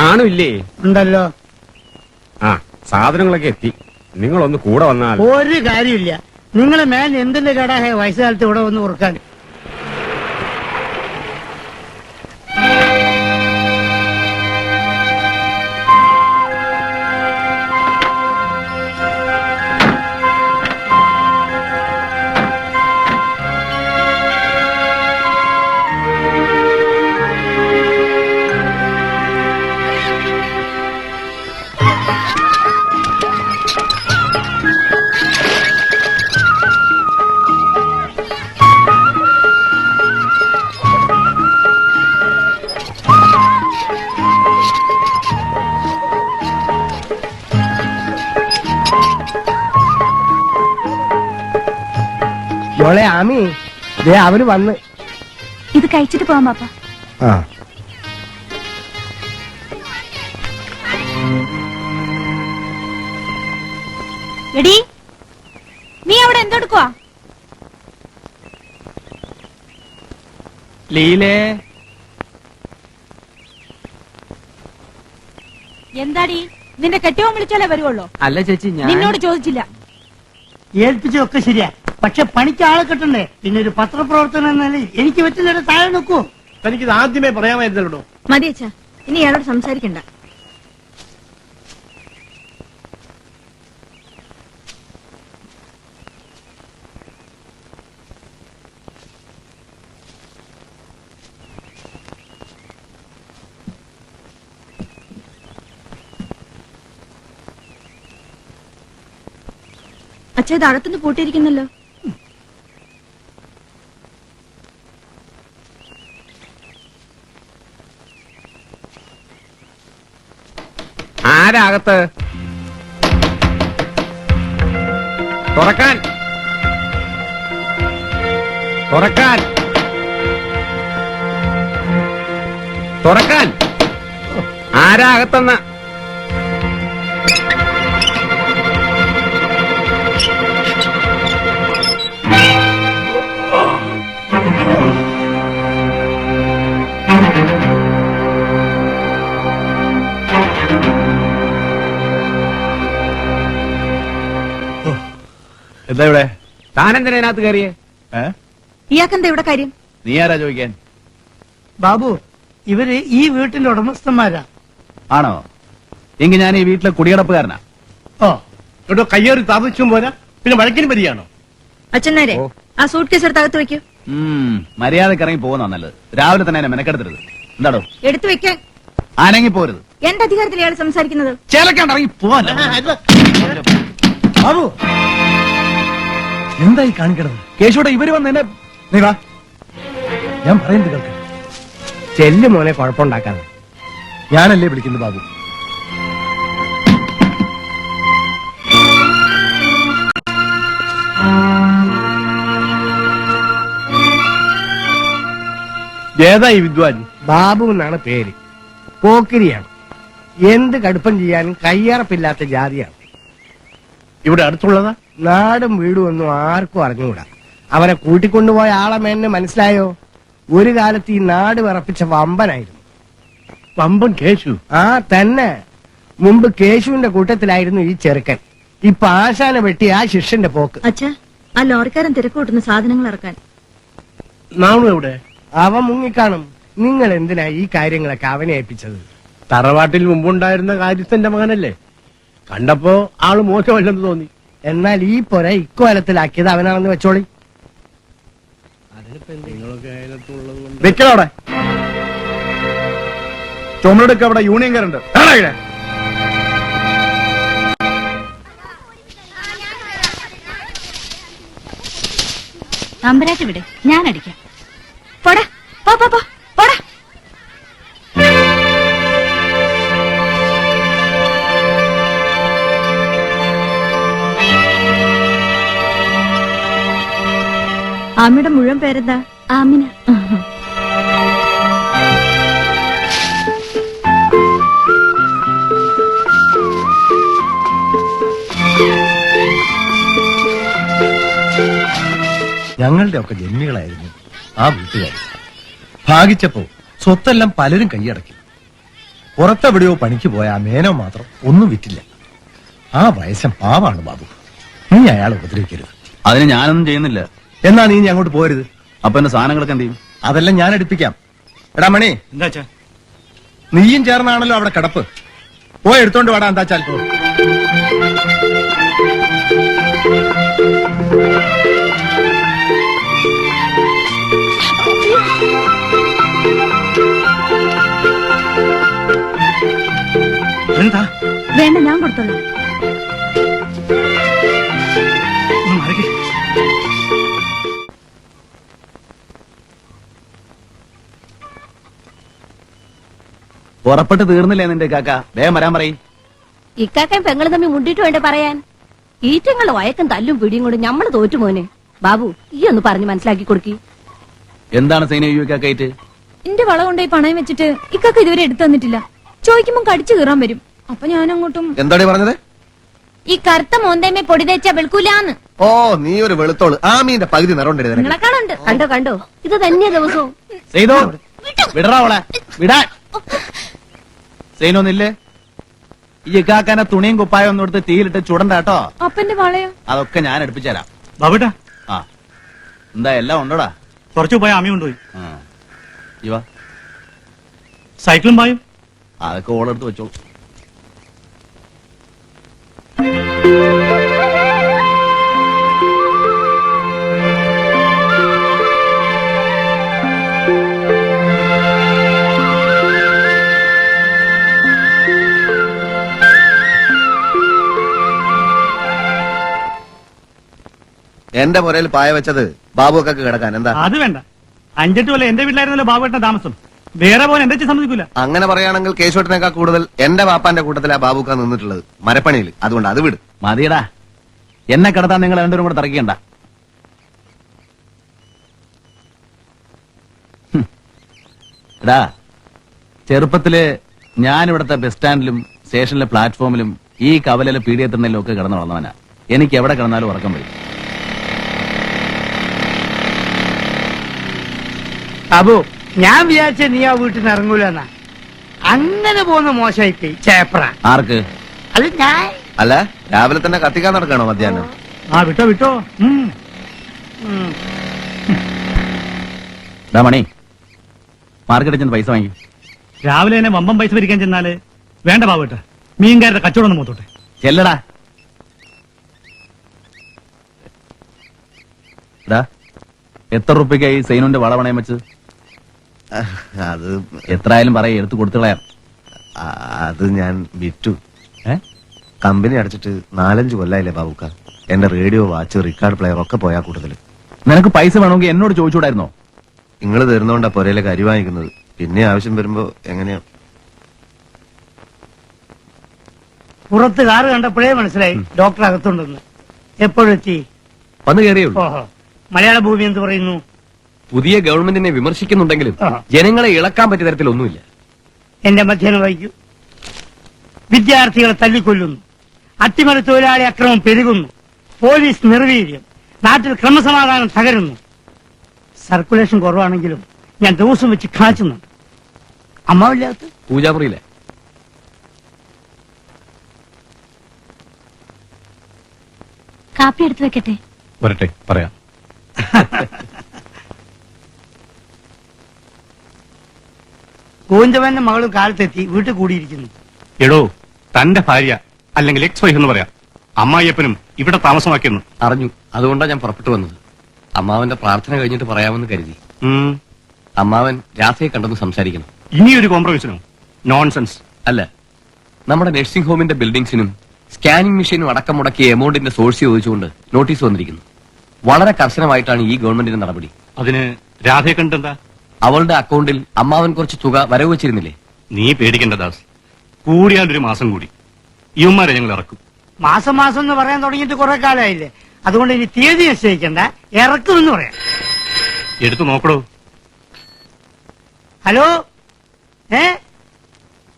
നാണുമില്ലേ? ഉണ്ടല്ലോ. ആ സാധനങ്ങളൊക്കെ എത്തി. നിങ്ങളൊന്ന് കൂടെ വന്നാൽ. ഒരു കാര്യമില്ല. നിങ്ങളെ മേൽ എന്തിന്റെ കേടാഹേ വയസ്സുകാലത്ത് ഇവിടെ വന്ന് ഉറക്കാൻ. മോളെ ആമി, അവര് വന്ന്. ഇത് കഴിച്ചിട്ട് പോവാം പാപ്പ. എടി, നീ അവിടെ എന്തെടുക്കുവാ? ലീലേ, എന്താടി നിന്റെ കെട്ടിയോൻ വിളിച്ചാലേ വരുവുള്ളൂ? അല്ല ചേച്ചി, ഞാൻ നിന്നോട് ചോദിച്ചില്ല. ഏൽപ്പിച്ചതൊക്കെ ശരിയാ, പക്ഷെ പണിക്ക് ആളെ കിട്ടണ്ടേ? പിന്നെ ഒരു പത്രപ്രവർത്തനം എന്ന നിലയിൽ എനിക്ക് പറ്റുന്ന താഴെ നോക്കൂ. തനിക്കിത് ആദ്യമേ പറയാമായിരുന്നല്ലോ. മതി അച്ഛാ, ഇനി അയാളോട് സംസാരിക്കണ്ട. അച്ഛാ, ഇത് അകത്തുനിന്ന് പൂട്ടിയിരിക്കുന്നല്ലോ. ആരാകത്ത്? തുറക്കാൻ, തുറക്കാൻ, തുറക്കാൻ. ആരാകത്തെന്ന്? എന്താ ഇവിടെ? താനെന്തിനാ ഇതിനകത്ത് കയറിയേ? ഇയാക്കെന്താ ഇവിടെ കാര്യം? നീ ആരാ ചോദിക്കാൻ? ബാബു, ഇവര് ഈ വീട്ടിന്റെ ഉടമസ്ഥന്മാരാ. ആണോ? എങ്കിൽ ഞാൻ ഈ വീട്ടിലെ കുടിയടപ്പുകാരനാ. ഓ, ഇവിടെ കയ്യേറി താമസിച്ചും പോരാ, പിന്നെ വഴക്കിന് പരിയാണോ? അച്ഛനാരെ, ആ സൂട്ട് കേസ് എടുത്ത് അകത്ത് വെക്കൂ. മര്യാദക്ക് ഇറങ്ങി പോകുന്ന നല്ലത്. രാവിലെ തന്നെ എന്നെ മെനക്കെടുത്തരുത്. എന്താടോ? എടുത്തു വെക്കാൻ. ആനങ്ങി പോരുത്. എന്റെ അധികാരത്തിൽ ഇയാൾ സംസാരിക്കുന്നത്. ചേലക്കാണ്ട് ഇറങ്ങി പോവാൻ. ബാബു, എന്തായി കാണിക്കണത്? കേശോടെ ഇവര് വന്ന് എന്നെ. നീ വാ, ഞാൻ പറയുന്നത് കേൾക്ക്. ചെല്ലു മോനെ, കുഴപ്പമുണ്ടാക്കാതെ. ഞാനല്ലേ വിളിക്കുന്നത് ബാബു. ഏതാ ഈ വിദ്വാൻ? ബാബു എന്നാണ് പേര്. പോക്കിരിയാണ്. എന്ത് കടുപ്പം ചെയ്യാനും കയ്യറപ്പില്ലാത്ത ജാതിയാണ്. ഇവിടെ അടുത്തുള്ളതാ? നാടും വീടും ഒന്നും ആർക്കും അറിഞ്ഞുകൂടാ. അവനെ കൂട്ടിക്കൊണ്ടുപോയ ആളെ മേന്നെ മനസ്സിലായോ? ഒരു കാലത്ത് ഈ നാട് വിറപ്പിച്ച വമ്പനായിരുന്നു. വമ്പൻ കേശു? ആ തന്നെ. മുമ്പ് കേശുവിന്റെ കൂട്ടത്തിലായിരുന്നു ഈ ചെറുക്കൻ. ഇപ്പൊ ആശാന വെട്ടി ആ ശിഷ്യന്റെ പോക്ക്. അച്ഛാ, ആ ലോറിക്കാരൻ തിരക്ക് കൂട്ടുന്ന സാധനങ്ങൾ ഇറക്കാൻ. നാണു എവിടെ? അവൻ മുങ്ങിക്കാണും. നിങ്ങൾ എന്തിനാ ഈ കാര്യങ്ങളൊക്കെ അവനെ ഏൽപ്പിച്ചത്? തറവാട്ടിൽ മുമ്പുണ്ടായിരുന്ന കാര്യസ്ഥന്റെ മകനല്ലേ? കണ്ടപ്പോ ആള് മോശമല്ലെന്ന് തോന്നി. എന്നാൽ ഈ പൊര ഇക്കോലത്തിലാക്കിയത് അവനാണെന്ന് വെച്ചോളി. വെക്കലോടെ ചുമടെടുക്ക. അവിടെ യൂണിയൻകാരുണ്ട്. നമ്പരാട്ട് വിടെ, ഞാൻ അടിക്കാം. പോടാ, പോ പോ പോ, പോടാ. ആമിയുടെ മുഴുവൻ പേരെന്താ? ആമിന. ഞങ്ങളുടെ ഒക്കെ ജന്മികളായിരുന്നു ആ വീട്ടുകാർ. ഭാഗിച്ചപ്പോ സ്വത്തെല്ലാം പലരും കൈയടക്കി. പുറത്തെവിടെയോ പണിക്ക് പോയ ആ മേനോ മാത്രം ഒന്നും വിറ്റില്ല. ആ വയസ്സൻ പാവാണ് ബാബു. നീ അയാളെ ഉപദ്രവിക്കരുത്. അതിന് ഞാനൊന്നും ചെയ്യുന്നില്ല. എന്നാ നീ ഇനി അങ്ങോട്ട് പോരുത്. അപ്പൊ എന്റെ സാധനങ്ങളൊക്കെ എന്ത് ചെയ്യും? അതെല്ലാം ഞാൻ എടുപ്പിക്കാം. എടാ മണി, എന്താ നീയും ചേർന്നാണല്ലോ അവിടെ കിടപ്പ്. പോയി എടുത്തോണ്ട് വാടാ. എന്താച്ചാൽ എന്താ വേണ്ട, ഞാൻ കൊടുത്തോളാം. പുറപ്പെട്ട് തീർന്നില്ലേ നിന്റെ കാക്ക? വേഗം വരാൻ പറയും. ഇക്കാക്കയും പെങ്ങളും തമ്മിൽ മുണ്ടിട്ട് വേണ്ടേ പറയാൻ? ഈറ്റങ്ങളുടെ വയക്കും തല്ലും പിടിയും കൊണ്ട് ഞമ്മള് തോറ്റുമോനെ. ബാബു, ഈ ഒന്ന് പറഞ്ഞ് മനസ്സിലാക്കി കൊടുക്കി. എന്താണ് സൈന കാക്കായിട്ട്? എന്റെ വള കൊണ്ടുപോയി പണയം വെച്ചിട്ട് ഇക്കൊക്കെ ഇതുവരെ എടുത്തു തന്നിട്ടില്ല. ചോദിക്കുമ്പോ കടിച്ചു കീറാൻ വരും. അപ്പൊ ഞാൻ അങ്ങോട്ടും എന്താടി പറഞ്ഞത്? ഈ കറുത്ത മോന്തേമേ പൊടി തേച്ചാ വെളുക്കൂലാന്ന്. ഓ, നീ ഒരു വെളുത്തോള്. ആ മീന്റെ പകുതി നിറണ്ടേ? നിങ്ങളെക്കാളുണ്ട്. കണ്ടോ കണ്ടോ, ഇത് തന്നെയാ ദിവസവും. ചെയ്തോ വിടറാവളെ വിടാൻ. സൈനൊന്നില്ലേ? ഈ കാക്കാനെ തുണിയും കുപ്പായം ഒന്നും എടുത്ത് തീയിലിട്ട് ചുടണ്ട കേട്ടോ. അപ്പന്റെ വളയോ? അതൊക്കെ ഞാൻ എടുപ്പിച്ചുതരാം. ബാബുട്ടാ, ആ, എന്താ എല്ലാം ഉണ്ടോടാ? കുറച്ചു പോയ അമ്മ കൊണ്ടുപോയി. ഇവ സൈക്കിളും പായും. അതൊക്കെ ഓളെടുത്ത് വെച്ചോളൂ. എന്റെ പുരയിൽ പായ വെച്ചത് ബാബുക്കൊക്കെ കിടക്കാൻ. എന്താ? അത് വേണ്ട. 5-8 കൊല്ലം എന്റെ വീട്ടിലായിരുന്നല്ലോ ബാബുവേട്ടൻ താമസം. വേറെ പോലെ എന്റെ അച്ഛൻ സമ്മതിക്കൂല. അങ്ങനെ പറയുകയാണെങ്കിൽ കേശോട്ടിനേക്കാൾ കൂടുതൽ എന്റെ പാപ്പാന്റെ കൂട്ടത്തിലാ ബാബുക്ക നിന്നിട്ടുള്ളത്, മരപ്പണിയിൽ. അതുകൊണ്ട് അത് വിട്. മതിയടാ, എന്നെ കിടത്താൻ നിങ്ങൾ രണ്ടുപേരും കൂടെ തറക്കിക്കണ്ട. എടാ, ചെറുപ്പത്തില് ഞാൻ ഇവിടുത്തെ ബസ് സ്റ്റാൻഡിലും സ്റ്റേഷനിലെ പ്ലാറ്റ്ഫോമിലും ഈ കവലയിലെ പീഡിയത്തിനും ഒക്കെ കിടന്നു വളർന്നവനാ. എനിക്ക് എവിടെ കിടന്നാലും ഉറക്കം വരും. ബാബു, ഞാൻ വിചാരിച്ച നീ ആ വീട്ടിൽ നിന്ന് ഇറങ്ങൂലെന്നാ. അങ്ങനെ പോകുന്ന മോശമായി ചേപ്ര. ആർക്ക്? അത് ഞാൻ. അല്ല, രാവിലെ തന്നെ കത്തിക്കാൻ നടക്കണോ മധ്യാഹ്നം? ആ വിട്ടോ വിട്ടോ. ഡാ മണി, മാർക്കറ്റിൽ ചെന്ന് പൈസ വാങ്ങി. രാവിലെ തന്നെ വമ്പം പൈസ ഭരിക്കാൻ ചെന്നാല് വേണ്ട ബാബുട്ട. മീൻകാരുടെ കച്ചവടം ഒന്ന് മൂത്തോട്ടെ. ചെല്ലടാ. എടാ, എത്ര റുപ്യക്കായി സൈനുന്റെ വള പണയം വെച്ച്? അത് എത്രയായാലും പറയ, എടുത്ത് കൊടുത്തു കളയാം. അത് ഞാൻ വിറ്റു. ഏ? കമ്പനി അടച്ചിട്ട് 4-5 കൊല്ലായില്ലേ ബാബുക്ക. എന്റെ റേഡിയോ, വാച്ച്, റെക്കോർഡ് പ്ലെയർ ഒക്കെ പോയാ കൂട്ടത്തില്. നിനക്ക് പൈസ വേണമെങ്കിൽ എന്നോട് ചോദിച്ചൂടായിരുന്നോ? നിങ്ങൾ തരുന്നോണ്ടാ പുരയിലേക്ക് അരി വാങ്ങിക്കുന്നത്. പിന്നെ ആവശ്യം വരുമ്പോ എങ്ങനെയാ? പുറത്ത് കാറ് കണ്ടപ്പോഴേ മനസ്സിലായി ഡോക്ടർ അകത്തുണ്ടെന്ന്. എപ്പോഴെത്തി? വന്നു കയറിയുള്ളൂ. ഓഹോ. മലയാള ഭൂമി എന്ത് പറയുന്നു? പുതിയ ഗവൺമെന്റിനെ വിമർശിക്കുന്നുണ്ടെങ്കിലും ആ. ജനങ്ങളെ ഇളക്കാൻ പറ്റിയ തരത്തിലൊന്നുമില്ല. എന്റെ മധ്യാഹ്നം വായിക്കൂ. വിദ്യാർത്ഥികളെ തല്ലിക്കൊല്ലുന്നു, അട്ടിമറി തൊഴിലാളി അക്രമം പെരുകുന്നു, പോലീസ് നിർവീര്യം, നാട്ടിൽ ക്രമസമാധാനം തകരുന്നു. സർക്കുലേഷൻ കുറവാണെങ്കിലും ഞാൻ ദിവസം വെച്ച് കാച്ചുന്നുണ്ട്. അമ്മാവില്ലാത്ത പൂജാമുറിയിലെ കാപ്പി എടുത്തു വെക്കട്ടെ? വരട്ടെ, പറയാം. ഗോവിന്ദവന്റെ മകളും കാലത്തെത്തി വീട്ടിൽ കൂടിയിരിക്കുന്നു. എടോ, തന്റെ ഭാര്യ അല്ലെങ്കിൽ എക്സ് വൈഫ് എന്ന് പറയാം അമ്മായിയപ്പനും ഇവിടെ താമസമാക്കിയെന്ന് അറിഞ്ഞു. അതുകൊണ്ടാണ് ഞാൻ പുറപ്പെട്ടു വന്നത്. അമ്മാവന്റെ പ്രാർത്ഥന കഴിഞ്ഞിട്ട് പറയാമെന്ന് കരുതി. അമ്മാവൻ രാധയെ കണ്ടെന്ന് സംസാരിക്കണം. ഇനിയൊരു കോംപ്രമൈസിനോ? നോൺസെൻസ്. അല്ല, നമ്മുടെ നഴ്സിംഗ് ഹോമിന്റെ ബിൽഡിംഗ്സിനും സ്കാനിംഗ് മെഷീനും അടക്കം മുടക്കിയ എമൗണ്ടിന്റെ സോഴ്സ് ചോദിച്ചുകൊണ്ട് നോട്ടീസ് വന്നിരിക്കുന്നു. വളരെ കർശനമായിട്ടാണ് ഈ ഗവൺമെന്റിന്റെ നടപടി. അതിന് രാധയെ കണ്ടെന്താ? അവളുടെ അക്കൗണ്ടിൽ അമ്മാവൻ കുറച്ച് തുക വരവ് വെച്ചിരുന്നില്ലേ? നീ പേടിക്കേണ്ട ദാസ്. കൂടിയാലൊരു മാസം കൂടി ഇവന്മാരെ ഞങ്ങൾ ഇറക്കും. മാസം മാസം എന്ന് പറയാൻ തുടങ്ങിയിട്ട് കുറെ കാലമായില്ലേ. അതുകൊണ്ട് ഇനി തീയതി നിശ്ചയിക്കണ്ട, ഇറക്കുമെന്ന് പറയാം. എടുത്തു നോക്കടോ. ഹലോ,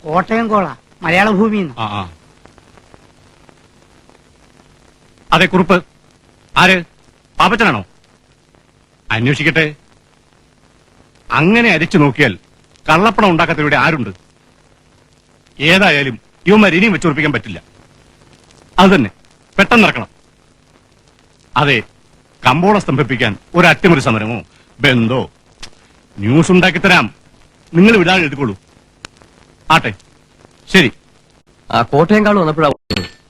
കോട്ടയം കോള, മലയാള ഭൂമിന്ന്. ആ അതെ, കുറുപ്പ്. ആര്? പാപ്പച്ചനാണോ? അന്വേഷിക്കട്ടെ. അങ്ങനെ അരിച്ചു നോക്കിയാൽ കള്ളപ്പണം ഉണ്ടാക്കാത്തവരുടെ ആരുണ്ട്? ഏതായാലും ഇവന്മാർ ഇനിയും വെച്ചുറപ്പിക്കാൻ പറ്റില്ല. അത് തന്നെ പെട്ടെന്ന് ഇറക്കണം. അതെ, കമ്പോളം സ്തംഭിപ്പിക്കാൻ ഒരു അട്ടിമറി സമരമോ ബന്ധോ ന്യൂസ് ഉണ്ടാക്കി തരാം. നിങ്ങൾ വിടാതെ എഴുതിക്കോളൂ. ആട്ടെ, ശരി. ആ കോട്ടയംകാട് വന്നപ്പോഴാ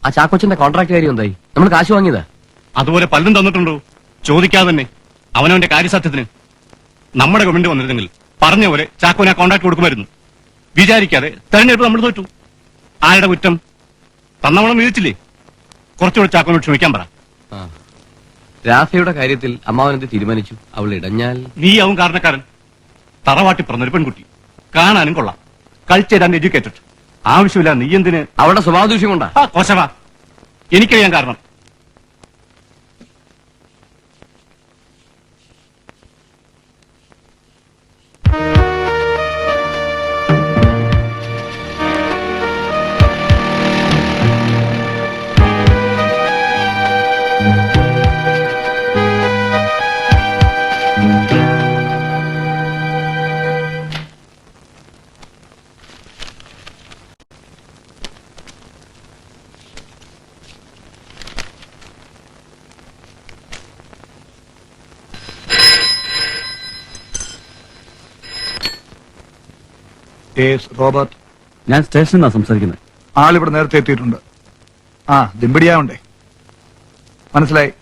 ആ ചാക്കോച്ചന്റെ കോൺട്രാക്ട് കാര്യം എന്തായി? നമ്മൾ കാശ് വാങ്ങിയതാ. അതുപോലെ പലതും തന്നിട്ടുണ്ടോ? ചോദിക്കാതെ തന്നെ അവനവന്റെ കാര്യസാധ്യത്തിന്. നമ്മുടെ ഗവൺമെന്റ് വന്നിരുന്നെങ്കിൽ പറഞ്ഞ പോലെ ചാക്കോനെ കോൺട്രാക്ട് കൊടുക്കുമായിരുന്നു. വിചാരിക്കാതെ തെരഞ്ഞെടുപ്പ് നമ്മൾ തോറ്റു. ആരുടെ കുറ്റം? തന്നവണം വീഴ്ചില്ലേ? കുറച്ചുകൂടെ ചാക്കോനോട് ക്ഷമിക്കാൻ പറ. രാധയുടെ കാര്യത്തിൽ അമ്മാവനെന്ത് തീരുമാനിച്ചു? അവൾ ഇടഞ്ഞാൽ നീ ആവും കാരണക്കാരൻ. തറവാട്ടി പറഞ്ഞൊരു പെൺകുട്ടി, കാണാനും കൊള്ളാം, കൾച്ചർ ആൻഡ് എഡ്യൂക്കേറ്റഡ്. ആവശ്യമില്ല നീ എന്തിന്? അവളുടെ സ്വഭാവ ദൂഷ്യം കൊണ്ടാ. കോശവാ, എനിക്കറിയാൻ കാരണം. റോബർട്ട്, ഞാൻ സ്റ്റേഷനിൽ നിന്നാണ് സംസാരിക്കുന്നത്. ആളിവിടെ നേരത്തെ എത്തിയിട്ടുണ്ട്. ആ ദിമ്പിടിയാവണ്ടേ? മനസ്സിലായി.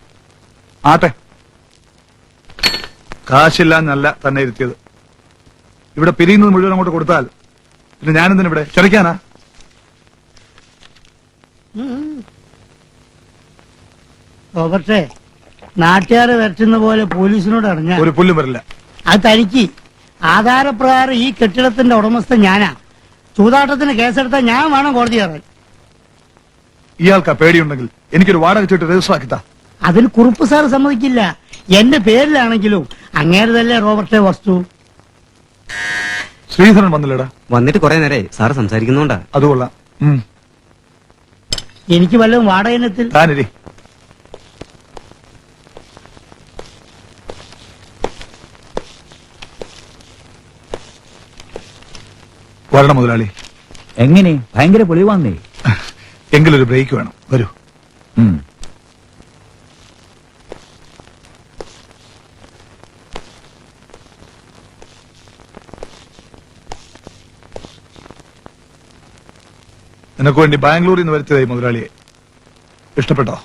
ആട്ടെ, കാശില്ലാന്നല്ല തന്നെ ഇരുത്തിയത്. ഇവിടെ പിരിയുന്നത് മുഴുവൻ അങ്ങോട്ട് കൊടുത്താൽ പിന്നെ ഞാനെന്തിനിവിടെ ക്ഷണിക്കാനാ? റോബർട്ടേ, നാട്ടുകാരെ വരട്ടുന്ന പോലെ പോലീസിനോട് അറിഞ്ഞ ഒരു പുല്ലും വരില്ല. അത് തനിക്ക് ആധാരപ്രകാരം ഈ കെട്ടിടത്തിന്റെ ഉടമസ്ഥൻ ഞാനാ. ചൂതാട്ടത്തിന് കേസെടുത്താൽ ഞാൻ വേണം കോടതി കയറാൻ. ഇയാൾക്ക് ആ പേടിയുണ്ടെങ്കിൽ എനിക്കൊരു വാടക ചീട്ട് രജിസ്റ്റർ ആക്കിത്താ. അതിന് കുറുപ്പ് സാർ സമ്മതിക്കില്ല. എന്റെ പേരിലാണെങ്കിലും അങ്ങേരതല്ലേ റോബർട്ടേ വസ്തു. ശ്രീധരൻ വന്നില്ലടാ. വന്നിട്ട് കുറെ നേരെ സാറ് സംസാരിക്കുന്നുണ്ടാ. അതുകൊള്ളാം. എനിക്ക് വല്ലതും വാടക ഇനത്തിൽ താനിരി. വരണം മുതലാളി. എങ്ങനെ ഭയങ്കര പൊളിവാന്നേ. എങ്കിലൊരു ബ്രേക്ക് വേണം. വരൂ. നിനക്ക് വേണ്ടി ബാംഗ്ലൂരിൽ നിന്ന് വരുത്തിയതായി മുതലാളിയെ. ഇഷ്ടപ്പെട്ടോ?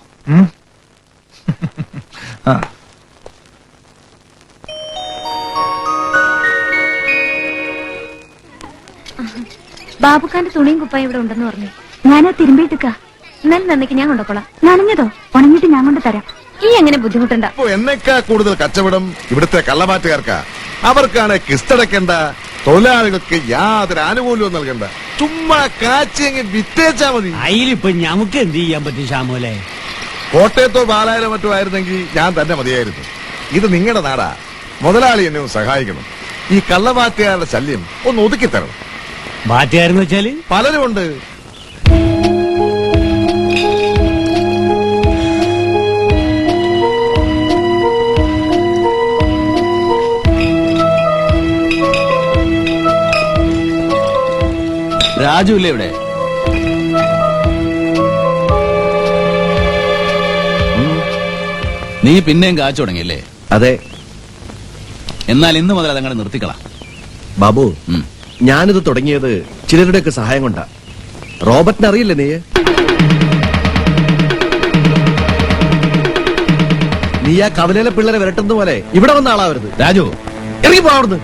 ആ, ബാബുക്കാന്റെ തുണിയും കുപ്പായും ഇവിടെ ഉണ്ടെന്ന് പറഞ്ഞു. ഞാനാ തിരുമ്പിയിട്ടിക്ക. എന്നാലും നന്ദിക്ക് ഞാൻ കൊണ്ടുപോളാം. നനഞ്ഞതോ ഉണങ്ങിട്ട് ഞാൻ കൊണ്ട് തരാം. ഈ എങ്ങനെ ബുദ്ധിമുട്ടണ്ട. എന്നേക്കാ കൂടുതൽ കച്ചവടം ഇവിടുത്തെ കള്ളമാറ്റുകാർക്കാ. അവർക്കാണ് കിസ്തടക്കേണ്ട, തൊഴിലാളികൾക്ക് യാതൊരു ആനുകൂല്യവും നൽകണ്ട. ചുമ്മാ കാച്ചെങ്കിൽ വിറ്റേച്ചാ മതി. അതിലിപ്പോ നമുക്ക് എന്ത് ചെയ്യാൻ പറ്റും ശ്യാമോലെ? കോട്ടയത്തോ പാലായിരോ മറ്റോ ആയിരുന്നെങ്കിൽ ഞാൻ തന്നെ മതിയായിരുന്നു. ഇത് നിങ്ങളുടെ നാടാ. മുതലാളി എന്നെ ഒന്ന് സഹായിക്കണം. ഈ കള്ളമാറ്റുകാരുടെ ശല്യം ഒന്ന് ഒതുക്കിത്തരണം. ബാറ്റുകാരെന്ന് വെച്ചാല് പലരുമുണ്ട്. രാജു ഇല്ലേ ഇവിടെ? നീ പിന്നെയും കാച്ചു തുടങ്ങിയല്ലേ? അതെ. എന്നാൽ ഇന്ന് മുതൽ അതങ്ങനെ നിർത്തിക്കളാം. ബാബു, ഞാനിത് തുടങ്ങിയത് ചിലരുടെയൊക്കെ സഹായം കൊണ്ടാ. റോബർട്ടിനെ അറിയില്ലേ നീ? നീ ആ കവലയിലെ പിള്ളേരെ വരട്ടുന്ന പോലെ ഇവിടെ വന്ന ആളാവരുത്. രാജു, ഇറങ്ങി പോവാറുണ്ട്.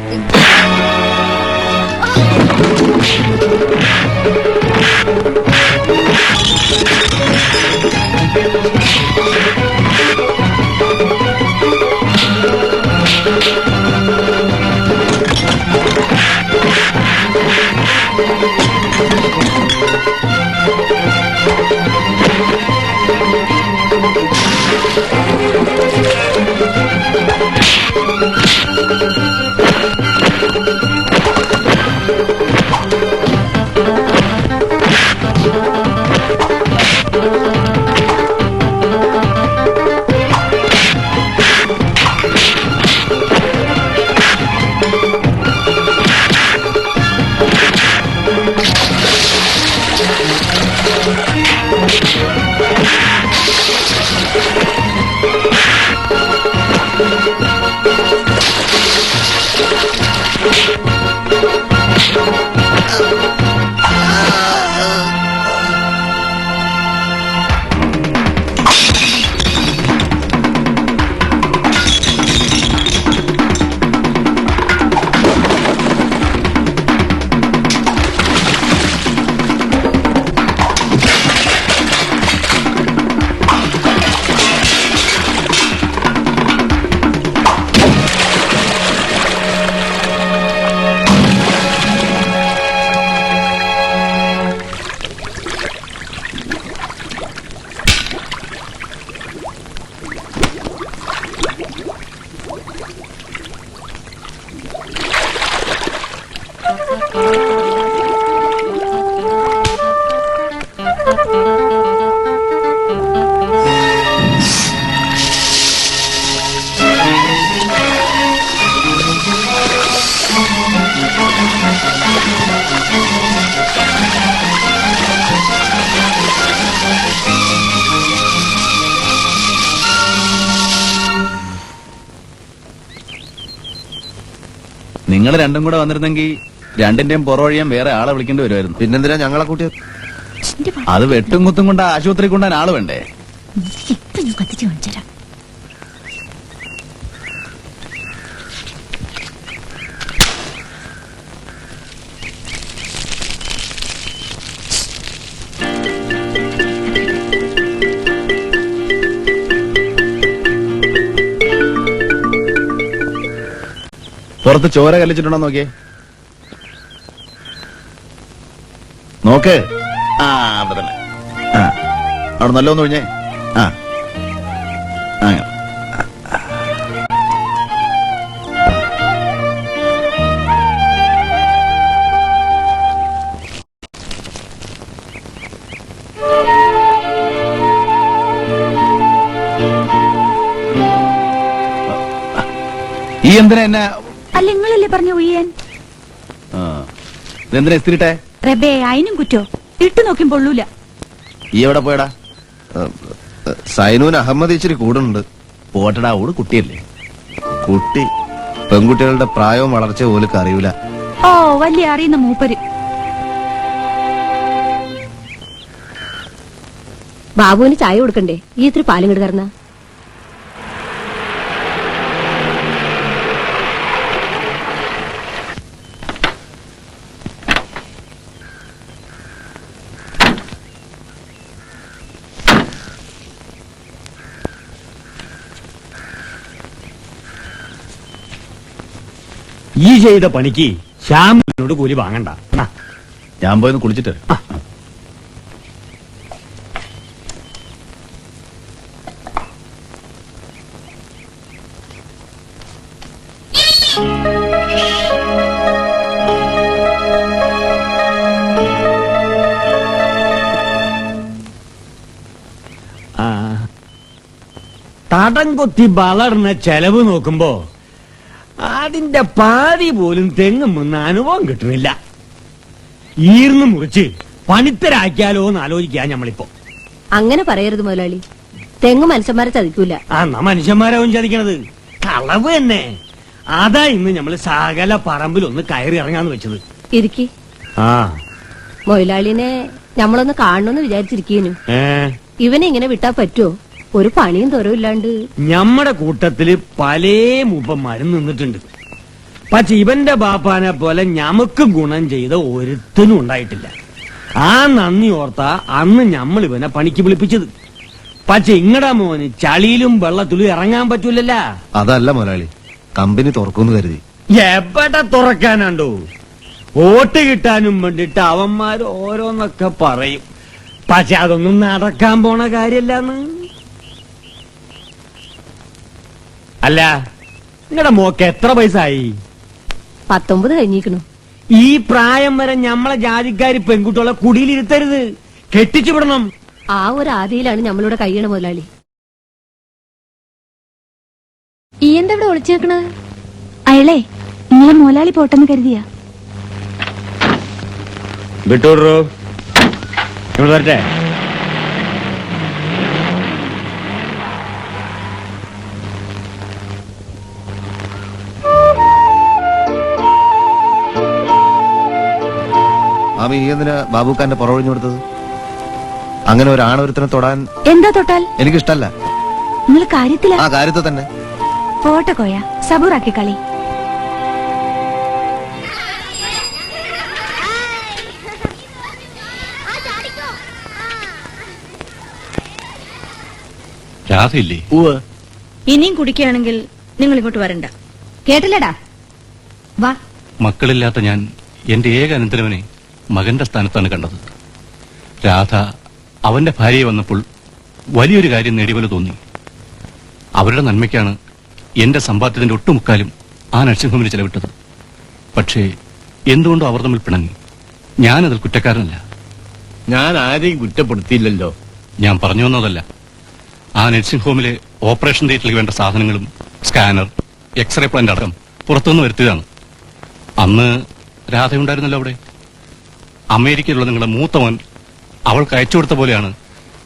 നിങ്ങൾ രണ്ടും കൂടെ വന്നിരുന്നെങ്കിൽ രണ്ടിന്റെയും പുറവഴിയാൻ വേറെ ആളെ വിളിക്കേണ്ടി വരുമായിരുന്നു. പിന്നെന്തിനാ ഞങ്ങളെ കൂട്ടിയത്? അത് വെട്ടും കുത്തും കൊണ്ട് ആശുപത്രി കൊണ്ടാൻ ആള് വേണ്ടേ? ഇപ്പൊ ഞാൻ കത്തിച്ച് കാണിച്ചുതരാം. പുറത്ത് ചോര കല്ലിച്ചിട്ടുണ്ടോ നോക്കിയേ. നോക്ക്. ആ അവിടെ തന്നെ. ആ അവിടെ നല്ലോന്ന് ഒഴിഞ്ഞേ. ആ അങ്ങനെ. ഈ എന്തിനാ എന്നെ അല്ല നിങ്ങളല്ലേ പറഞ്ഞ ഉയ്യാൻ? ഇതെന്തിനാ ഇസ്തിരിട്ടെ? റബേ അതിനും കുറ്റോ? ഇട്ടു നോക്കും പൊള്ളൂല. ഈ എവിടെ പോയടാ? സൈനൂന് അഹമ്മദ് ഇച്ചിരി കൂടുന്നുണ്ട്. പോട്ടടാ, ഓട് കുട്ടിയല്ലേ. കുട്ടി പെൺകുട്ടികളുടെ പ്രായവും വളർച്ച പോലും അറിയൂല. ഓ വലിയ അറിയുന്ന മൂപ്പര്. ബാബുവിന് ചായ കൊടുക്കണ്ടേ? ഈ ഇത്തിരി പാലും കിട കറന്ന. ഈ ചെയ്ത പണിക്ക് ശ്യാമിനോട് കൂലി വാങ്ങണ്ട. ഞാൻ പോയൊന്ന് കുളിച്ചിട്ട്. തടം കൊത്തി വളർന്ന ചെലവ് നോക്കുമ്പോ അതിന്റെ പാതി പോലും തെങ്ങുമെന്ന് അനുഭവം കിട്ടുന്നില്ല. ഈർന്ന് മുറിച്ച് പണിത്തരാക്കിയാലോ എന്ന് ആലോചിക്കാ ഞമ്മളിപ്പോ. അങ്ങനെ പറയരുത് മുതലാളി. തെങ്ങ് മനുഷ്യന്മാരെ ചതിക്കൂല. എന്നാ മനുഷ്യന്മാരാവും ചതിക്കണത്. കളവ് തന്നെ. അതാ ഇന്ന് ഞമ്മള് സകല പറമ്പിലൊന്ന് കയറി ഇറങ്ങാന്ന് വെച്ചത്. ഇരിക്കി. ആ മുതലാളിനെ നമ്മളൊന്ന് കാണണമെന്ന് വിചാരിച്ചിരിക്കുന്നു. ഏ ഇവനെ ഇങ്ങനെ വിട്ടാ പറ്റുമോ? ഒരു പണിയും തൊരവും ഇല്ലാണ്ട്. ഞമ്മടെ കൂട്ടത്തില് പല മൂപ്പന്മാരും നിന്നിട്ടുണ്ട്. പക്ഷെ ഇവന്റെ ബാപ്പാനെ പോലെ ഞമ്മക്ക് ഗുണം ചെയ്ത ഒരുത്തനും ഉണ്ടായിട്ടില്ല. ആ നന്ദി ഓർത്ത അന്ന് ഞമ്മൾ ഇവനെ പണിക്ക് വിളിപ്പിച്ചത്. പക്ഷെ ഇങ്ങടാ മോന് ചളിയിലും വെള്ളത്തിലും ഇറങ്ങാൻ പറ്റൂലല്ല. അതല്ല മുതലാളി, കമ്പനി തുറക്കുമെന്ന് കരുതി. എവിടെ തുറക്കാനുണ്ടോ? വോട്ട് കിട്ടാനും വേണ്ടിട്ട് അവന്മാർ ഓരോന്നൊക്കെ പറയും. പക്ഷെ അതൊന്നും നടക്കാൻ പോണ കാര്യല്ലാന്ന്. അല്ല നിങ്ങളുടെ മോക്ക് എത്ര വയസ്സായി? 19 കഴിഞ്ഞിരിക്കണു. ഈ പ്രായം വരെ ഞമ്മളെ ജാതിക്കാരി പെൺകുട്ടികളെ കുടിയിലിരുത്തരുത്, കെട്ടിച്ചു വിടണം. ആ ഒരു ആദിയിലാണ് നമ്മളിവിടെ കഴിയണ മുതലാളി. ഈ എന്താ ഇവിടെ ഒളിച്ചു വെക്കണത്? അയാളെ നിങ്ങളെ മോലാളി പോട്ടെന്ന് കരുതിയാ. വിട്ടോടോ, വരട്ടെ. മാമി, ഈ എന്തിനാ ബാബുക്കാന്റെ പുറവഴിഞ്ഞു കൊടുത്തത്? അങ്ങനെ ഒരു ആണൊരുത്തനെ തൊടാൻ എന്താ തൊട്ടാൽ? എനിക്കിഷ്ടല്ല. നിങ്ങൾ കാര്യത്തില? ആ കാര്യത്തിൽ തന്നെ. പോട്ടെ കോയ, സബൂറാക്കി കളി. രാധയില്ലേ? ഇനിയും കുടിക്കുകയാണെങ്കിൽ നിങ്ങൾ ഇങ്ങോട്ട് വരണ്ട. കേട്ടില്ലടാ, വാ. മക്കളില്ലാത്ത ഞാൻ എന്റെ ഏക അനന്തരവനെ മകന്റെ സ്ഥാനത്താണ് കണ്ടത്. രാധ അവന്റെ ഭാര്യയെ വന്നപ്പോൾ വലിയൊരു കാര്യം നേടിയപോലെ തോന്നി. അവരുടെ നന്മയ്ക്കാണ് എന്റെ സമ്പാദ്യത്തിന്റെ ഒട്ടുമുക്കാലും ആ നഴ്സിംഗ് ഹോമിൽ ചെലവിട്ടത്. പക്ഷേ എന്തുകൊണ്ടോ അവർ തമ്മിൽ പിണങ്ങി. ഞാനതിൽ കുറ്റക്കാരനല്ല. ഞാൻ ആരെയും കുറ്റപ്പെടുത്തിയില്ലല്ലോ. ഞാൻ പറഞ്ഞു വന്നതല്ല. ആ നഴ്സിംഗ് ഹോമിലെ ഓപ്പറേഷൻ തിയേറ്ററിൽ വേണ്ട സാധനങ്ങളും സ്കാനർ, എക്സ്റേ പ്ലാന്റ് അടക്കം പുറത്തുനിന്ന് വരുത്തിയതാണ്. അന്ന് രാധയുണ്ടായിരുന്നല്ലോ അവിടെ. അമേരിക്കയിലുള്ള നിങ്ങളുടെ മൂത്തവൻ അവൾക്ക് അയച്ചു കൊടുത്ത പോലെയാണ്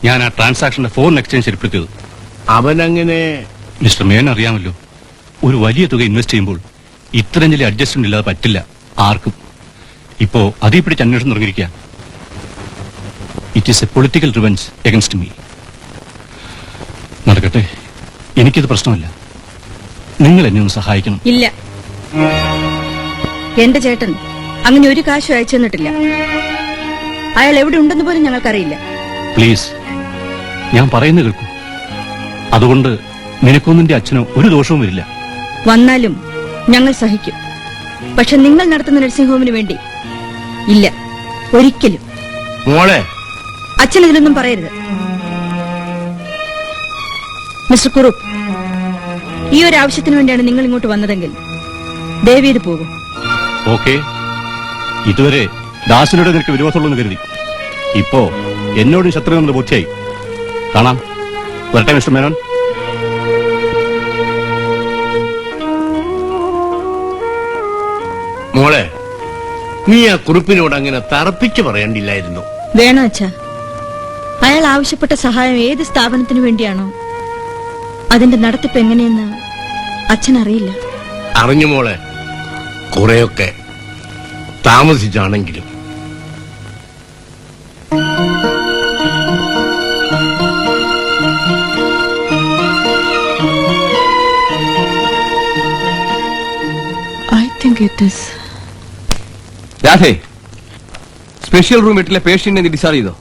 ഞാൻ ആ ട്രാൻസാക്ഷന്റെ ഫോറിൻ എക്സ്ചേഞ്ച് ഏർപ്പെടുത്തിയത്. അവനങ്ങനെ മിസ്റ്റർ മേൻ അറിയാമല്ലോ, ഒരു വലിയ തുക ഇൻവെസ്റ്റ് ചെയ്യുമ്പോൾ ഇത്രയും വലിയ അഡ്ജസ്റ്റ്മെന്റ് ഇല്ലാതെ പറ്റില്ല ആർക്കും. ഇപ്പോ അതേ പിടിച്ച് അന്വേഷണം തുടങ്ങിയിരിക്കുക. It is a political revenge against me. നടക്കട്ടെ, എനിക്കിത് പ്രശ്നമല്ല. നിങ്ങൾ എന്നെ ഒന്ന് സഹായിക്കണം. ഇല്ല, എന്റെ ചേട്ടൻ അങ്ങനെ ഒരു കാശും അയച്ചു തന്നിട്ടില്ല. അയാൾ എവിടെ ഉണ്ടെന്ന് പോലും ഞങ്ങൾക്കറിയില്ല. പ്ലീസ്, ഞാൻ പറയുന്നത് കേൾക്കൂ. അതുകൊണ്ട് നിനക്കൊന്നും എന്റെ അച്ഛനോ ഒരു ദോഷവും വരില്ല. വന്നാലും ഞങ്ങൾ സഹിക്കും. പക്ഷെ നിങ്ങൾ നടത്തുന്ന നഴ്സിംഗ് ഹോമിന് വേണ്ടി ഇല്ല, ഒരിക്കലും. മോളെ, അച്ഛൻ ഇതിലൊന്നും പറയരുത്. മിസ്റ്റർ കുറുപ്പ്, ഈ ഒരു ആവശ്യത്തിന് വേണ്ടിയാണ് നിങ്ങൾ ഇങ്ങോട്ട് വന്നതെങ്കിൽ ദയവേത് പോകും. ഓക്കെ, ഇതുവരെ ദാസിനോട് നിനക്ക് വിരോധമുള്ളെന്ന് കരുതി. ഇപ്പോ എന്നോടും ശത്രു നമ്മൾ ബോധ്യായി. കാണാം. വരട്ടെ മിസ്റ്റർ മേനോൻ. മോളെ, നീ ആ കുറിപ്പിനോട് അങ്ങനെ തറപ്പിച്ച് പറയണ്ടില്ലായിരുന്നു. വേണോ അച്ഛാ? അയാൾ ആവശ്യപ്പെട്ട സഹായം ഏത് സ്ഥാപനത്തിന് വേണ്ടിയാണോ അതിന്റെ നടത്തിപ്പ് എങ്ങനെയെന്ന് അച്ഛൻ അറിയില്ല. അറിഞ്ഞു മോളെ, കുറെയൊക്കെ താമസിച്ചാണെങ്കിലും. രാധേ, സ്പെഷ്യൽ റൂം വീട്ടിലെ പേഷ്യന്റിനെ നീ ഡിസ്ചാർജ് ചെയ്തോ?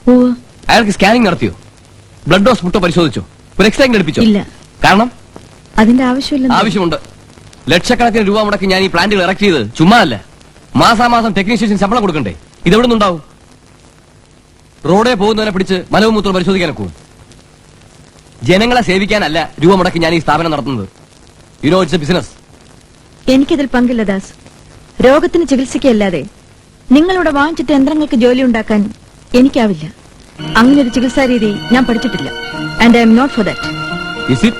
അയാൾക്ക് സ്കാനിംഗ് നടത്തിയോ? ബ്ലഡ് ഡോസ് മുട്ടോ പരിശോധിച്ചോ? ഒരു എക്സ്റേ എടുപ്പിച്ചോ? ഇല്ല. കാരണം അതിന്റെ ആവശ്യമില്ല. ആവശ്യമുണ്ട്. ലക്ഷക്കണക്കിന് രൂപ മുടക്കി ഞാൻ ഈ പ്ലാന്റുകൾ ഇറക്ട് ചെയ്ത് ചുമ്മാ അല്ല. മാസാമാസം ടെക്നീഷ്യൻസിന് ശമ്പളം കൊടുക്കണ്ടേ? ഇതെവിടെ നിന്നുണ്ടാവും? റോഡേ പോകുന്നവനെ പിടിച്ച് മനവും മൂത്രം പരിശോധിക്കാനൊക്കെ. ജനങ്ങളെ സേവിക്കാനല്ല രൂപ മുടക്കി ഞാൻ ഈ സ്ഥാപനം നടത്തുന്നത്. You know it's a business. എനിക്കിതിൽ പങ്കില്ല ദാസ്. രോഗത്തിന് ചികിത്സിക്കല്ലാതെ നിങ്ങളിവിടെ വാങ്ങിച്ചിട്ട് യന്ത്രങ്ങൾക്ക് ജോലി ഉണ്ടാക്കാൻ എനിക്കാവില്ല. അങ്ങനെ ഒരു ചികിത്സാ രീതി ഞാൻ പഠിച്ചിട്ടില്ല. And I'm not for that. Is it?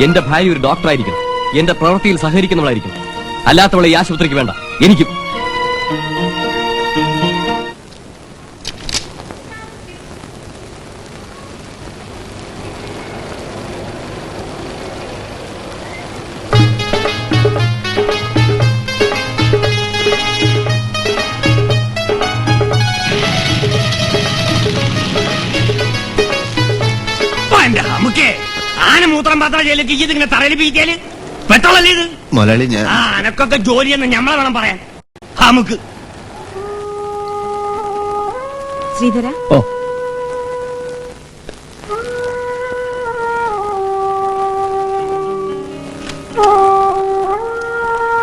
എന്റെ ഭാര്യ ഒരു ഡോക്ടർ ആയിരിക്കണം, എന്റെ പ്രവൃത്തിയിൽ സഹകരിക്കുന്നവളായിരിക്കണം. അല്ലാത്തവളെ ഈ ആശുപത്രിക്ക് വേണ്ട. എനിക്കും. ആനമൂത്രം പാത്രം ജയിലേക്ക് ഇതിങ്ങനെ തറയിലിപ്പിക്കാല് പെട്ടോളല്ലേ ഇത്? മുതലാളി, ഞാൻ ആ അനക്കൊക്കെ ജോലിയെന്ന് ഞമ്മളെ വേണം പറയാൻ. നമുക്ക് ശ്രീധര, ഓ,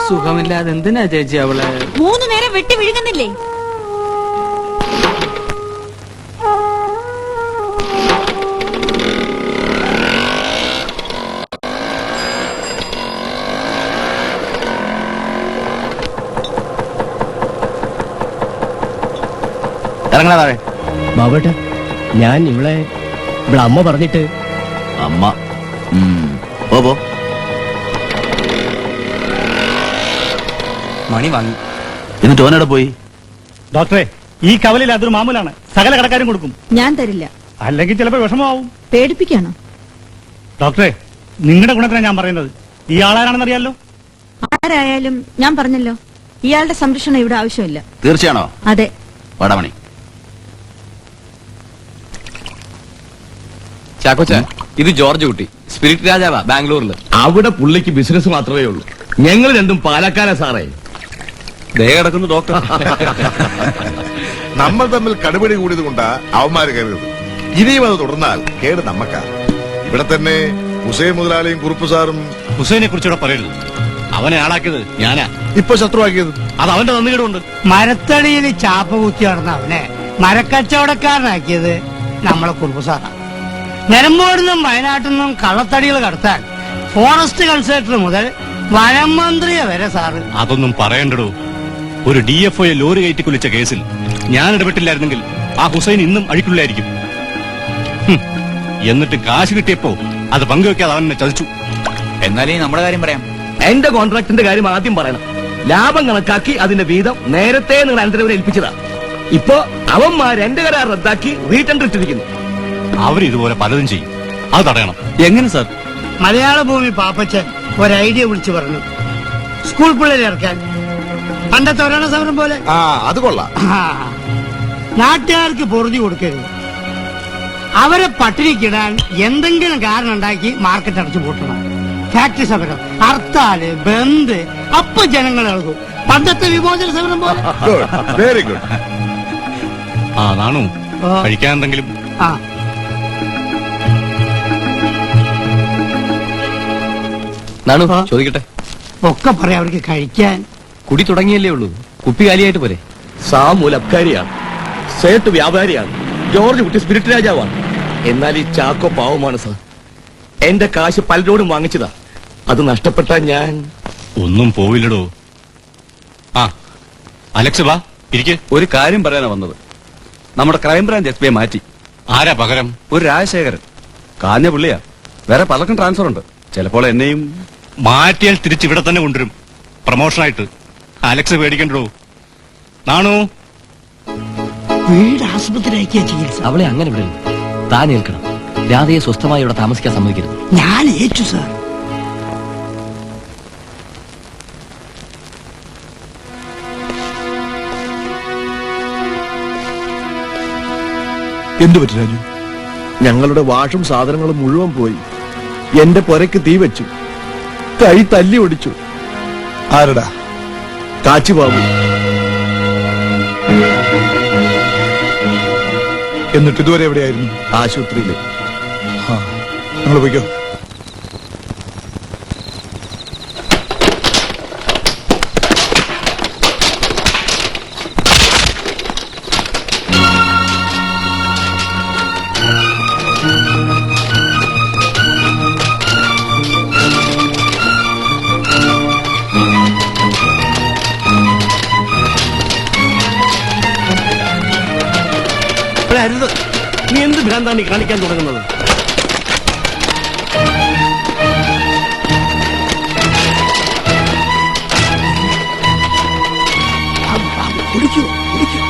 സുഖമില്ലാതെ എന്തിനാ ചേച്ചി അവളെ? 3 നേരം വെട്ടി വിഴുങ്ങുന്നില്ലേ? ഇറങ്ങണ താഴെ. ബാബേട്ട, ഞാൻ ഇവിടെ അമ്മ പറഞ്ഞിട്ട്. അമ്മ പോ. മണി വാങ്ങി. എന്നിട്ട് ഓനോടെ പോയി? ഡോക്ടറെ, ഈ കവലയിൽ അതൊരു മാമൂലാണ്. സകല കടക്കാരും കൊടുക്കും. ഞാൻ തരില്ല. അല്ലെങ്കിൽ ചിലപ്പോൾ വിഷമമാവും. പേടിപ്പിക്കാണോ? ഡോക്ടറെ, നിങ്ങളുടെ ഗുണത്തിനാണ് ഞാൻ പറയുന്നത്. ഈ ആളാരാണെന്ന് അറിയാലോ? ആരായാലും ഞാൻ പറഞ്ഞല്ലോ, ഇയാളുടെ സംരക്ഷണം ഇവിടെ ആവശ്യമില്ല. തീർച്ചയാണോ? അതെ. വടമണി. ചാക്കോച്ച, ഇത് ജോർജ് കുട്ടി, സ്പിരിറ്റ് രാജാവാ ബാംഗ്ലൂരിൽ. അവിടെ പുള്ളിക്ക് ബിസിനസ് മാത്രമേ ഉള്ളൂ. ഞങ്ങൾ രണ്ടും പാലക്കാരാ സാറേ. ദേ കിടക്കുന്നു ഡോക്ടർ. നമ്മൾ തമ്മിൽ കടുപിടി കൂടിയത് കൊണ്ടാ അവന്മാര് കയറിയത്. ഇനിയും അത് തുടർന്നാൽ കേട് നമ്മക്കാ. ഇവിടെ തന്നെ ഹുസൈൻ മുതലാളിയും കുറുപ്പ് സാറും. ഹുസൈനെ കുറിച്ചുകൂടെ പറയരുത്. അവനെ ആളാക്കിയത് ഞാനാ. ഇപ്പൊ ശത്രുവാക്കിയത് അത് അവന്റെ നന്ദികേടുണ്ട്. മരത്തടിയിൽ ചാപ്പ കുത്തി നടന്ന അവനെ മരക്കച്ചവടക്കാരനാക്കിയത് നമ്മളെ കുറുപ്പ് സാറാണ്. നിലമ്പോടുന്നും വയനാട്ടിൽ നിന്നും കള്ളത്തടികൾ കടത്താൻ ഫോറസ്റ്റ് കൺസേർട്ടർ മുതൽ വനം മന്ത്രിയെ വരെ സാറ്. അതൊന്നും പറയണ്ടടോ. ഒരു DFOയെ ലോറി കയറ്റി കുലിച്ച കേസിൽ ഞാൻ ഇടപെട്ടില്ലായിരുന്നെങ്കിൽ ആ ഹുസൈൻ ഇന്നും അഴിക്കുള്ളിലായിരിക്കും. എന്നിട്ട് കാശ് കിട്ടിയപ്പോ അത് പങ്കുവെക്കാതെ അവൻ എന്നെ ചതിച്ചു. എന്നാലേ നമ്മുടെ കാര്യം പറയാം. എന്റെ കോൺട്രാക്ടിന്റെ കാര്യം ആദ്യം പറയണം. ലാഭം കണക്കാക്കി അതിന്റെ വീതം നേരത്തെ നിങ്ങൾ അനന്തരവനെ ഏൽപ്പിച്ചതാ. ഇപ്പൊ അവന്മാർ എന്റെ കരാർ റദ്ദാക്കി റീടെൻഡർ ഇട്ടിരിക്കുന്നു. അവരിതുപോലെ പലതും ചെയ്യും. അത് തടയണം. എങ്ങനെ സാർ? മലയാള ഭൂമി പാപ്പച്ചൻ ഒരു ഐഡിയ വിളിച്ചു പറഞ്ഞു. സ്കൂൾ പിള്ളേരെ ഇറക്കാൻ പണ്ടത്തെ ഒരാണ സമരം പോലെ. ആ അത് കൊള്ളാം. നാട്ടുകാർക്ക് പൊറുതി കൊടുക്കരുത്. അവരെ പട്ടിണിക്കിടാൻ എന്തെങ്കിലും കാരണം ഉണ്ടാക്കി മാർക്കറ്റ് അടച്ചു പൂട്ടണം. ഫാക്ടറി സമരം, ഹർത്താല്, ബന്ദ്, അപ്പൊ ജനങ്ങൾ ഇളകും. പണ്ടത്തെ വിമോചന സമരം പോലെ. Very good. നാണു കഴിക്കാൻ എന്തെങ്കിലും? ആ നാണു ചോദിക്കട്ടെ. ഒക്കെ പറയാം അവർക്ക് കഴിക്കാൻ. കുടി തുടങ്ങിയല്ലേ ഉള്ളൂ, കുപ്പി കാലിയായിട്ട് പോരെ? സാമൂൽ അബ്കാരിയാണ്, സേട്ട് വ്യാപാരിയാണ്, ജോർജ് കുട്ടി സ്പിരിറ്റ് രാജാവാണ്. എന്നാൽ ഈ ചാക്കോ പാവമാണ് സാർ. എന്റെ കാശ് പലരോടും വാങ്ങിച്ചതാ. അത് നഷ്ടപ്പെട്ട ഞാൻ ഒന്നും പോവില്ലടോ. അലക്സ് വാ ഇരിക്കെ. ഒരു കാര്യം പറയാനാ വന്നത്. നമ്മുടെ ക്രൈംബ്രാഞ്ച് എസ് പി മാറ്റി. ആരാ പകരം? ഒരു രാജശേഖരൻ. കാഞ്ഞ പുള്ളിയാ. വേറെ പലർക്കും ട്രാൻസ്ഫർ ഉണ്ട്. ചിലപ്പോൾ എന്നെയും മാറ്റിയാൽ തിരിച്ചിവിടെ തന്നെ കൊണ്ടുവരും, പ്രമോഷനായിട്ട്. അലക്സ് പേടിക്കണ്ടോ. നാണു വീട് ആശുപത്രിയാക്കിയ ചികിത്സ. അവളെ അങ്ങനെ വിടരുത്. താൻ ഏൽക്കണം. രാധയെ സ്വസ്ഥമായി ഇവിടെ താമസിക്കാൻ സമ്മതിക്കരുത്. ഞാൻ ഏറ്റു സാർ. എന്തു പറ്റി രാജു? ഞങ്ങളുടെ വാഷും സാധനങ്ങളും മുഴുവൻ പോയി. എന്റെ പുരയ്ക്ക് തീ വെച്ചു, കൈ തല്ലി ഒടിച്ചു. ആരടാ? കാച്ചിബാബു. എന്നിട്ട് ഇതുവരെ എവിടെയായിരുന്നു? ആശുപത്രിയില്. നിങ്ങൾ പോയിക്കോ. അരുത്. നീ എന്ത് ഭ്രാന്താണ് ഈ കാണിക്കാൻ തുടങ്ങുന്നത്? കുടിക്കൂ കുടിക്കൂ.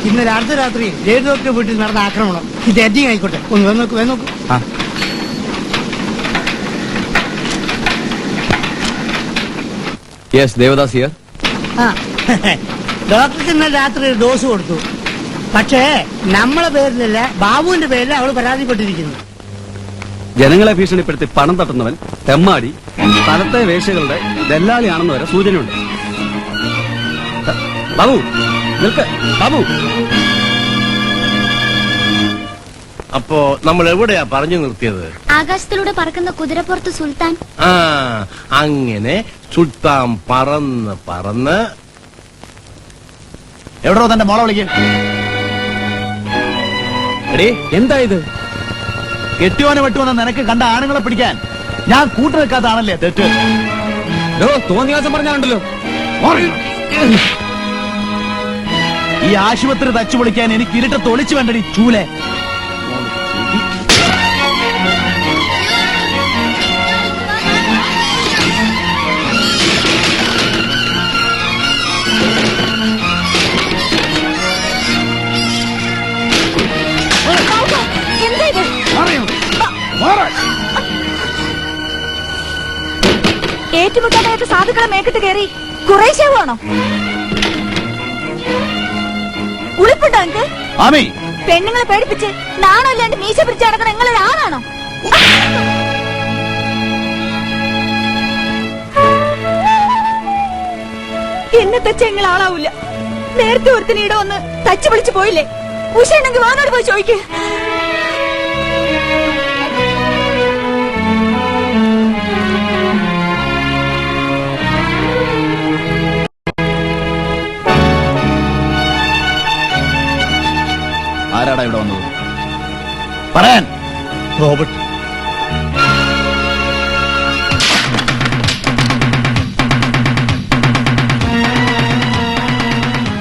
ഇന്നലെ അർദ്ധരാത്രി ജയദോക്ടർ വീട്ടിൽ നടന്ന ആക്രമണം ഇത് എഡിങ് ആയിക്കോട്ടെ. ഒന്ന് നോക്കൂ നോക്കൂ. Yes, Devadas here. ഡോക്ടർക്ക് ഇന്നലെ രാത്രി ഒരു ഡോസ് കൊടുത്തു. പക്ഷേ നമ്മളെ പേരിലല്ല, ബാബുവിന്റെ പേരിൽ അവള് പരാതിപ്പെട്ടിരിക്കുന്നു. ജനങ്ങളെ ഭീഷണിപ്പെടുത്തി പണം തട്ടുന്നവൻ തെമ്മാടി സ്ഥലത്തെ വേശ്യകളുടെ ദല്ലാളിയാണെന്ന് വരെ സൂചനയുണ്ട്. ബാബു നിൽക്ക്. ബാബു, അപ്പോ നമ്മൾ എവിടെയാ പറഞ്ഞു നിർത്തിയത്? ആകാശത്തിലൂടെ പറക്കുന്ന കുതിരപ്പുറത്ത് സുൽത്താൻ. അങ്ങനെ സുൽത്താൻ പറന്ന് പറന്ന് എവിടോ തന്റെ മോളെ വിളിക്കും. എടീ, എന്താ ഇത്? കെട്ടിയോനെ വെട്ടുവന്ന നിനക്ക് കണ്ട ആണുങ്ങളെ പിടിക്കാൻ ഞാൻ കൂട്ടു നിൽക്കാത്താണല്ലേ തെറ്റ്? തോന്നിയാസം പറഞ്ഞാണ്ടല്ലോ. ഈ ആശുപത്രി തച്ചു പൊളിക്കാൻ എനിക്ക് ഇരുട്ടത്ത് ഒളിച്ചു വേണ്ടടി ചൂലെ. ഏറ്റുമുട്ടാനായിട്ട് സാധുക്കളെ മേക്കിട്ട് കയറി കുറേശ്ശേവാണോ? ഉളിപ്പുണ്ടോ എനിക്ക്? പെണ്ണുങ്ങളെ പേടിപ്പിച്ച് നാണല്ലാണ്ട് മീശ പിടിച്ച് നടക്കണ നിങ്ങളൊരാളാണോ? എന്നെ തച്ച നിങ്ങൾ ആളാവൂല. നേരത്തെ ഒരുത്തിനീടെ ഒന്ന് തച്ചു വിളിച്ചു പോയില്ലേ? ഉഷയുണ്ടെങ്കിൽ വാനോട് പോയി ചോദിക്ക്. ആരാടാ ഇവിടെ വന്നത്? പറയാൻ. റോബർട്ട്.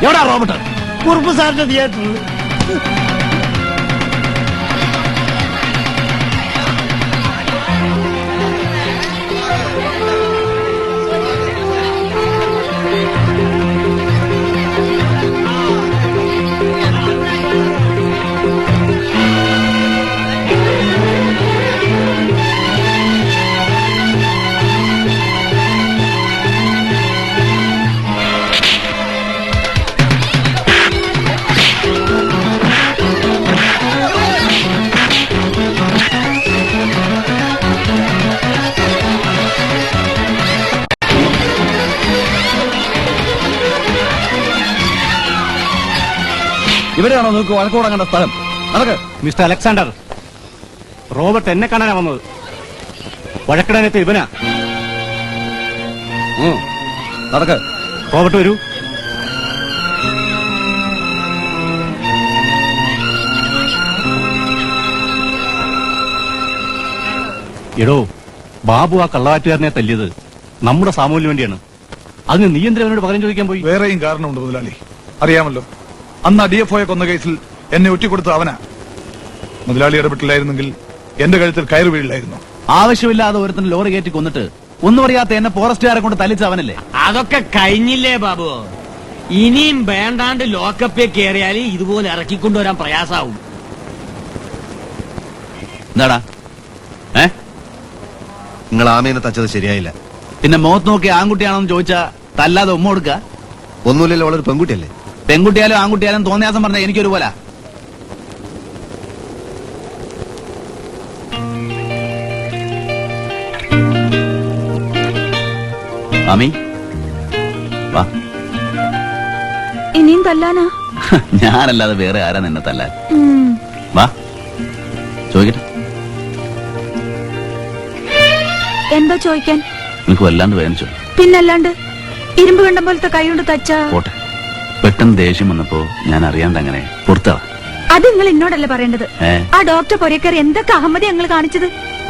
എവിടാ റോബർട്ട്? കുറുപ്പ് സാറിന്റെ തിയേറ്ററിൽ. ഇവിടെയാണോ നിങ്ങൾക്ക് വഴക്കുടങ്ങേണ്ട സ്ഥലം? നടക്ക്. മിസ്റ്റർ അലക്സാണ്ടർ, റോബർട്ട് എന്നെ കാണാനാ വന്നത്. വഴക്കിടാനത്തെ ഇവനാ. നടക്ക്. റോബർട്ട് വരൂ. എടോ, ബാബു ആ കള്ളവാറ്റുകാരനെ തല്ലിയത് നമ്മുടെ സാമൂഹ്യന് വേണ്ടിയാണ്. അതിന് നീ എന്തിനാ അവനോട് പകരം ചോദിക്കാൻ പോയി? വേറെയും കാരണമുണ്ട് മുതലാളി, അറിയാമല്ലോ. അന്ന് DFO കൊന്ന കേസിൽ എന്നെ ഒറ്റിക്കൊടുത്ത അവനാ. മുതലാളി ഇടപെട്ടില്ലായിരുന്നെങ്കിൽ എന്റെ കഴുത്തിൽ കയറ് വീഴില്ലായിരുന്നു. ആവശ്യമില്ലാതെ ഒരുത്തൻ ലോറി കയറ്റി കൊന്നിട്ട് ഒന്നും അറിയാത്ത എന്നെ ഫോറസ്റ്റുകാരെ കൊണ്ട് തല്ലിച്ച അവനല്ലേ? അതൊക്കെ കഴിഞ്ഞില്ലേ ബാബു? ഇനിയും വേണ്ടാണ്ട് ലോക്കപ്പിൽ കയറിയാൽ ഇതുപോലെ ഇറക്കിക്കൊണ്ടുവരാൻ പ്രയാസാവും. എന്താടാ? നിങ്ങൾ ആമേനെ തച്ചത് ശരിയായില്ല. പിന്നെ മുഖത്ത് നോക്കി ആൺകുട്ടിയാണെന്ന് ചോദിച്ചാ തല്ലാതെ ഉമ്മ കൊടുക്കുക? ഒന്നുമില്ലല്ലോ, അവളൊരു പെൺകുട്ടിയല്ലേ. പെൺകുട്ടിയാലും ആൺകുട്ടിയാലും തോന്നിയാസം പറഞ്ഞ എനിക്കൊരു പോലെ. മാമി വാ. ഇനിയും തല്ലാനാ? ഞാനല്ലാതെ വേറെ ആരാ നിന്നെ തല്ലാൻ? വാ ചോദിക്കട്ടെ. എന്താ ചോദിക്കാൻ? നിനക്ക് വല്ലാണ്ട് വേദനിച്ചോ? പിന്നല്ലാണ്ട്. ഇരുമ്പ് കണ്ടം പോലത്തെ കൈ കൊണ്ട് തച്ചാ. പോട്ടെ, പെട്ടെന്ന് ദേഷ്യം വന്നപ്പോ ഞാൻ അറിയാണ്ട് അങ്ങനെ പുറത്താ. അത് നിങ്ങൾ എന്നോടല്ലേ പറയേണ്ടത്. ആ ഡോക്ടർ പൊരേക്കറി എന്തൊക്കെ അഹമ്മതി ഞങ്ങൾ കാണിച്ചത്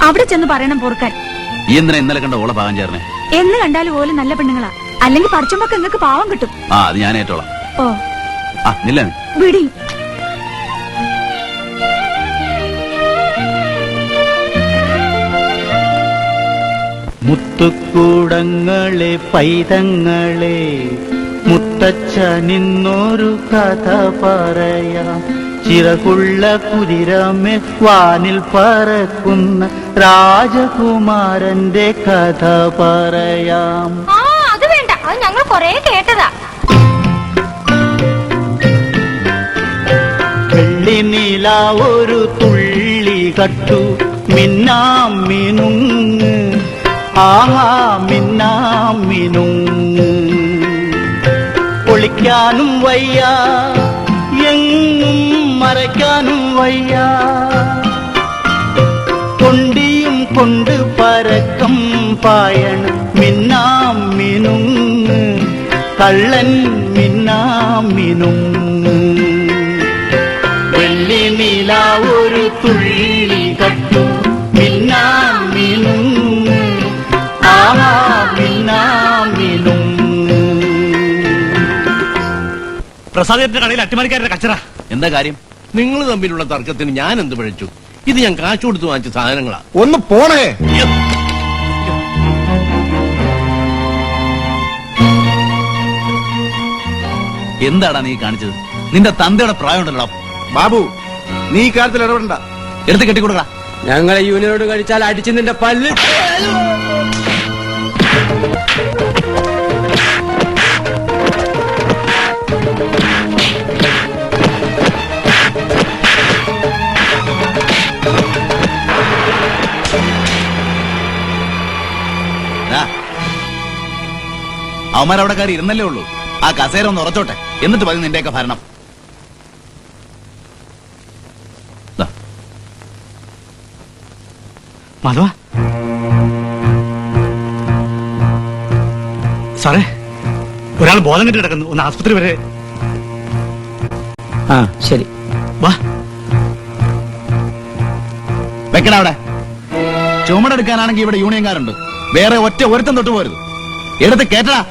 അവിടെ ചെന്ന് പറയണം പൊറുക്കാൻ. ഈ എന്തിനാ ഇന്നലെ കണ്ട ഓളെ പാകം ചേർന്നേ? എന്ന് കണ്ടാലും പോലും നല്ല പെണ്ണുങ്ങളാ. അല്ലെങ്കിൽ പറിച്ചുമ്പൊക്കെ നിങ്ങൾക്ക് പാവം കിട്ടും. അത് ഞാൻ ഏറ്റോളാം. ഓ നില്ല വിടി. മുത്തുക്കൂടങ്ങളെ പൈതങ്ങളെ മുത്തച്ഛ നിന്നൊരു കഥ പറയാം. ചിറകുള്ള കുതിരമേ വാനിൽ പറക്കുന്ന രാജകുമാരന്റെ കഥ പറയാം. അത് വേണ്ട, അത് ഞങ്ങൾ കൊറേ കേട്ടതാ. വെള്ളിനില ഒരു തുള്ളി കട്ടു മിന്നാം മിനുങ്ങ്, ആഹാ മിന്നാം മിനുങ്ങ്. ഒളിക്കാനും വയ്യ, എങ്ങും മറയ്ക്കാനും വയ്യ. കൊണ്ടിയും കൊണ്ട് പരക്കം പായണം മിന്നാം മിനുങ്ങ്, കള്ളൻ മിന്നാം മിനുങ്ങ്. വെള്ളി നില ഒരു തുള്ളി കട്ടു മിന്നാം മിനുങ്ങ്, ആഹാ മിന്നാം മിനുങ്ങ്. പ്രസാദത്തിന്റെ കടയിൽ അട്ടിമറിക്കാരുടെ കച്ചറ. എന്താ കാര്യം? നിങ്ങൾ തമ്മിലുള്ള തർക്കത്തിന് ഞാൻ എന്ത് പഴിച്ചു? ഇത് ഞാൻ കാശ് കൊടുത്ത് വാങ്ങിച്ച സാധനങ്ങളാ. ഒന്ന് പോണേ. എന്താടാ നീ കാണിച്ചത്? നിന്റെ തന്തയുടെ പ്രായമുണ്ടല്ലോ. ബാബു, നീ ഈ കാര്യത്തിൽ ഇടപെടണ്ട. എടുത്ത് കെട്ടിക്കൊടുക്കടാ. ഞങ്ങളെ യൂണിയനോട് കഴിച്ചാൽ അടിച്ച് നിന്റെ പല്ല്. അവന്മാരവിടെ കയറി ഇരുന്നല്ലേ ഉള്ളൂ. ആ കസേര ഒന്ന് ഉറച്ചോട്ടെ, എന്നിട്ട് മതി നിന്റെയൊക്കെ ഭരണം. മാധവ സാറേ, ഒരാൾ ബോധം കെട്ടി കിടക്കുന്നു. ഒന്ന് ആസ്പത്രി വരെ. ശരി വാ. വെക്കണ അവിടെ. ചുമടെടുക്കാനാണെങ്കിൽ ഇവിടെ യൂണിയൻകാരുണ്ട്. വേറെ ഒറ്റ ഒരുത്തം തൊട്ടു പോരുത്. എടുത്ത് കേട്ടടാ.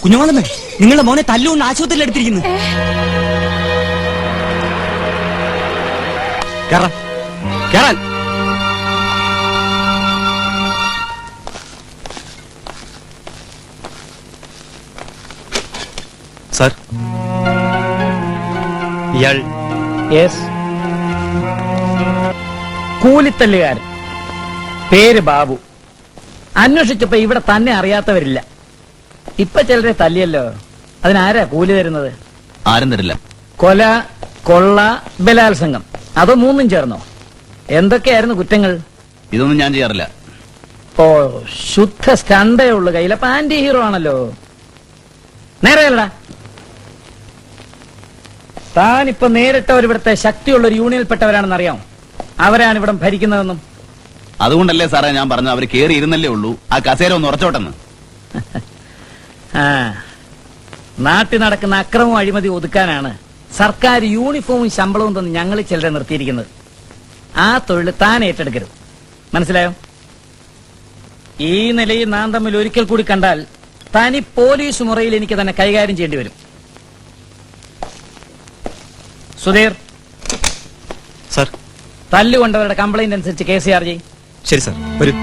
കുഞ്ഞുമാതമ്മേ, നിങ്ങളുടെ മോനെ തല്ലുകൊണ്ട് ആശുപത്രിയിൽ എടുത്തിരിക്കുന്നു. കേറാൻ കേറാൻ. സാർ, ഇയാൾ കൂലിത്തല്ലുകാരൻ, പേര് ബാബു. അന്വേഷിച്ചപ്പോ ഇവിടെ തന്നെ അറിയാത്തവരില്ല. ഇപ്പൊ ചിലരെ തല്ലിയല്ലോ, അതിനാരാ കൂലി തരുന്നത്? ആരും തരില്ല. കൊല, കൊള്ള, ബലാത്സംഗം, അതോ മൂന്നും ചേർന്നോ? എന്തൊക്കെയായിരുന്നു കുറ്റങ്ങൾ? ഇതൊന്നും ഞാൻ ചെയ്യാറില്ല. ഓ, ശുദ്ധ സ്റ്റണ്ടേ ഉള്ളു കയ്യില. ആന്റി ഹീറോ ആണല്ലോ. നേരെയല്ലടാ, താനിപ്പോ നേരിട്ടവർ ഇവിടുത്തെ ശക്തിയുള്ള ഒരു യൂണിയനിൽപ്പെട്ടവരാണെന്ന് അറിയാം. അവരാണ് ഇവിടെ ഭരിക്കുന്നതെന്നും. അതുകൊണ്ടല്ലേ സാറേ ഞാൻ പറഞ്ഞു അവർ കേറി ഇരുന്നല്ലേ ഉള്ളൂ, ആ കസേര ഒന്ന് ഉറച്ചോട്ടെന്ന്. ആ, നാട്ടിൽ നടക്കുന്ന അക്രമവും അഴിമതി ഒതുക്കാനാണ് സർക്കാർ യൂണിഫോമും ശമ്പളവും തന്ന് ഞങ്ങൾ ചിലരെ നിർത്തിയിരിക്കുന്നത്. ആ തൊഴിൽ താൻ ഏറ്റെടുക്കരുത്, മനസ്സിലായോ? ഈ നിലയിൽ നാം തമ്മിൽ ഒരിക്കൽ കൂടി കണ്ടാൽ തനി പോലീസ് മുറയിൽ എനിക്ക് തന്നെ കൈകാര്യം ചെയ്യേണ്ടി വരും. സുധീർ, സാർ. തല്ലുകൊണ്ടവരുടെ കംപ്ലൈന്റ് അനുസരിച്ച് കേസ് ചാർജ് ചെയ്യും. ശരി സാർ, വരൂ.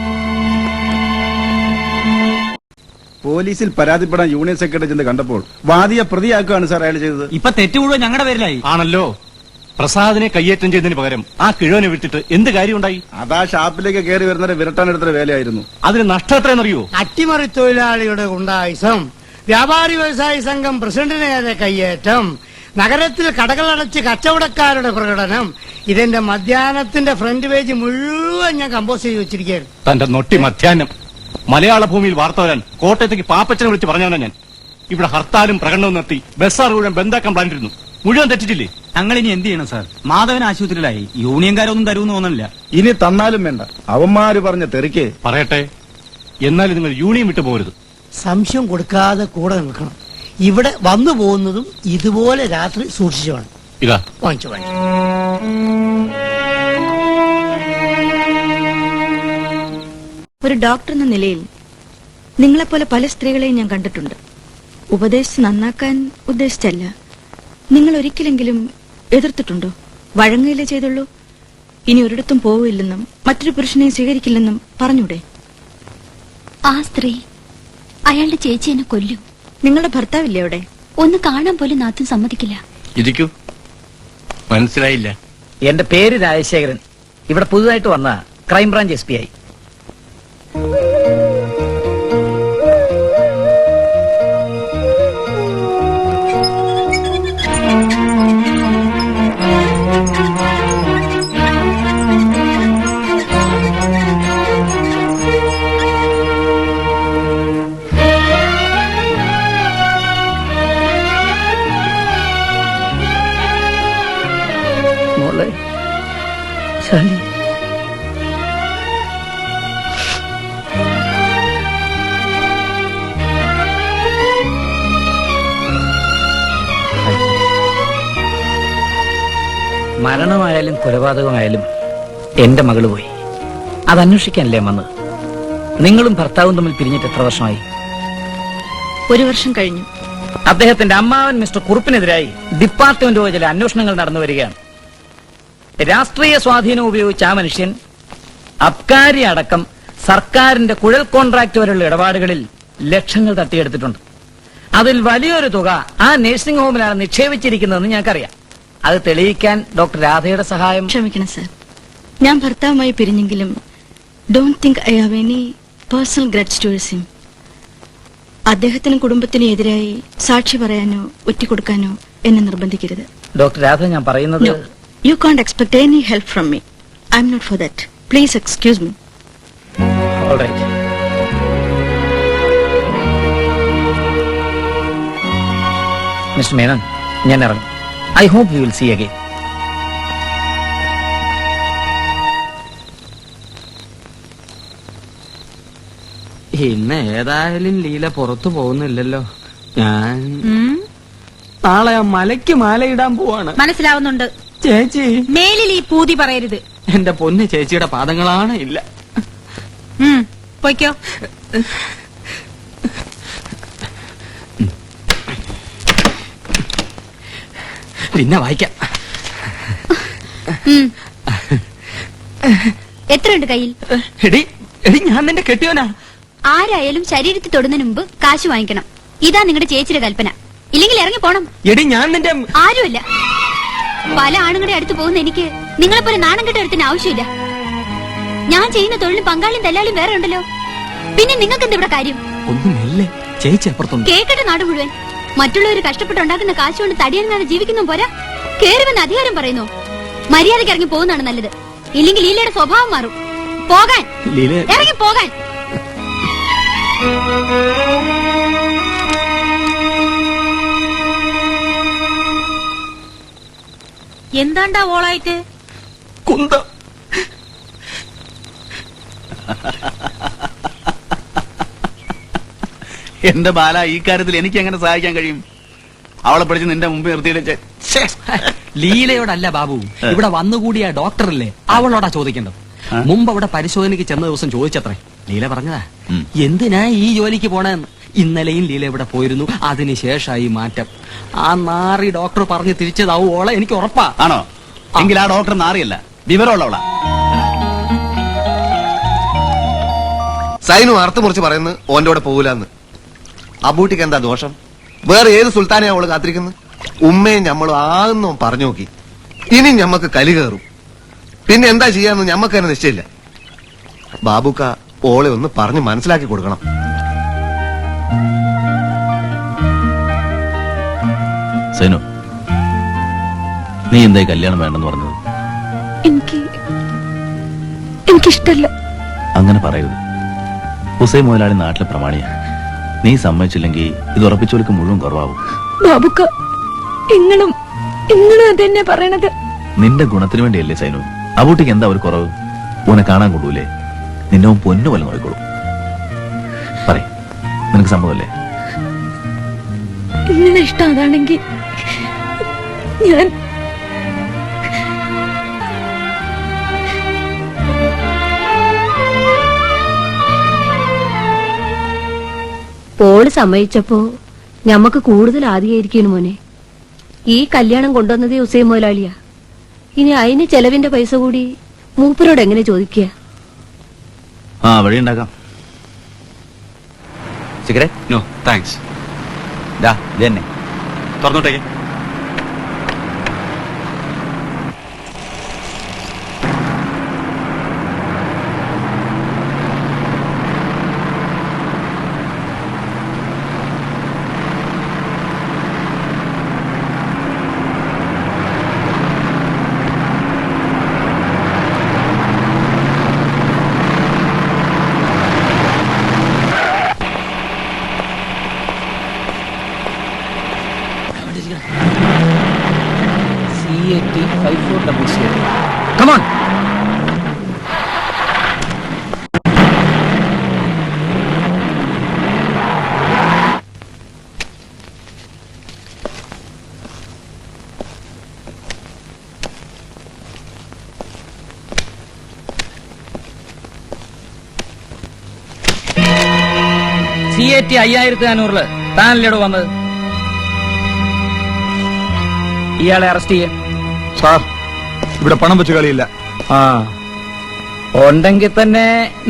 പോലീസിൽ പരാതിപ്പെടാൻ യൂണിയൻ സെക്രട്ടറി ചെന്ന് കണ്ടപ്പോൾ വാദിയെ പ്രതിയാക്കുകയാണ് സാർ അയാൾ ചെയ്തത്. ഇപ്പൊ തെറ്റ് മുഴുവൻ ഞങ്ങളുടെ പേരിലായി. ആണല്ലോ. പ്രസാദിനെ കയ്യേറ്റം ചെയ്തതിന് പകരം ആ കിഴവനെ വിട്ടിട്ട് എന്ത് കാര്യമുണ്ടായി? അതാ ഷാപ്പിലേക്ക് കയറി വരുന്നവരെ വിരട്ടാനെടുത്ത വേലയായിരുന്നു. അതിന് നഷ്ടം എത്രയെന്നറിയോ? അട്ടിമറി തൊഴിലാളിയുടെ ഗുണ്ടായുസം, വ്യാപാരി വ്യവസായി സംഘം പ്രസിഡന്റിന് നേരെ കയ്യേറ്റം, നഗരത്തിൽ കടകളടച്ച് കച്ചവടക്കാരുടെ പ്രകടനം. ഇതിന്റെ മധ്യാഹ്നത്തിന്റെ ഫ്രണ്ട് പേജ് മുഴുവൻ ഞാൻ കമ്പോസ് ചെയ്ത് വെച്ചിരിക്കുകയാണ്. തന്റെ നൊട്ടി മധ്യാഹ്നം മലയാള ഭൂമിയിൽ വാർത്ത വരാൻ കോട്ടയത്തേക്ക് പാപ്പച്ചനെ വിളിച്ച് പറഞ്ഞവനാ ഞാൻ. ഇവിടെ ഹർത്താലും പ്രകടനവും നിർത്തി ബസ്സാർ മുഴുവൻ ബന്ധാക്കാൻ പ്ലാനിട്ടിരുന്നു. മുഴുവൻ തെറ്റിച്ചില്ലേ? ഞങ്ങൾ ഇനി എന്ത് ചെയ്യണം സാർ? മാധവൻ ആശുപത്രിയിലായി. യൂണിയൻകാരൊന്നും തരുമെന്ന് തോന്നുന്നില്ല. ഇനി തന്നാലും വേണ്ട, അവന്മാര് പറഞ്ഞ തെറിക്ക്. പറയട്ടെ, എന്നാലും നിങ്ങൾ യൂണിയൻ വിട്ടു പോകരുത്. സംശയം കൊടുക്കാതെ കൂടെ നിൽക്കണം. ഇവിടെ വന്നു പോകുന്നതും ഇതുപോലെ രാത്രി സൂക്ഷിച്ചു വേണം. ഇതാ വാങ്ങിച്ചു വാങ്ങിച്ചു. ഒരു ഡോക്ടർ എന്ന നിലയിൽ നിങ്ങളെപ്പോലെ പല സ്ത്രീകളെയും ഞാൻ കണ്ടിട്ടുണ്ട്. ഉപദേശിച്ച് നന്നാക്കാൻ ഉദ്ദേശിച്ചല്ല. നിങ്ങൾ ഒരിക്കലെങ്കിലും എതിർത്തിട്ടുണ്ടോ? വഴങ്ങുകയില്ലേ ചെയ്തുള്ളൂ. ഇനി ഒരിടത്തും പോവില്ലെന്നും മറ്റൊരു പുരുഷനെ സ്വീകരിക്കില്ലെന്നും പറഞ്ഞൂടെ? ആ സ്ത്രീ അയാളുടെ ചേച്ചി എന്നെ കൊല്ലും. നിങ്ങളുടെ ഭർത്താവില്ലേ അവിടെ? ഒന്ന് കാണാൻ പോലും നാത്തും സമ്മതിക്കില്ല. ഇരിക്കൂ. മനസ്സിലായില്ല. എന്റെ പേര് രാജശേഖരൻ. ഇവിടെ പുതുതായിട്ട് വന്ന ക്രൈംബ്രാഞ്ച് SP ആയി. മോളെ ശാലി, മരണമായാലും കൊലപാതകമായാലും എന്റെ മകള് പോയി. അതന്വേഷിക്കാനല്ലേ വന്നത്? നിങ്ങളും ഭർത്താവും തമ്മിൽ പിരിഞ്ഞിട്ട് എത്ര വർഷമായി? 1 വർഷം കഴിഞ്ഞു. അദ്ദേഹത്തിന്റെ അമ്മാവൻ മിസ്റ്റർ കുറുപ്പിനെതിരായി ഡിപ്പാർട്ട്മെന്റ് ചില അന്വേഷണങ്ങൾ നടന്നു വരികയാണ്. രാഷ്ട്രീയ സ്വാധീനം ഉപയോഗിച്ച ആ മനുഷ്യൻ അബ്കാരി അടക്കം സർക്കാരിന്റെ കുഴൽ കോൺട്രാക്ട് വരെയുള്ള ഇടപാടുകളിൽ ലക്ഷങ്ങൾ തട്ടിയെടുത്തിട്ടുണ്ട്. അതിൽ വലിയൊരു തുക ആ നഴ്സിംഗ് ഹോമിലാണ് നിക്ഷേപിച്ചിരിക്കുന്നതെന്ന് ഞങ്ങൾക്കറിയാം. അത് തെളിയിക്കാൻ ഡോക്ടർ രാധയുടെ സഹായം. ക്ഷമിക്കണം സർ, ഞാൻ ഭർത്താവുമായി പിരിഞ്ഞെങ്കിലും don't think I have any personal grudge towards him. അദ്ദേഹത്തിനും കുടുംബത്തിനും എതിരായി സാക്ഷി പറയാനോ ഒറ്റിക്കൊടുക്കാനോ എന്നെ നിർബന്ധിക്കരുത്. ഡോക്ടർ രാധ, ഞാൻ പറയുന്നത് you can't expect any help from me. I'm not for that. Please excuse me. All right. Mister Menon, ഞാൻ ഇറങ്ങും. I hope you will see again. ഇന്ന് ഏതായാലും ലീല പുറത്തു പോകുന്നില്ലല്ലോ. ഞാൻ നാളെ ആ മലയ്ക്ക് മാലയിടാൻ പോവാണ്. മനസ്സിലാവുന്നുണ്ട് ചേച്ചി. മേലിൽ ഈ പൂതി പറയരുത്. എന്റെ പൊന്ന് ചേച്ചിയുടെ പാദങ്ങളാണ് ഇല്ല. പൊയ്ക്കോ. പിന്നെ വായിക്കാം. എത്രയുണ്ട് കയ്യിൽ? എടി എടി ഞാൻ നിന്റെ കെട്ടിയോനാ. ആരായാലും ശരീരത്തിൽ തൊടുന്നതിന് മുമ്പ് കാശ് വാങ്ങിക്കണം. ഇതാ നിങ്ങളുടെ ചേച്ചിയുടെ കൽപ്പന. ഇല്ലെങ്കിൽ ഇറങ്ങി പോണം. എടി ഞാൻ നിന്റെ ആരുമില്ല. പല ആണുങ്ങളുടെ അടുത്ത് പോകുന്ന എനിക്ക് നിങ്ങളെപ്പോലെ നാണം കെട്ട ഒരുത്തിന് ആവശ്യമില്ല. ഞാൻ ചെയ്യുന്ന തൊഴിലും പങ്കാളിയും തല്ലാളിയും വേറെ ഉണ്ടല്ലോ. പിന്നെ നിങ്ങൾക്ക് എന്താ ഇവിടെ കാര്യം? ഒന്നുമില്ലേ ചേച്ചി അപ്പുറത്തുണ്ട്. കേക്കട്ടെ നാട് മുഴുവൻ. മറ്റുള്ളവർ കഷ്ടപ്പെട്ടുണ്ടാക്കുന്ന കാശ് കൊണ്ട് തടിയനാണ് ജീവിക്കുന്നു പോരാ, കേറുവെന്ന് അധികാരം പറയുന്നു. മര്യാദയ്ക്ക് ഇറങ്ങി പോകുന്നതാണ് നല്ലത്. ഇല്ലെങ്കിൽ ലീലയുടെ സ്വഭാവം മാറും. പോകാൻ, ഇറങ്ങി പോകാൻ. എന്താണ്ടാ ഓളായിട്ട്? കുന്തം. എന്റെ ബാല, ഈ കാര്യത്തിൽ എനിക്ക് എങ്ങനെ സഹായിക്കാൻ കഴിയും? അവളെ പിടിച്ച് നിന്റെ മുമ്പ് നിർത്തിയിട്ട് ലീലയോടല്ല ബാബു, ഇവിടെ വന്നുകൂടിയ ഡോക്ടറല്ലേ അവളോടാ ചോദിക്കേണ്ടത്. മുമ്പ് അവിടെ പരിശോധനയ്ക്ക് ചെന്ന ദിവസം ചോദിച്ചത്രേ. ലീല പറഞ്ഞതാ എന്തിനാ ഈ ജോലിക്ക് പോണെന്ന്. ഇന്നലെയും ലീല ഇവിടെ പോയിരുന്നു. അതിനുശേഷമായി മാറ്റം. ആ നാറി ഡോക്ടർ പറഞ്ഞ് തിരിച്ചതാവും ഓളെ, എനിക്ക് ഉറപ്പാ. ആണോ? എങ്കിൽ ആ ഡോക്ടർ നാറിയല്ല, വിവരമുള്ളവളാ. സൈനു അർത്ഥം മുറിച്ച് പറയുന്നു ഓന്റെ കൂടെ പോകൂലെന്ന്. അബൂട്ടിക്ക് എന്താ ദോഷം? വേറെ ഏത് സുൽത്താനെയാ അവള് കാത്തിരിക്കുന്നത്? ഉമ്മയും ഞമ്മളും ആകുന്നോ പറഞ്ഞു നോക്കി. ഇനി ഞമ്മക്ക് കലി കയറും. പിന്നെ എന്താ ചെയ്യാന്ന് ഞമ്മക്ക് തന്നെ നിശ്ചയില്ല. ബാബുക്ക ഓളെ ഒന്ന് പറഞ്ഞ് മനസ്സിലാക്കി കൊടുക്കണം. സൈനു, നീ എന്തായി കല്യാണം വേണ്ടെന്ന് പറഞ്ഞത്? എനിക്കിഷ്ടല്ല. അങ്ങനെ പറയരുത്. ഹുസൈൻ മുതലാളി നാട്ടിലെ പ്രമാണിയാ. നീ സമ്മതിച്ചില്ലെങ്കിൽ ഇത് ഉറപ്പിച്ചോലിക്ക് മുഴുവൻ കുറവാകും. ബാബുക്ക, ഇങ്ങളും അതെന്നെ പറയണത്. നിന്റെ ഗുണത്തിന് വേണ്ടിയല്ലേ സൈനു. അബൂട്ടിക്ക് എന്താ ഒരു കുറവ്? ഓനെ കാണാൻ കൊള്ളൂലേ? നിന്നെ പൊന്നു പോലെ നോക്കിക്കോളൂ. പറ, നിനക്ക് സമ്മതമല്ലേ? നിങ്ങളെ ഇഷ്ടം അതാണെങ്കിൽ ഞാൻ പോള് സമ്മതിച്ചപ്പോ ഞമ്മക്ക് കൂടുതൽ ആദ്യമായിരിക്കും മോനെ. ഈ കല്യാണം കൊണ്ടുവന്നത് ഹുസൈൻ മുതലാളിയാ. ഇനി അതിന് ചെലവിന്റെ പൈസ കൂടി മൂപ്പരോട് എങ്ങനെ ചോദിക്കുക? ആ, വഴി ഉണ്ടാക്കാം. സിഗരറ്റ്? No thanks. ഇതന്നെ തുറന്നോട്ടേക്ക്. Come on. CAT 5400 താനല്ലേടോ വന്നത്? ഇയാളെ അറസ്റ്റ് ചെയ്യാൻ. സാർ, ഇവിടെ പണം വെച്ച് കളിയില്ല. ആ, ഉണ്ടെങ്കിൽ തന്നെ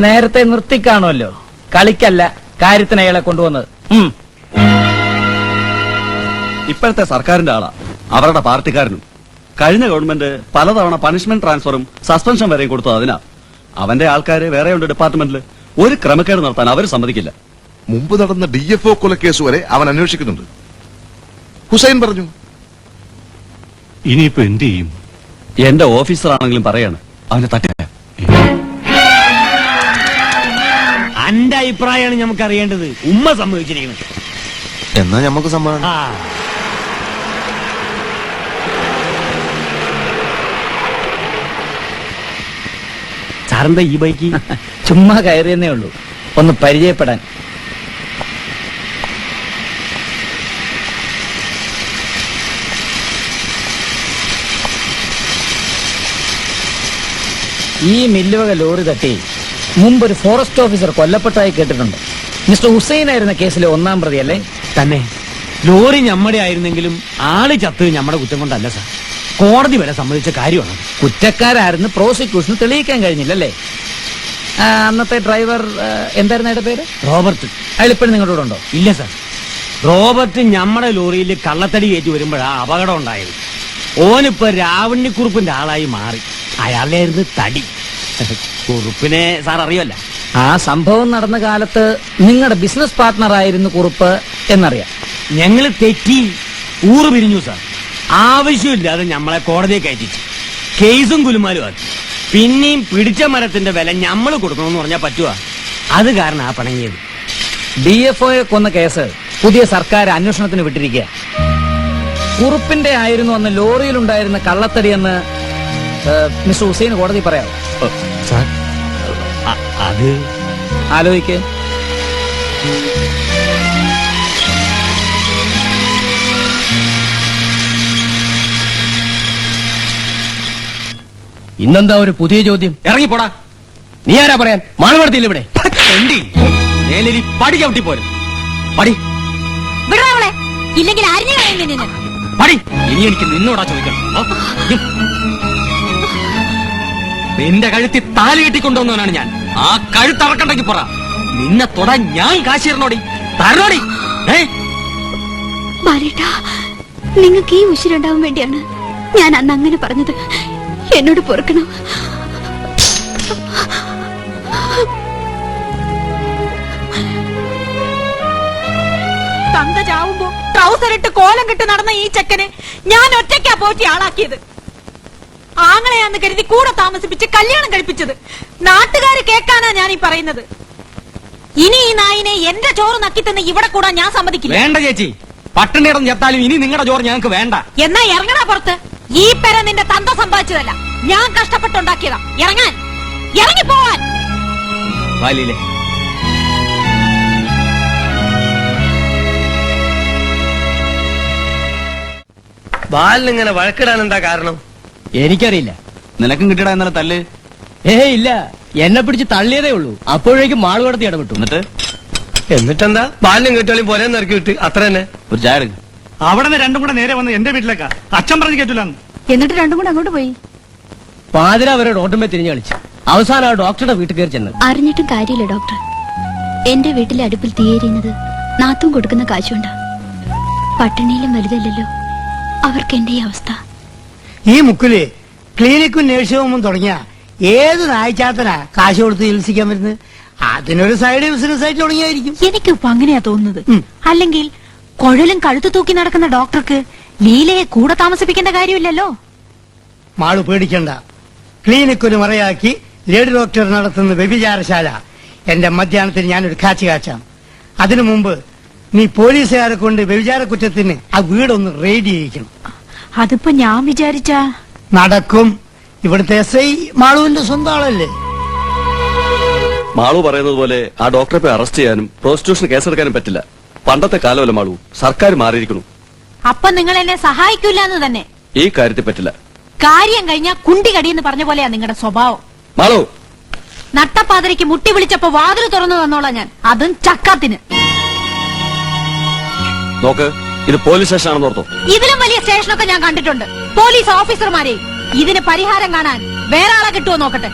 നേരത്തെ നിർത്തിക്കാണുമല്ലോ. കളിക്കല്ല, കാര്യത്തിന് അയാളെ കൊണ്ടുവന്നത്. ഇപ്പോഴത്തെ സർക്കാരിന്റെ ആളാ, അവരുടെ പാർട്ടിക്കാരനും. കഴിഞ്ഞ ഗവൺമെന്റ് പലതവണ പണിഷ്മെന്റ് ട്രാൻസ്ഫറും സസ്പെൻഷൻ വരെയും കൊടുത്തു. അതിനാ അവന്റെ ആൾക്കാര് വേറെയുണ്ട് ഡിപ്പാർട്ട്മെന്റിൽ. ഒരു ക്രമക്കേട് നടത്താൻ അവർ സമ്മതിക്കില്ല. മുമ്പ് നടന്ന DFO കൊലക്കേസ് വരെ അവൻ അന്വേഷിക്കുന്നുണ്ട്. ഹുസൈൻ പറഞ്ഞു. ഇനിയിപ്പോ എന്ത് ചെയ്യും? എന്റെ ഓഫീസർ ആണെങ്കിലും പറയാണ് അവനെ തട്ടില്ല. അന്റെ അഭിപ്രായമാണ് നമുക്ക് അറിയേണ്ടത്. ഉമ്മ സംഭവിച്ചിരിക്കുന്നത്. എന്നാ ഞമ്മക്ക് സമ്മതം. സാറിന്റെ ഈ ബൈക്ക് ചുമ്മാ കയറിയെന്നേ ഉള്ളൂ, ഒന്ന് പരിചയപ്പെടാൻ. ഈ മില്ലുവക ലോറി തട്ടി മുമ്പൊരു ഫോറസ്റ്റ് ഓഫീസർ കൊല്ലപ്പെട്ടായി കേട്ടിട്ടുണ്ട്. മിസ്റ്റർ ഹുസൈൻ ആയിരുന്ന കേസിലെ ഒന്നാം പ്രതി അല്ലേ? തന്നെ. ലോറി ഞമ്മടെ ആയിരുന്നെങ്കിലും ആള് ചത്ത് ഞമ്മടെ കുറ്റം കൊണ്ടല്ല സാർ, കോടതി വരെ സമ്മതിച്ച കാര്യമാണ്. കുറ്റക്കാരായിരുന്നു പ്രോസിക്യൂഷന് തെളിയിക്കാൻ കഴിഞ്ഞില്ലല്ലേ? അന്നത്തെ ഡ്രൈവർ എന്തായിരുന്നു അയാളുടെ പേര്? റോബർട്ട്. അയാൾ ഇപ്പോഴും നിങ്ങളുടെ കൂടെ ഉണ്ടോ? ഇല്ല സാർ, റോബർട്ട് ഞമ്മടെ ലോറിയിൽ കള്ളത്തടി കയറ്റി വരുമ്പോഴാ അപകടം ഉണ്ടായത്. ഓനിപ്പോ രാവണ്യക്കുറുപ്പിന്റെ ആളായി മാറി. അയാളുടെ ആയിരുന്നു തടി. കുറുപ്പിനെ സാർ അറിയല്ല. ആ സംഭവം നടന്ന കാലത്ത് നിങ്ങളുടെ ബിസിനസ് പാർട്ട്ണർ ആയിരുന്നു കുറുപ്പ് എന്നറിയാം. ഞങ്ങള് തെറ്റി ഊറ് പിരിഞ്ഞു സാർ. ആവശ്യമില്ലാതെ ഞമ്മളെ കോടതിയെ കയറ്റിച്ചു, കേസും കുലുമാലും ആക്കി. പിന്നെയും പിടിച്ച മരത്തിന്റെ വില ഞമ്മള് കൊടുക്കണമെന്ന് പറഞ്ഞാൽ പറ്റുക? അത് കാരണം ആ പണങ്ങിയത്. DFOയെ കൊന്ന കേസ് പുതിയ സർക്കാർ അന്വേഷണത്തിന് വിട്ടിരിക്കുക. കുറുപ്പിന്റെ ആയിരുന്നു അന്ന് ലോറിയിലുണ്ടായിരുന്ന കള്ളത്തടിയെന്ന് മിസ്റ്റർ ഹുസൈൻ കോടതി പറയാം. സാർ അത് ആലോചിക്ക്. ഇന്നെന്താ ഒരു പുതിയ ചോദ്യം? ഇറങ്ങിപ്പോടാ. നീ ആരാ പറയാൻ? മാണവർത്തിയില്ല ഇവിടെ. പടി ചവിട്ടി പോരും. പടി ഇല്ലെങ്കിൽ പടി. ഇനി എനിക്ക് നിന്നോടാ ചോദിക്കണം. നിന്റെ കഴുത്തി താലി കെട്ടിക്കൊണ്ടുവന്നവനാണ് ഞാൻ. ആ കഴുത്തറക്കണ്ടെങ്കിൽ പറ. നിന്നെ തൊടാൻ ഞാൻ കാശ് തരണോടി, തരണോടി. നിങ്ങൾക്ക് ഈ ഉശിരുണ്ടാവാൻ വേണ്ടിയാണ് ഞാൻ അന്ന് അങ്ങനെ പറഞ്ഞത്. എന്നോട് പൊറുക്കണം. തന്ത ചാവുമ്പോ ട്രൗസർ ഇട്ട് കോലം കെട്ട് നടന്ന ഈ ചെക്കനെ ഞാൻ ഒറ്റയ്ക്കാ പോറ്റി ആളാക്കിയത്. ആങ്ങളെയാന്ന് കരുതി കൂടെ താമസിപ്പിച്ച് കല്യാണം കഴിപ്പിച്ചത്. നാട്ടുകാര് കേൾക്കാനാ ഞാൻ ഈ പറയുന്നത്. ഇനി ഈ നായിനെ എന്റെ ചോറ് നക്കിത്തന്ന് ഇവിടെ കൂടാൻ ഞാൻ സമ്മതിക്കില്ല. വേണ്ട ചേച്ചി, പട്ടിണി ഇടം ചെത്താലും ഇനി നിങ്ങളുടെ ചോറ് ഞങ്ങൾക്ക് വേണ്ട. എന്നാ ഇറങ്ങണ പുറത്ത്. ഈ പെര നിന്റെ തന്ത സമ്പാദിച്ചതല്ല, ഞാൻ കഷ്ടപ്പെട്ടുണ്ടാക്കിയതാ. ഇറങ്ങാൻ, ഇറങ്ങിപ്പോവാൻ. വാലിയിലെ ബാലിനിങ്ങനെ വഴക്കിടാൻ എന്താ കാരണം? എനിക്കറിയില്ല. നിനക്കും കിട്ടിയടാ ഇന്നലെ തല്ല്? ഇല്ല, എന്നെ പിടിച്ച് തള്ളിയതേ ഉള്ളൂ. അപ്പോഴേക്കും മാളുകടത്തി ഇടപെട്ടു. എന്നിട്ടെന്താ? ബാലിനും കേട്ടാലും പോലെ നിറക്കി വിട്ട് അത്ര തന്നെ. ഒരു ചായ എടുക്ക. അവിടെ നിന്ന് രണ്ടും കൂടെ നേരെ വന്ന് എന്റെ വീട്ടിലേക്കാ. അച്ഛൻ പറഞ്ഞു കേട്ടില്ലാന്ന്. എന്നിട്ട് രണ്ടും കൂടെ അങ്ങോട്ട് പോയി. പാതിര അവരെ ഡോട്ടുമ്പേ തിരിഞ്ഞു കളിച്ചു. അവസാനം ആ ഡോക്ടറുടെ വീട്ടിൽ കയറി ചെന്നത്. അറിഞ്ഞിട്ടും കാര്യമില്ല ഡോക്ടർ. എന്റെ വീട്ടിലെ അടുപ്പിൽ തീയേരിയുന്നത് നാത്തും കൊടുക്കുന്ന കാശുണ്ടാ. പട്ടിണിയിലും വലുതല്ലല്ലോ അവർക്ക് എന്റെ ഈ അവസ്ഥ. ഈ മുക്കില് ക്ലിനിക്കും നഴ്സിംഗ് ഹോമും തുടങ്ങിയ ഏത് നായ്ച്ചാത്തനാ കാശ് കൊടുത്ത് ചികിത്സിക്കാൻ വരുന്നത്? അതിനൊരു സൈഡ് ബിസിനസ് ആയിട്ട് തുടങ്ങിയായിരിക്കും. എനിക്കിപ്പോ അങ്ങനെയാ തോന്നുന്നത്. അല്ലെങ്കിൽ കുഴലും കഴുത്തു തൂക്കി നടക്കുന്ന ഡോക്ടർക്ക് ലീലയെ കൂടെ താമസിപ്പിക്കേണ്ട കാര്യമില്ലല്ലോ. മാള് പേടിക്കണ്ട. ക്ലിനിക്കൊരു മറയാക്കി ലേഡി ഡോക്ടർ നടത്തുന്ന വ്യഭിചാരശാല എന്റെ മധ്യാഹ്നത്തിന് ഞാനൊരു കാച്ചാം. അതിനു മുമ്പ് നീ പോലീസുകാരെ കൊണ്ട് വ്യഭിചാര കുറ്റത്തിന് ആ വീടൊന്ന് റെയ്ഡ് ചെയ്യിക്കണം. അതിപ്പോ ഞാൻ വിചാരിച്ചാ നടക്കും. ഇവിടുത്തെ SI മാളുവിന്റെ സ്വന്തം ആളല്ലേ. മാളു പറയുന്നത് പോലെ ആ ഡോക്ടറെ പോയി അറസ്റ്റ് ചെയ്യാനും പ്രോസ്റ്റിറ്റ്യൂഷൻ കേസെടുക്കാനും പറ്റില്ല. പണ്ടത്തെ കാലമല്ല മാളു, സർക്കാർ മാറിയിരിക്കുന്നു. അപ്പൊ നിങ്ങൾ എന്നെ സഹായിക്കൂല എന്ന് തന്നെ. ഈ കാര്യത്തിൽ പറ്റില്ല. കാര്യം കഴിഞ്ഞാ കുണ്ടി കടിയെന്ന് പറഞ്ഞ പോലെയാ നിങ്ങളുടെ സ്വഭാവം. മാളു, നട്ടപ്പാതിരയ്ക്ക് മുട്ടി വിളിച്ചപ്പോ വാതിൽ തുറന്നു തന്നോളാം ഞാൻ, അതും ചക്കാത്തിന്. നോക്ക്, ഇത് പോലീസ് സ്റ്റേഷൻ ആണെന്ന് ഓർത്തോ. ഇതിലും വലിയ സ്റ്റേഷനൊക്കെ ഞാൻ കണ്ടിട്ടുണ്ട്. പോലീസ് ഓഫീസർമാരെ. ഇതിന് പരിഹാരം കാണാൻ വേറെ ആളെ കിട്ടുമോ നോക്കട്ടെ.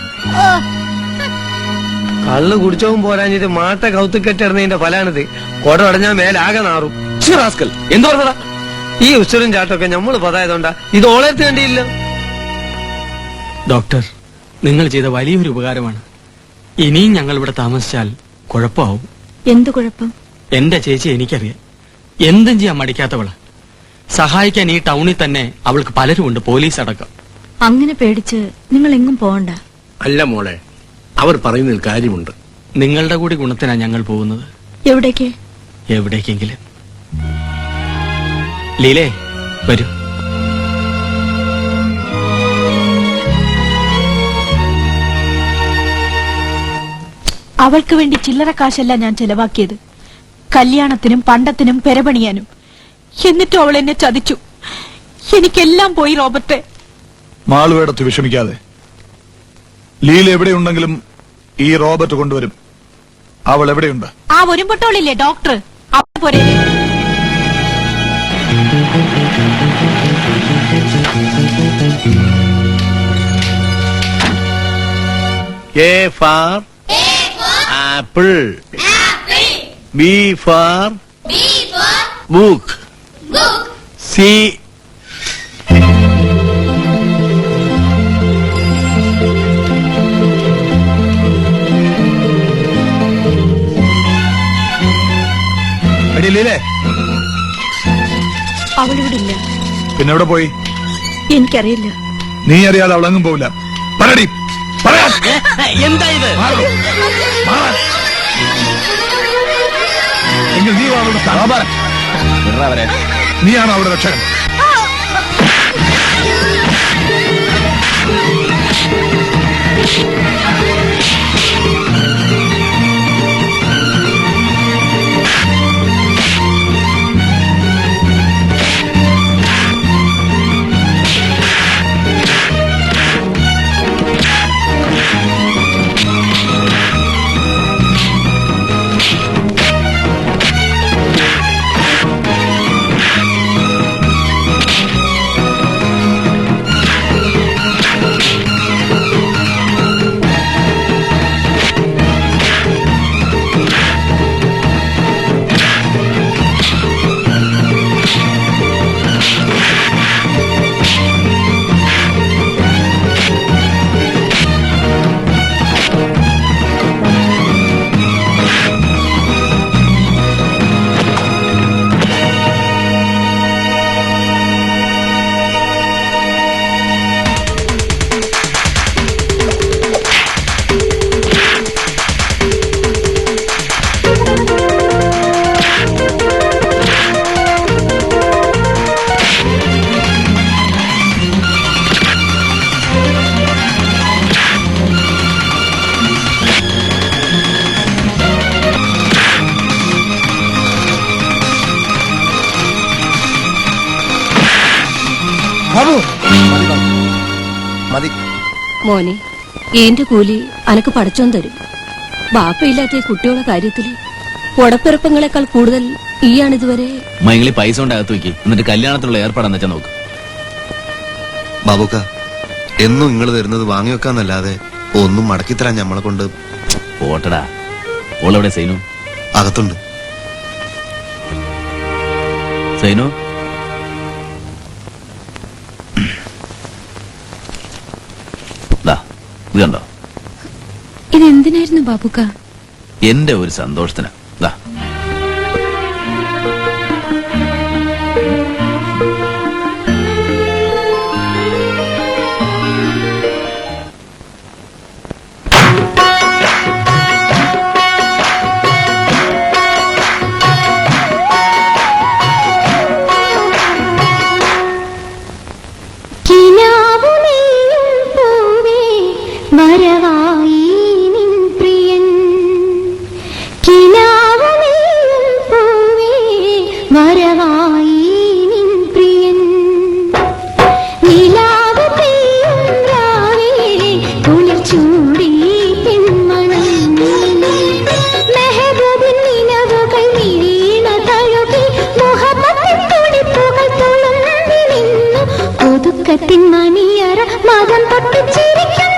കള്ളു കുടിച്ചവും പോരാഞ്ഞിട്ട് മാട്ട കൗത്തുക്കെട്ടിടുന്നതിന്റെ ഫലാണിത്. കൊട അടഞ്ഞാൽ മേലാകെ നാറും. എന്ത് പറഞ്ഞടാ? ഈ ഉച്ചലും ചാട്ടൊക്കെ നമ്മൾ പതായതുകൊണ്ടാ ഇത് ഓളെത്തി വേണ്ടിയില്ല. ഡോക്ടർ, നിങ്ങൾ ചെയ്ത വലിയൊരു ഉപകാരമാണ്. ഇനിയും ഞങ്ങൾ ഇവിടെ താമസിച്ചാൽ കുഴപ്പമാവും. എന്തു കുഴപ്പം? എന്റെ ചേച്ചി എനിക്കറിയാം. എന്തും ചെയ്യാൻ മടിക്കാത്തവള്. സഹായിക്കാൻ ഈ ടൗണിൽ തന്നെ അവൾക്ക് പലരുമുണ്ട്, പോലീസ് അടക്കം. അങ്ങനെ പേടിച്ച് നിങ്ങൾ എങ്ങും പോകണ്ട. അല്ല മോളെ, അവർ പറയുന്നതിൽ കാര്യമുണ്ട്. നിങ്ങളുടെ കൂടി ഗുണത്തിനാ ഞങ്ങൾ പോകുന്നത്. എവിടേക്ക്? എവിടേക്കെങ്കിലും. ലീലേ, വരൂ. അവൾക്ക് വേണ്ടി ചില്ലറ കാശല്ല ഞാൻ ചെലവാക്കിയത്. കല്യാണത്തിനും പണ്ടത്തിനും പെരപണിയാനും. എന്നിട്ടും അവൾ എന്നെ ചതിച്ചു. എനിക്കെല്ലാം പോയി റോബർട്ടെ. മാളുവേടത്ത് വിഷമിക്കാതെ. ലീല എവിടെയുണ്ടെങ്കിലും ഈ റോബർട്ട് കൊണ്ടുവരും. അവൾ എവിടെയുണ്ട്? ആ ഒരുമ്പൊട്ടോളില്ലേ ഡോക്ടർ, അവൾ പോരെ. A for apple. B for book. C. അടിയില്ലേ? അവളിവിടെ ഇല്ല. പിന്നെ എവിടെ പോയി? എനിക്കറിയില്ല. നീ അറിയാതെ അവളങ്ങും പോവില്ല. പറയടി, പറയാ. എന്താ ഇത്? എങ്കിൽ നീ അവളുടെ സ്ഥാപനം. നീയാണ് അവളുടെ രക്ഷകൻ. മതി. മോനെ എന്റെ കൂലി അനക്ക് പടച്ചോൻ തരും. ബാപ്പയില്ലാത്ത ഈ കുട്ടിയുടെ കാര്യത്തില് ഉടപ്പിറപ്പങ്ങളെക്കാൾ കൂടുതൽ ഈയാണിതുവരെ. മൈങ്ങളി പൈസ കൊണ്ട് അകത്ത് വെക്കി, എന്നിട്ട് കല്യാണത്തിലുള്ള ഏർപ്പാടെന്ന് വെച്ചാൽ നോക്ക്. ബാബുക്ക, എന്നും നിങ്ങൾ തരുന്നത് വാങ്ങി വെക്കാന്നല്ലാതെ ഒന്നും മടക്കിത്തരാൻ ഞമ്മളെ കൊണ്ട്. പോട്ടടാ. ഓളെവിടെ സൈനു? അകത്തുണ്ട്. സൈനു, ഇത് കണ്ടോ? ഇതെന്തിനായിരുന്നു ബാബുക്ക? എന്റെ ഒരു സന്തോഷത്തിന്. ദാ വരവായി നിൻ പ്രിയൻ, വരവായി നിൻ പ്രിയൻ, നിലാവ് പെയ്യും രാവേ കുളിർച്ചൂടി പെൺമണം, മെഹബൂബിൻ നിലവുകൾ വീണ തഴുകി മുഹമ്മദിൻ തുടിപ്പുകൾ തുളുമ്പി നിന്നു, ഒതുക്കത്തിൻ മണിയറ മതം പൊട്ടിച്ചിരിക്കും.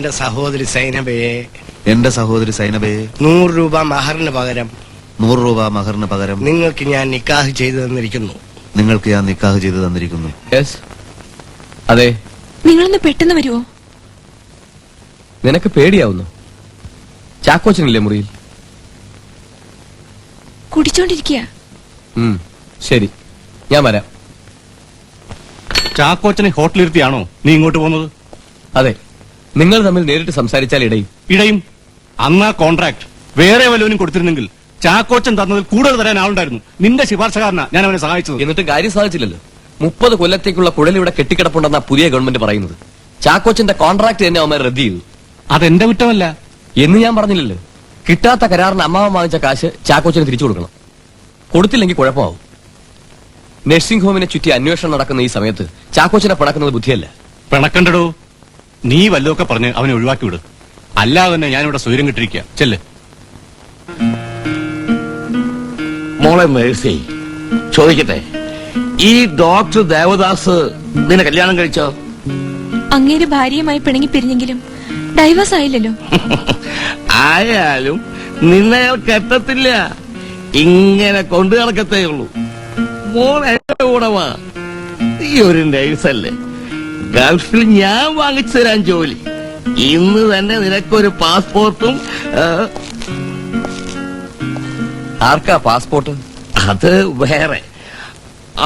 എന്റെ സഹോദരി സൈനബയെ എന്റെ സഹോദരി സൈനബയെ 100 രൂപ മഹറിന് പകരം 100 രൂപ മഹറിന് പകരം നിങ്ങൾക്ക് ഞാൻ നിക്കാഹ് ചെയ്തു തന്നിരിക്കുന്നു. നിങ്ങൾക്ക് ഞാൻ നിക്കാഹ് ചെയ്ത് തന്നിരിക്കുന്നു. യെസ്, അതെ. നിങ്ങളൊന്ന് പെട്ടെന്ന് വരുമോ? നിനക്ക് പേടിയാവുന്നു? ചാക്കോച്ചനില്ലേ മുറിയിൽ? കുടിച്ചോണ്ടിരിക്കുക. ശരി, ഞാൻ വരാം. ചാക്കോച്ചനെ ഹോട്ടലിരുത്തിയാണോ നീ ഇങ്ങോട്ട് പോകുന്നത്? അതെ, നിങ്ങൾ തമ്മിൽ നേരിട്ട് സംസാരിച്ചാൽ ഇടയും അന്നാ കോൺട്രാക്ട് വേറെ വല്ലവനും കൊടുത്തിരുന്നെങ്കിൽ ചാക്കോച്ചൻ തന്നതിൽ കൂടുതൽ തരാൻ ആളുണ്ടായിരുന്നു. നിന്റെ ശുപാർശക്കാരനാ ഞാൻ അവനെ സഹായിച്ചത്. എന്നിട്ട് കാര്യം സാധിച്ചില്ലല്ലോ. 30 കൊല്ലത്തേക്കുള്ള കുഴലിവിടെ കെട്ടിക്കിടപ്പുണ്ടെന്നാ പുതിയ ഗവൺമെന്റ് പറയുന്നത്. ചാക്കോച്ചന്റെ കോൺട്രാക്ട് തന്നെ അവന്മാർ റദ്ദ് ചെയ്തു. അതെന്റെ കുറ്റമല്ല എന്ന് ഞാൻ പറഞ്ഞില്ലല്ലോ. കിട്ടാത്ത കരാറിന് അമ്മാവൻ വാങ്ങിച്ച കാശ് ചാക്കോച്ചന് തിരിച്ചു കൊടുക്കണം. കൊടുത്തില്ലെങ്കിൽ കുഴപ്പമാവും. നഴ്സിംഗ് ഹോമിനെ ചുറ്റി അന്വേഷണം നടക്കുന്ന ഈ സമയത്ത് ചാക്കോച്ചനെ പിണക്കുന്നത് ബുദ്ധിയല്ല. പിണക്കണ്ടടോ, നീ വല്ലതൊക്കെ പറഞ്ഞ് അവനെ ഒഴിവാക്കി വിട്. അല്ലാതെ തന്നെ ഞാനിവിടെ സ്വൈര്യം കിട്ടിരിക്കുക. ചെല്ല്. മോളെ മേഴ്സി, ചോദിക്കട്ടെ, ഈ ഡോക്ടർ ദേവദാസ് നിന്നെ കല്യാണം കഴിച്ചോ? അങ്ങേര് ഭാര്യയുമായി പിണങ്ങി പിരിഞ്ഞെങ്കിലും ഡൈവേഴ്സ് ആയില്ലല്ലോ. ആയാലും നിന്നെ അയാൾ കെട്ടത്തില്ല, ഇങ്ങനെ കൊണ്ടു നടക്കത്തേ ഉള്ളൂ. മോൾ എന്റെ കൂടെ വാ. ഈ ഒരു നഴ്സല്ലേ, ഗൾഫിൽ ഞാൻ വാങ്ങിച്ചു തരാൻ ജോലി. ഇന്ന് തന്നെ നിനക്കൊരു പാസ്പോർട്ടും. ആർക്കാ പാസ്പോർട്ട്? അത് വേറെ.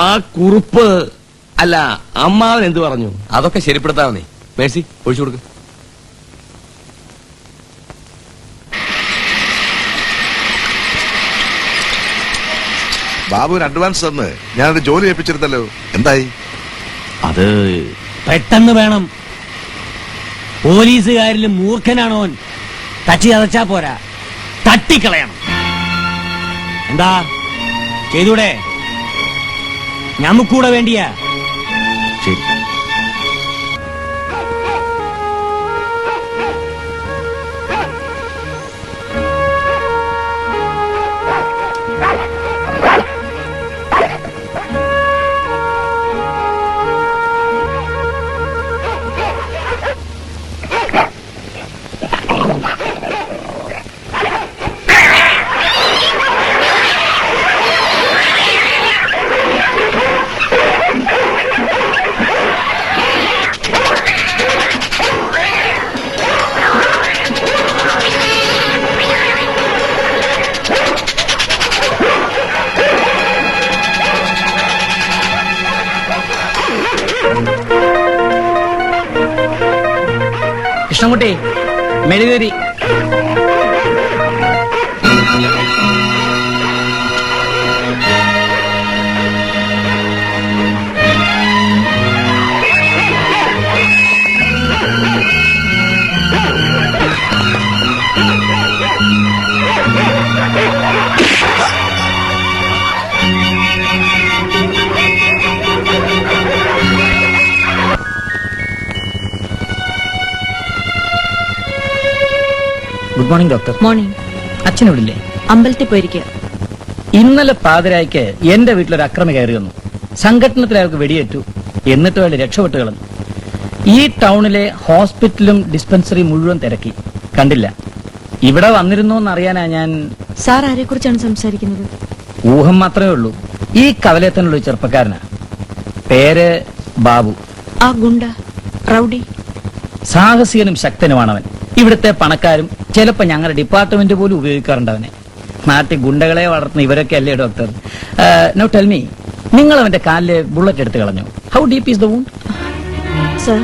ആ കുറിപ്പ് അല്ല, അമ്മാവൻ എന്ത് പറഞ്ഞു? അതൊക്കെ ശരിപ്പെടുത്താമെന്നേ. മേഴ്സി, ഒഴിച്ചു കൊടുക്ക്. ബാബു ഒരു അഡ്വാൻസ് തന്ന് ഞാനൊരു ജോലി ഏൽപ്പിച്ചിരുന്നല്ലോ, എന്തായി? അത് പെട്ടെന്ന് വേണം. പോലീസുകാരിലും മൂർഖനാണോൻ. തച്ചി ചതച്ചാ പോരാ, തട്ടിക്കളയണം. എന്താ ചെയ്തൂടെ? ഞമ്മക്കൂടെ വേണ്ടിയാ. ശരി. കൃഷ്ണൻകുട്ടി, മെഴുകുതിരി. Good morning doctor. മോർണിംഗ്. അച്ഛനിവിടില്ലേ? അമ്പലത്തിൽ പോയിരിക്കുക. ഇന്നലെ പാതിരായ്ക്ക് എന്റെ വീട്ടിലൊരു അക്രമി കയറി വന്നു. സംഘടനത്തിൽ അയാൾക്ക് വെടിയേറ്റു. എന്നിട്ട് അയാൾ രക്ഷപ്പെട്ട് കളഞ്ഞു. ഈ ടൗണിലെ ഹോസ്പിറ്റലും ഡിസ്പെൻസറി മുഴുവൻ തിരക്കി, കണ്ടില്ല. ഇവിടെ വന്നിരുന്നോ എന്നറിയാനാ ഞാൻ. സാർ ആരെ കുറിച്ചാണ് സംസാരിക്കുന്നത്? ഊഹം മാത്രമേ ഉള്ളൂ. ഈ കവലയത്തിനുള്ള ഒരു ചെറുപ്പക്കാരനാ. പേര് ബാബു. ആ ഗുണ്ട റൗഡി. സാഹസികനും ശക്തനുമാണവൻ. ഇവിടുത്തെ പണക്കാരും ചിലപ്പോ ഞങ്ങളുടെ ഡിപ്പാർട്ട്മെന്റ് പോലും ഉപയോഗിക്കാറുണ്ട് അവനെ. നാട്ടിൽ ഗുണ്ടകളെ വളർത്തുന്ന ഇവരൊക്കെ അല്ലേ ഡോക്ടർ? നൗ ടെൽ മീ, നിങ്ങൾ അവന്റെ കാലിലെ ബുള്ളറ്റ് എടുത്ത് കളഞ്ഞു. How deep is the wound? Sir,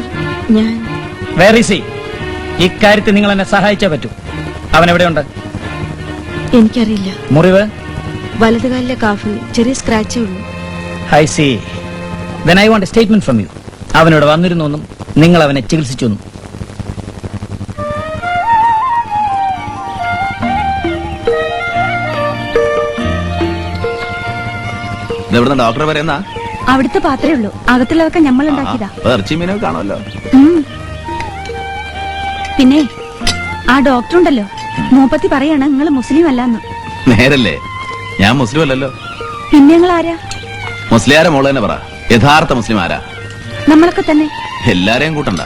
ഞാൻ വേർ ഈസ് ഹി? ഇക്കാര്യത്തിൽ നിങ്ങൾ എന്നെ സഹായിച്ചേ പറ്റൂ. അവൻ എവിടെയുണ്ട്? എനിക്കറിയില്ല. മുറിവ്? വലതുകാലിലെ കാഫിൽ ചെറിയ സ്ക്രാച്ചേ ഉള്ളൂ. I see. Then I want a statement from you. അവനോട് വന്നിരുന്നു എന്നും നിങ്ങൾ അവനെ ചികിത്സിച്ചു എന്നും. ഡോക്ടർ പറയുന്ന അവിടുത്തെ പാത്രേ ഉള്ളൂ, അകത്തുള്ളതൊക്കെ നമ്മൾ ഉണ്ടാക്കിയതാ. ഇറച്ചി മീനൊക്കെ കാണുമല്ലോ. പിന്നെ ആ ഡോക്ടർ ഉണ്ടല്ലോ, മൂപ്പത്തി പറയാണ് നിങ്ങൾ മുസ്ലിം അല്ലാന്ന്. നേരല്ലേ, ഞാൻ മുസ്ലിം അല്ലല്ലോ. പിന്നെ നിങ്ങൾ ആരാ? മുസ്ലിയാരെ മോള് തന്നെ പറ. യഥാർത്ഥ മുസ്ലിം ആരാ? നമ്മളൊക്കെ തന്നെ. എല്ലാരെയും കൂട്ടണ്ട.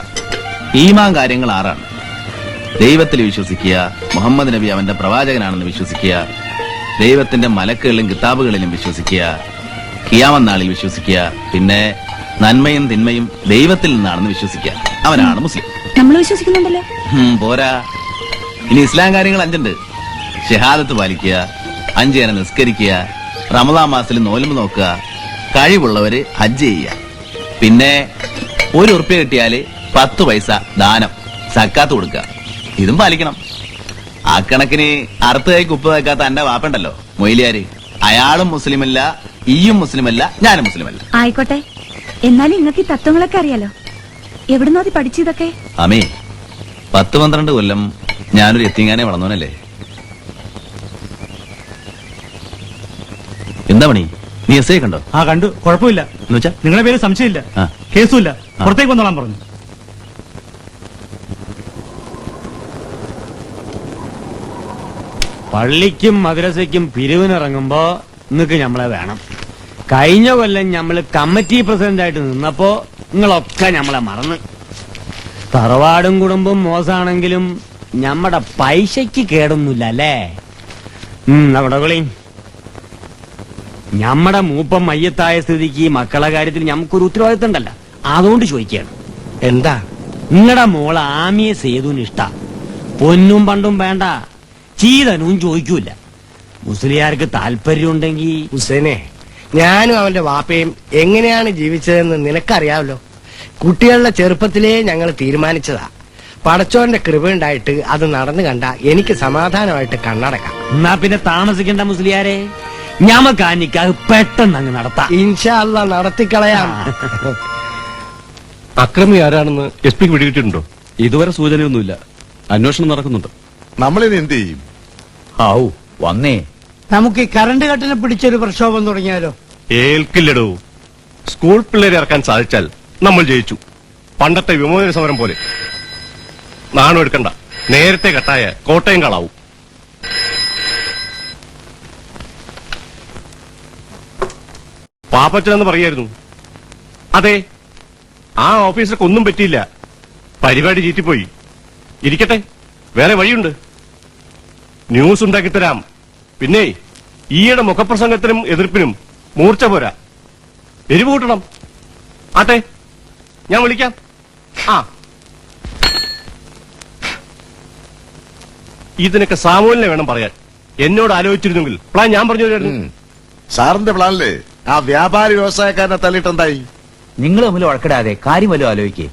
ഈമാൻ കാര്യങ്ങൾ ആറാണ്. ദൈവത്തിൽ വിശ്വസിക്കുക, മുഹമ്മദ് നബി അവന്റെ പ്രവാചകനാണെന്ന് വിശ്വസിക്കുക, ദൈവത്തിന്റെ മലക്കുകളിലും കിതാബുകളിലും വിശ്വസിക്കുക, ഖിയാമത്ത് നാളിൽ വിശ്വസിക്കുക, പിന്നെ നന്മയും തിന്മയും ദൈവത്തിൽ നിന്നാണെന്ന് വിശ്വസിക്കുക. അവനാണ് മുസ്ലിം. നമ്മൾ വിശ്വസിക്കുന്നുണ്ടല്ലോ. പോരാ, ഇനി ഇസ്ലാം കാര്യങ്ങൾ 5 ഉണ്ട്. ഷഹാദത്ത് പാലിക്കുക, 5 നേരം നിസ്കരിക്കുക, റമദാൻ മാസത്തിൽ നോൽമ്പ് നോക്കുക, കഴിവുള്ളവര് ഹജ്ജ് ചെയ്യുക, പിന്നെ 1 ഉറുപ്പ്യ കിട്ടിയാല് 10 പൈസ ദാനം സക്കാത്ത് കൊടുക്കുക. ഇതും പാലിക്കണം. ആ കണക്കിന് അറുത്ത് കൈക്ക് ഉപ്പ് വെക്കാത്ത എന്റെ വാപ്പുണ്ടല്ലോ മൊയ്ലിയാര്, അയാളും മുസ്ലിമല്ല, ഈയും മുസ്ലിമല്ല, ഞാനും മുസ്ലിമല്ല. ആയിക്കോട്ടെ, എന്നാലും നിങ്ങൾക്ക് ഈ തത്വങ്ങളൊക്കെ അറിയാലോ. എവിടുന്നോ അത് പഠിച്ചതൊക്കെ? അമേ, 10-12 കൊല്ലം ഞാനൊരു എത്തിങ്ങാനെ വളർന്നോനല്ലേ. എന്താ പണി? നീ എസ് ഐ കണ്ടോ? ആ കണ്ടു, കുഴപ്പമില്ല. എന്നുവെച്ചാ നിങ്ങളുടെ പേര് സംശയമില്ല, ആ. കേസുമില്ല, ആ. പുറത്തേക്ക് വന്നോളാൻ പറഞ്ഞു. പള്ളിക്കും മദ്രസയ്ക്കും പിരിവിനിറങ്ങുമ്പോ നിങ്ങക്ക് ഞമ്മളെ വേണം. കഴിഞ്ഞ കൊല്ലം ഞമ്മള് കമ്മിറ്റി പ്രസിഡന്റ് ആയിട്ട് നിന്നപ്പോ നിങ്ങളൊക്കെ ഞമ്മളെ മറന്ന്. തറവാടും കുടുംബം മോശമാണെങ്കിലും ഞമ്മടെ പൈസയ്ക്ക് കേടൊന്നുമില്ല അല്ലേ? അവിടെ കളി. ഞമ്മടെ മൂപ്പം മയ്യത്തായ സ്ഥിതിക്ക് മക്കളെ കാര്യത്തിൽ ഞമ്മക്കൊരു ഉത്തരവാദിത്തം ഉണ്ടല്ലോ, അതുകൊണ്ട് ചോദിക്കുകയാണ്. എന്താ? നിങ്ങളുടെ മോള് ആമിയെ സേതുവിന് ഇഷ്ട. പൊന്നും പണ്ടും വേണ്ട, ചീതനും ചോദിക്കൂല. മുസ്ലിയാർക്ക് താല്പര്യം ഉണ്ടെങ്കിൽ. ഹുസൈനെ, ഞാനും അവന്റെ വാപ്പയും എങ്ങനെയാണ് ജീവിച്ചതെന്ന് നിനക്കറിയാമല്ലോ. കുട്ടികളുടെ ചെറുപ്പത്തിലേ ഞങ്ങൾ തീരുമാനിച്ചതാ. പടച്ചോന്റെ കൃപയുണ്ടായിട്ട് അത് നടന്നു കണ്ട എനിക്ക് സമാധാനമായിട്ട് കണ്ണടക്കാം. എന്നാ പിന്നെ താമസിക്കേണ്ട മുസ്ലിയാരെ, ഞമ്മക്ക് ആ നിക്കാഹ് പെട്ടെന്ന് അങ്ങ് നടത്താം. ഇൻഷാ അല്ലാ നടത്തിക്കളയാം. അക്രമി ആരാണെന്ന് എസ് പിക്ക് പിടികിട്ടിട്ടുണ്ടോ? ഇതുവരെ സൂചനയൊന്നുമില്ല, അന്വേഷണം നടക്കുന്നുണ്ട്. നമ്മളിനി എന്ത് ചെയ്യും? ഹാവൂ വന്നേ. നമുക്ക് ഈ കറണ്ട് കട്ടിനെ പിടിച്ചൊരു പ്രക്ഷോഭം തുടങ്ങിയാലോ? ഏൽക്കില്ലടോ. സ്കൂൾ പിള്ളേരെ ഇറക്കാൻ സാധിച്ചാൽ നമ്മൾ ജയിച്ചു. പണ്ടത്തെ വിമോചന സമരം പോലെ. നാണം എടുക്കണ്ട, നേരത്തെ കട്ടായ കോട്ടയം കളാവും. പാപ്പച്ചനെന്ന് പറയായിരുന്നു. അതെ, ആ ഓഫീസർക്ക് ഒന്നും പറ്റിയില്ല, പരിപാടി ചീറ്റിപ്പോയി. ഇരിക്കട്ടെ, വേറെ വഴിയുണ്ട്. ന്യൂസ് ഉണ്ടാക്കിത്തരാം. പിന്നെ ഈയുടെ മുഖപ്രസംഗത്തിനും എതിർപ്പിനും മൂർച്ച പോരാ, എരിവൂട്ടണം. ആട്ടെ, ഞാൻ വിളിക്കാം. ആ, ഇതിനൊക്കെ സാമൂലിനെ വേണം പറയാൻ. എന്നോട് ആലോചിച്ചിരുന്നെങ്കിൽ പ്ലാൻ ഞാൻ പറഞ്ഞു തരുമായിരുന്നു. സാറിന്റെ പ്ലാനില് ആ വ്യാപാരി വ്യവസായക്കാരനെ തള്ളിയിട്ടെന്തായി? നിങ്ങൾ തമ്മിൽ വഴക്കിടാതെ കാര്യം വല്ലതും ആലോചിക്കേ.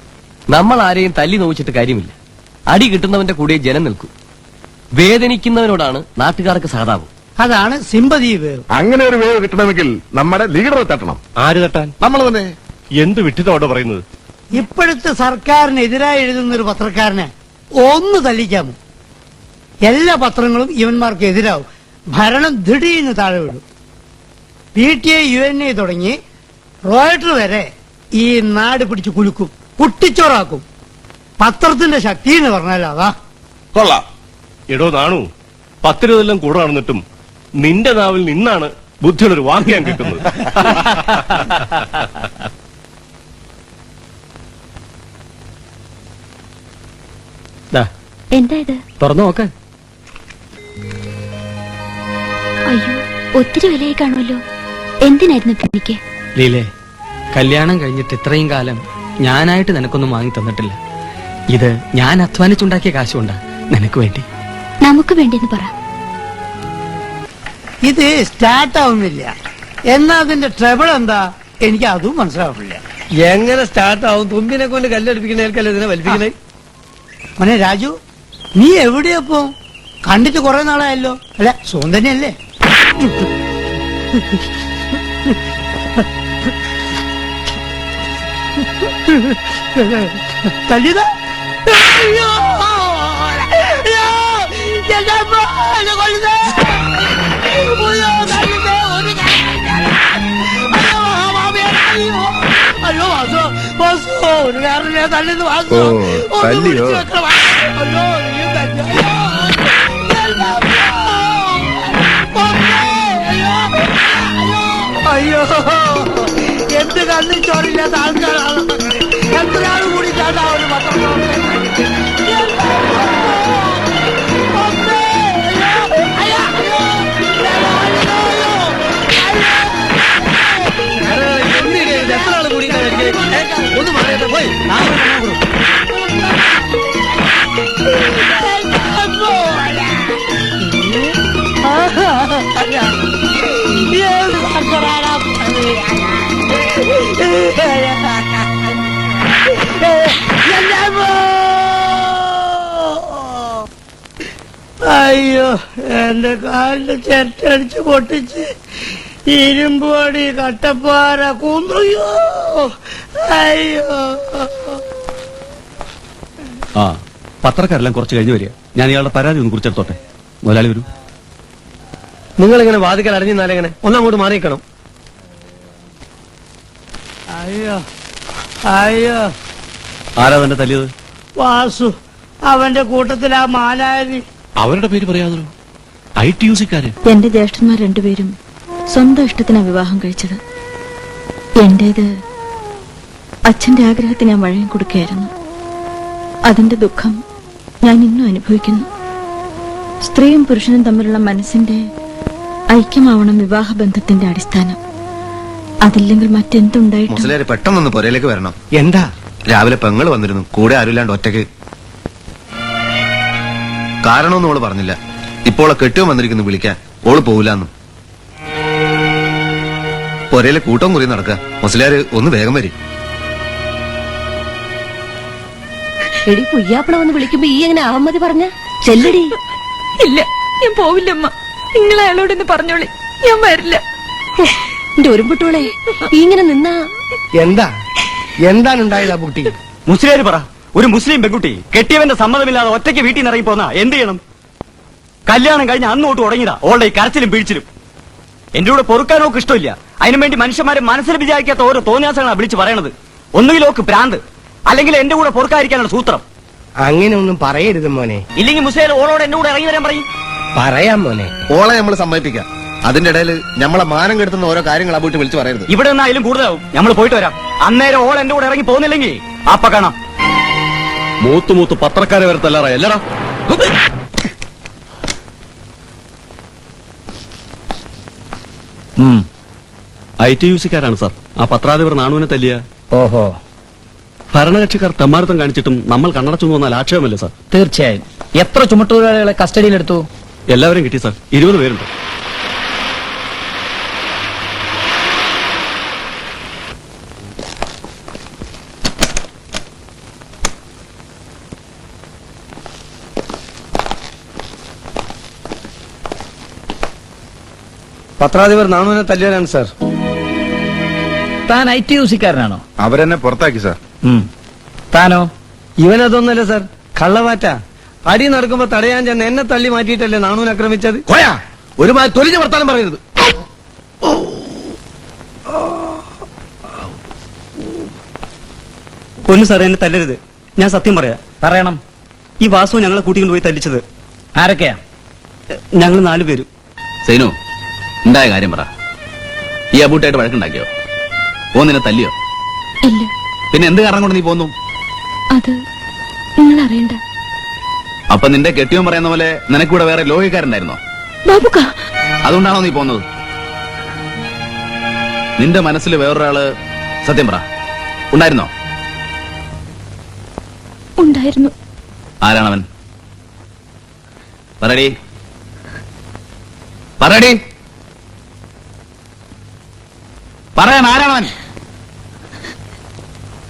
നമ്മൾ ആരെയും തല്ലി നോവിച്ചിട്ട് കാര്യമില്ല. അടി കിട്ടുന്നവന്റെ കൂടെ ജനം നിൽക്കും. വേദനിക്കുന്നവനോടാണ് നാട്ടുകാർക്ക് സഹതാപം. അതാണ് സിമ്പതി വേവ്. അങ്ങനെ ഒരു വേവ് കിട്ടണമെങ്കിൽ നമ്മുടെ ലീഡറെ തട്ടണം. ആര് തട്ടാൻ? നമ്മൾ തന്നെ. എന്ത് വിട്ടിതോടെ പറയുന്നത്? ഇപ്പോഴത്തെ സർക്കാരിനെതിരായി എഴുതുന്ന ഒരു പത്രക്കാരനെ ഒന്ന് തല്ലിക്കാമോ? എല്ലാ പത്രങ്ങളും ഇവന്മാർക്ക് എതിരാവും. ഭരണം ദിടീന്ന് താഴെ വിടും. PTA UNA തുടങ്ങി റോയിട്ടർ വരെ ഈ നാട് പിടിച്ച് കുലുക്കും, കുട്ടിച്ചോറാക്കും. പത്രത്തിന്റെ ശക്തി എന്ന് പറഞ്ഞാൽ അതാ. കൊള്ളാം. എടോ നാണു, 10 കൊല്ലം കൂടെ നടന്നിട്ടും നിന്റെ നാവിൽ നിന്നാണ് ബുദ്ധിയുള്ളൊരു വാക്ക് ഞാൻ കിട്ടുന്നത്. എന്താ ഇത്? തുറന്നു നോക്ക്. അയ്യോ, ഒത്തിരി വിലയായി കാണുമല്ലോ. എന്തിനായിരുന്നു ഇപ്പൊ എനിക്ക്? ലീലേ, കല്യാണം കഴിഞ്ഞിട്ട് ഇത്രയും കാലം ഞാനായിട്ട് നിനക്കൊന്നും വാങ്ങി തന്നിട്ടില്ല. ഇത് ഞാൻ അധ്വാനിച്ചുണ്ടാക്കിയ കാശുകൊണ്ടാ നിനക്ക് വേണ്ടി. നമുക്ക് വേണ്ടിന്ന് പറ. ഇത് സ്റ്റാർട്ട് ആവുന്നില്ല. എന്നാ അതിന്റെ ട്രബിൾ എന്താ? എനിക്ക് അതും മനസ്സിലാവില്ല. എങ്ങനെ സ്റ്റാർട്ട് ആവും? തുമ്പിനെ കൊണ്ട് കല്ലെടുപ്പിക്കണേൽക്കല്ലേ ഇതിനെ വലിപ്പിക്കണേ. മോനെ രാജു, നീ എവിടെയപ്പോ? കണ്ടിട്ട് കുറെ നാളായല്ലോ. അല്ല, സുഖം തന്നെയല്ലേ? തല്ലിയതാ? അയ്യോ! അയ്യോ! എന്റെ അമ്മ എന്നെ കൊല്ലുന്നേ! അയ്യോ, തല്ലിയതേ, ഒരു കാര്യമില്ല. അയ്യോ, മഹാഭാവിയാണ്. അയ്യോ, അയ്യോ, വാസു, വാസു, ഒരു കാരണമില്ല, തല്ലിന്ന് വാസു. ഒന്ന് തല്ലിയോ? പിടിച്ച് വെക്കണം. അയ്യോ, നീ തല്ലി. അയ്യോ, എന്റെ അമ്മ. അമ്മേ, അയ്യോ, അയ്യോ, എന്ത് കണ്ണി ചോറില്ലാത്ത ആൾക്കാരാണ്. എത്രയാണ് കൂടി ചേട്ടാ ഒരു പത്രം അയ്യോ, എന്റെ കാലിന്റെ ചെറ്റടിച്ച് പൊട്ടിച്ച് ഇരുമ്പോടി കട്ടപ്പാറ കുന്തയോ. അയ്യോ, ആ പത്രക്കാരെല്ലാം കുറച്ച് കഴിഞ്ഞ് വരിക. ഞാൻ ഇയാളുടെ പരാതി ഒന്ന് കുറിച്ചെടുത്തോട്ടെ. മുതലാളി വരൂ. നിങ്ങളിങ്ങനെ വാദിക്കാൻ അറിഞ്ഞാലെങ്ങനെ ഒന്നങ്ങോട്ട് മാറിയിക്കണം. അയ്യോ, അയ്യോ. ആരാ തന്നെ തല്ലിയത്? വാസു, അവന്റെ കൂട്ടത്തിൽ ആ മാനാരി. അവരുടെ പേര് പറയാതല്ലോ. ITUC-ക്കാര്. എന്റെ ജ്യേഷ്ഠന്മാർ രണ്ടുപേരും സ്വന്തം ഇഷ്ടത്തിനാ വിവാഹം കഴിച്ചത്. എന്റേത് അച്ഛന്റെ ആഗ്രഹത്തിന് ഞാൻ വഴങ്ങി കൊടുക്കുകയായിരുന്നു. അതിന്റെ ദുഃഖം ഞാൻ ഇന്നും അനുഭവിക്കുന്നു. സ്ത്രീയും പുരുഷനും തമ്മിലുള്ള മനസ്സിന്റെ ഐക്യമാവണം വിവാഹബന്ധത്തിന്റെ അടിസ്ഥാനം. അതില്ലെങ്കിൽ മറ്റെന്തുണ്ടായിട്ടും. മുസ്ലിയാര് പെട്ടെന്നൊന്ന് പുരയിലേക്ക് വരണം. എന്താ? രാവിലെ പെങ്ങള് വന്നിരുന്നു, കൂടെ ആരുമില്ലാണ്ട് ഒറ്റയ്ക്ക്. കാരണമൊന്നും ഓള് പറഞ്ഞില്ല. ഇപ്പോൾ കെട്ടിയോ വന്നിരിക്കുന്നു വിളിക്കാൻ. ഓള് പോവില്ലാന്നും. പുരയിലെ കൂട്ടം കുറി നടക്കുക. മുസ്ലിയാര് ഒന്ന് വേഗം വരും. എടി പുയ്യാപ്പിള വന്ന് വിളിക്കുമ്പോ ഈ എങ്ങനെ അഹമ്മതി പറഞ്ഞ ചെല്ലടി. ഇല്ല, ഞാൻ പോവില്ലമ്മ. നിങ്ങൾ അയാളോടൊന്ന് പറഞ്ഞോളി, ഞാൻ വരില്ല. എന്റെ ഒരുമ്പുട്ടോളെ ഇങ്ങനെ നിന്നാ എന്താണ് ഉണ്ടായത് ആ കുട്ടി? മുസ്ലിയാര് പറ. ഒരു മുസ്ലിം പെൺകുട്ടി കെട്ടിയവന്റെ സമ്മതമില്ലാതെ ഒറ്റയ്ക്ക് വീട്ടിൽ നിന്ന് ഇറങ്ങി പോന്നാ എന്ത് ചെയ്യണം? കല്യാണം കഴിഞ്ഞ് അന്നോട്ട് തുടങ്ങിയതാ ഓളുടെ ഈ കരച്ചിലും പിഴിച്ചിലും. എന്റെ കൂടെ പൊറുക്കാനോക്ക് ഇഷ്ടമില്ല. അതിനു വേണ്ടി മനുഷ്യന്മാരെ മനസ്സിൽ വിചാരിക്കാത്ത ഓരോ തോന്നിയാസങ്ങളാണ് വിളിച്ച് പറയണത്. ഒന്നുകിൽ ഓക്ക് ഭ്രാന്ത്, അല്ലെങ്കിൽ എന്റെ കൂടെ പൊറുക്കാതിരിക്കാനുള്ള സൂത്രം. അങ്ങനെ ഒന്നും പറയരുത് മോനെ. ഇല്ലെങ്കിൽ മുസ്ലിം ഓളോട് എന്റെ കൂടെ ഇറങ്ങി വരാൻ പറയും. പറയാം മോനെ. ഓളെ നമ്മൾ സമ്മതിപ്പിക്കാം. അതിന്റെ ഇടയിൽ നമ്മളെ മാനം കെടുത്തുന്ന ഓരോ കാര്യങ്ങൾ ആ വീട്ടിൽ വിളിച്ച് പറയരുത്. ഇവിടെ നിന്നായാലും കൂടുതലാവും. നമ്മൾ പോയിട്ട് വരാം. അന്നേരം ഓൾ എന്റെ കൂടെ ഇറങ്ങി പോകുന്നില്ലെങ്കിൽ അപ്പ കാണാം. മൂത്ത് പത്രക്കാരെ വരെ തല്ലാറാ അല്ലടാ. ITUC-ക്കാരാണ് സാർ. ആ പത്രാധിപർ നാണുവിനെ തല്ലിയ. ഓഹോ, ഭരണകക്ഷിക്കാർ തെമ്മാരത്തം കാണിച്ചിട്ടും നമ്മൾ കണ്ണടച്ചു വന്നാൽ ആക്ഷേപമല്ലേ സാർ? തീർച്ചയായും. എത്ര ചുമട്ടുതൊഴിലാളികളെ കസ്റ്റഡിയിലെടുത്തു? എല്ലാവരും കിട്ടി സാർ. 20 പേരുണ്ട്. പത്രാധിപർ നാണുവിനെ തല്ലിയാണ് സാർ. താൻ ITUC-ക്കാരനാണോ? അവരെന്നെ പുറത്താക്കി സാർ. താനോ? ഇവനതൊന്നല്ല സാർ, കള്ളവാറ്റ. അടി നടക്കുമ്പോ തടയാൻ ചെന്ന് എന്നെ തള്ളി മാറ്റിയിട്ടല്ലേ നാണുവിനെ ആക്രമിച്ചത്. ഒരുമാതിരി തൊലിഞ്ഞ വർത്താനം പറയരുത്. പൊന്നു സാറേ, എന്നെ തല്ലരുത്. ഞാൻ സത്യം പറയാ. പറയണം. ഈ വാസു ഞങ്ങളെ കൂട്ടിക്കൊണ്ട് പോയി തല്ലിച്ചത്. ആരൊക്കെയാ? ഞങ്ങൾ 4 പേരും. സൈനു, ഉണ്ടായ കാര്യം പറ. ഈ അബൂട്ടായിട്ട് വഴക്കുണ്ടാക്കിയോ? ഓ നിന്നെ തല്ലിയോ? ഇല്ല. പിന്നെ എന്ത് കാരണം കൊണ്ട് നീ പോന്നു? അത് നിങ്ങൾ അറിയണ്ട. അപ്പൊ നിന്റെ കെട്ടിയോൻ പറയുന്ന പോലെ നിനക്കൂടെ വേറെ ലോകിക്കാരുണ്ടായിരുന്നോ? ബാബുക്ക, അതുകൊണ്ടാണോ നീ പോന്നത്? നിന്റെ മനസ്സിൽ വേറൊരാള്, സത്യം പറ, ഉണ്ടായിരുന്നോ? ഉണ്ടായിരുന്നു. ആരാണവൻ? പറയടി, പറയടി, പറയാൻ ആരാണവൻ?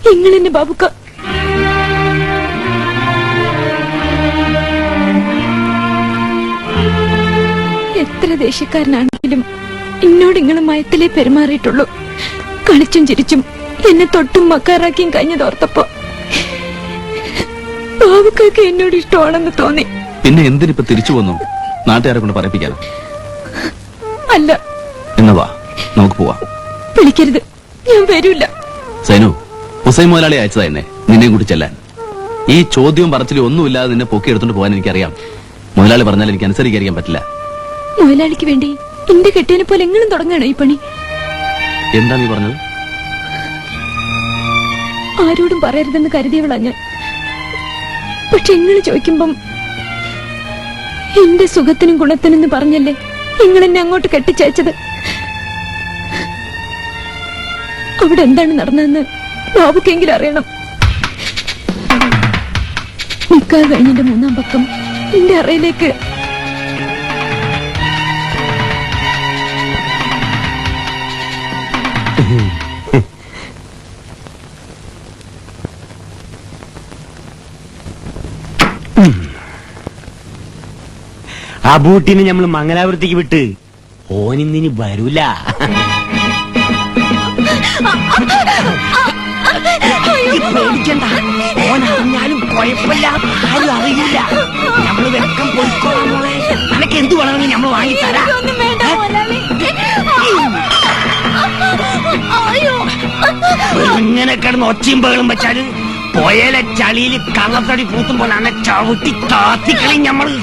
നിങ്ങൾ എന്നെ ബാബുക്ക. എത്ര ദേഷ്യക്കാരനാണെങ്കിലും എന്നോട് നിങ്ങൾ മയത്തിലേ പെരുമാറിയിട്ടുള്ളൂ. കളിച്ചും ചിരിച്ചും എന്നെ തൊട്ടും മക്കാറാക്കിയും കഴിഞ്ഞതോർത്തപ്പോ ബാബുക്കൊക്കെ എന്നോട് ഇഷ്ടമാണെന്ന് തോന്നി. പിന്നെ എന്തിനിപ്പോ തിരിച്ചു വന്നു? നാട്ടുകാരെ കൊണ്ട് പറയിപ്പിക്കാനോ? അല്ല. എന്നാ വാ, നമുക്ക് പോവാം. വിളിക്കരുത്, ഞാൻ വരൂല. സൈനു, ഹുസൈൻ മുതലാളി അയച്ചതാ എന്നെ നിന്നെയും കൂടി ചെല്ലാൻ. ഈ ചോദ്യവും പറച്ചിലും ഒന്നുമില്ലാതെ നിന്നെ പൊക്കി എടുത്തോണ്ട് പോകാൻ എനിക്കറിയാം. മുതലാളി പറഞ്ഞാൽ എനിക്ക് അനുസരിക്കാൻ പറ്റില്ല. മുതലാളിക്ക് വേണ്ടി എന്റെ കെട്ടിയനെ പോലെ എങ്ങനെ തുടങ്ങണം ഈ പണി? എന്താ നീ പറഞ്ഞത്? ആരോടും പറയരുതെന്ന് കരുതിയവളാ ഞാൻ. പക്ഷെ നിങ്ങൾ ചോദിക്കുമ്പം എന്റെ സുഖത്തിനും ഗുണത്തിനെന്ന് പറഞ്ഞല്ലേ നിങ്ങൾ എന്നെ അങ്ങോട്ട് കെട്ടിച്ചയച്ചത്. അവിടെ എന്താണ് നടന്നതെന്ന് ബാബുക്കെങ്കിലും അറിയണം. നിൽക്കാൻ കഴിഞ്ഞിന്റെ 3-ാം പക്കം എന്റെ അറയിലേക്ക് ആ ബൂട്ടിനെ നമ്മൾ മംഗലാപുരത്തേക്ക് വിട്ട് ഓനിന്നിനി വരൂല. പേടിക്കണ്ട, ഓൻ അറിഞ്ഞാലും കുഴപ്പമില്ല, ആരും അറിയില്ല. നമ്മള് വെക്കം പൊയ്ക്കോളാം മോളെ. നിനക്ക് എന്ത് വേണമെങ്കിൽ നമ്മൾ വാങ്ങിത്തരാം. ഇങ്ങനെ കിടന്ന് ഒച്ചയും ബഹളും വെച്ചാല് പോയാലെ ചളിയിൽ കള്ളത്തടി പൂത്തുമ്പോൾ അന്നെ ചവിട്ടി താത്തിക്കളി ഞമ്മള്.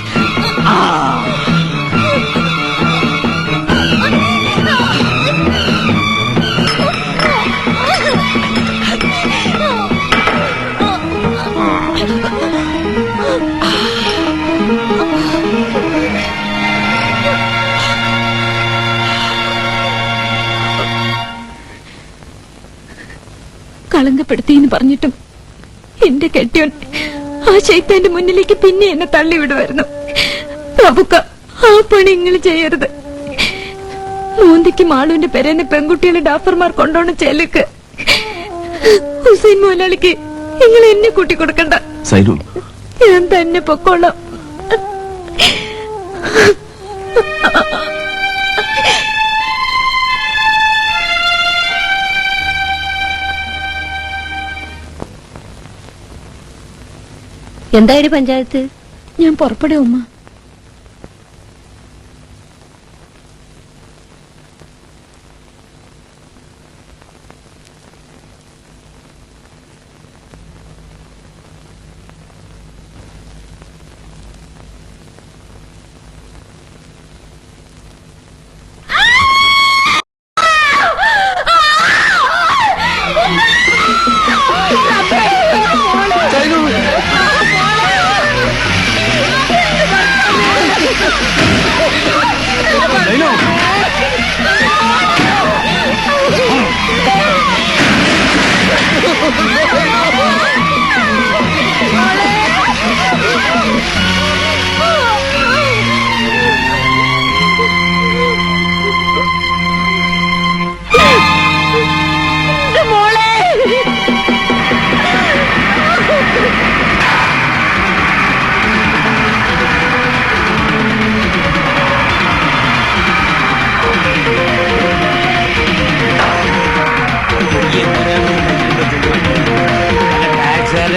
കളങ്കപ്പെടുത്തിന്ന് പറഞ്ഞിട്ടും എന്റെ കെട്ടിയോൻ ആ ശൈത്താന്റെ മുന്നിലേക്ക് പിന്നെ എന്നെ തള്ളിവിടുമായിരുന്നു. പ്രഭുക്ക, ആ പണി നിങ്ങൾ ചെയ്യരുത്. മൂന്തിക്ക് മാളുവിന്റെ പെരേന്ന് പെൺകുട്ടികളെ ഡാഫർമാർ കൊണ്ടോണ ചെല്ലുക്ക്. ഹുസൈൻ മുതലാളിക്ക് നിങ്ങൾ എന്നെ കൂട്ടി കൊടുക്കണ്ട. ഞാൻ തന്നെ പൊക്കോളാം. എന്തായാലും പഞ്ചായത്ത് ഞാൻ പുറപ്പെടും ഉമ്മ.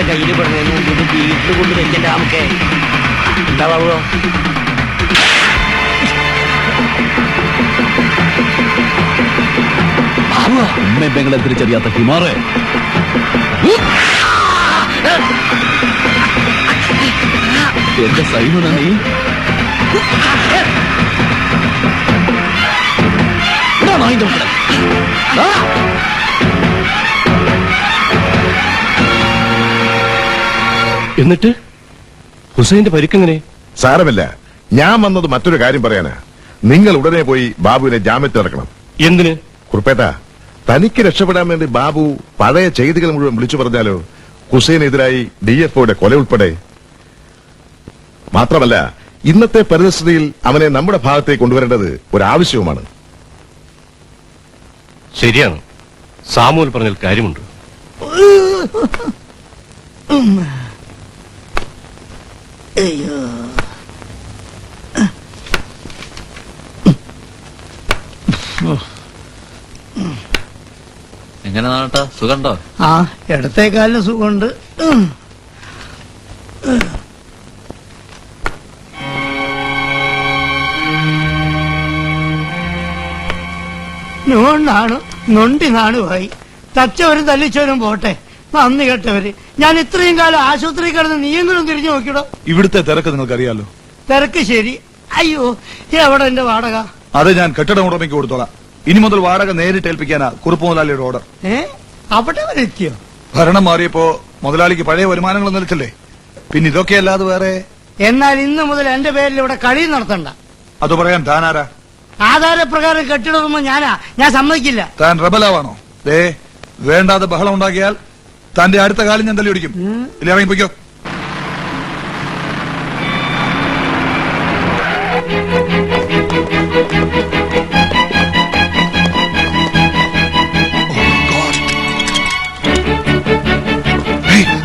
കയ്യില് പറഞ്ഞതിന് ഇത് വീട്ടിൽ കൊണ്ട് വെക്കണ്ട. നമുക്ക് എന്താ ബാബുവോ? ഉമ്മ പെങ്ങളെ തിരിച്ചറിയാത്ത കുമാറ് എന്റെ സൈനുന നീ എന്നിട്ട് ഹുസൈന്റെ പരിക്കെങ്ങനെ? സാരമില്ല, ഞാൻ വന്നത് മറ്റൊരു കാര്യം പറയാനാ. നിങ്ങൾ ഉടനെ പോയി ബാബുവിനെ ജാമ്യത്തിൽ ഇറക്കണം. എന്തിന്? കുറുപ്പേട്ട, തനിക്ക് രക്ഷപ്പെടാൻ വേണ്ടി ബാബു പഴയ ചെയ്തികൾ മുഴുവൻ വിളിച്ചു പറഞ്ഞാലോ? ഹുസൈനെതിരായി DFOയുടെ കൊല ഉൾപ്പെടെ. മാത്രമല്ല, ഇന്നത്തെ പരിസ്ഥിതിയിൽ അവനെ നമ്മുടെ ഭാഗത്തേക്ക് കൊണ്ടുവരേണ്ടത് ഒരാവശ്യവുമാണ്. ശരിയാണ്, സാമുവൽ പറഞ്ഞാൽ കാര്യമുണ്ട്. എങ്ങനെ നാട്ടാ, സുഖണ്ടോ? ആ, ഇടത്തേക്കാലിന് സുഖമുണ്ട്. നോണ്ടാണ് നൊണ്ടി നാടുമായി. തച്ചവരും തല്ലിച്ചവരും പോട്ടെ, നന്ദി കേട്ടവര്. ഞാൻ ഇത്രയും കാലം ആശുപത്രി കിടന്ന് നീയെങ്കിലും തിരിഞ്ഞു നോക്കിടോ. ഇവിടുത്തെ തിരക്ക് നിങ്ങൾക്കറിയാലോ. തിരക്ക് ശരി. അയ്യോ, എവിടെ എന്റെ വാടക? അത് ഞാൻ കെട്ടിടം ഉടമയ്ക്ക് കൊടുത്തോളാം. ഇനി മുതൽ വാടക നേരിട്ട് ഏൽപ്പിക്കാനാ കുറുപ്പ് മുതലാളിയുടെ ഓർഡർ. അവിടെ വരെ എത്തിയോ? ഭരണം മാറിയപ്പോ മുതലാളിക്ക് പഴയ വരുമാനങ്ങൾ നിലച്ചല്ലേ. പിന്നെ ഇതൊക്കെ അല്ലാതെ വേറെ. എന്നാൽ ഇന്ന് മുതൽ എന്റെ പേരിൽ ഇവിടെ കളി നടത്തണ്ട. അത് പറയാൻ താനാരാ? ആധാരപ്രകാരം കെട്ടിടുമ്പോ ഞാൻ സമ്മതിക്കില്ല. താൻ റബലാവാണോ? ദേ, വേണ്ടാതെ ബഹളം ഉണ്ടാക്കിയാൽ തന്റെ അടുത്ത കാലം ഞാൻ തല്ലി ഒടിക്കും. ഇല്ല, ഇറങ്ങി പൊയ്ക്കോ.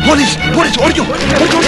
പോലീസ് പോലീസ് ഓടിക്കോ ഓടിക്കോ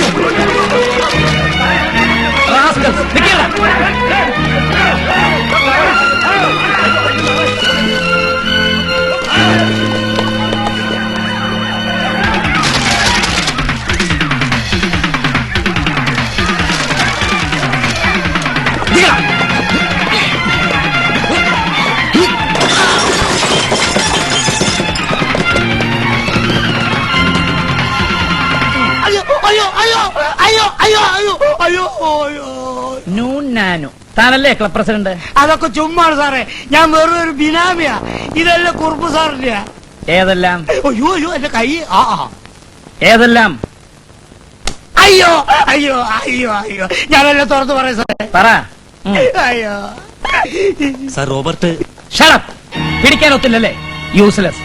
താനല്ലേ ക്ലബ് പ്രസിഡന്റ്? അതൊക്കെ ചുമ്മാണ് സാറേ, ഞാൻ വെറും ഒരു ബിനാമിയാ. ഇതെല്ലാം കുറുപ്പ് സാറിന്റെ. ഏതെല്ലാം? അയ്യോ അയ്യോ എന്റെ കൈ. ഏതെല്ലാം? അയ്യോ അയ്യോ അയ്യോ അയ്യോ ഞാനെല്ലാം തുറന്നു പറയാം സാറേ. പറ. അയ്യോ സാർ റോബർട്ട്. ഷടപ്പ്. പിടിക്കാനൊത്തില്ലല്ലേ? യൂസ്ലെസ്.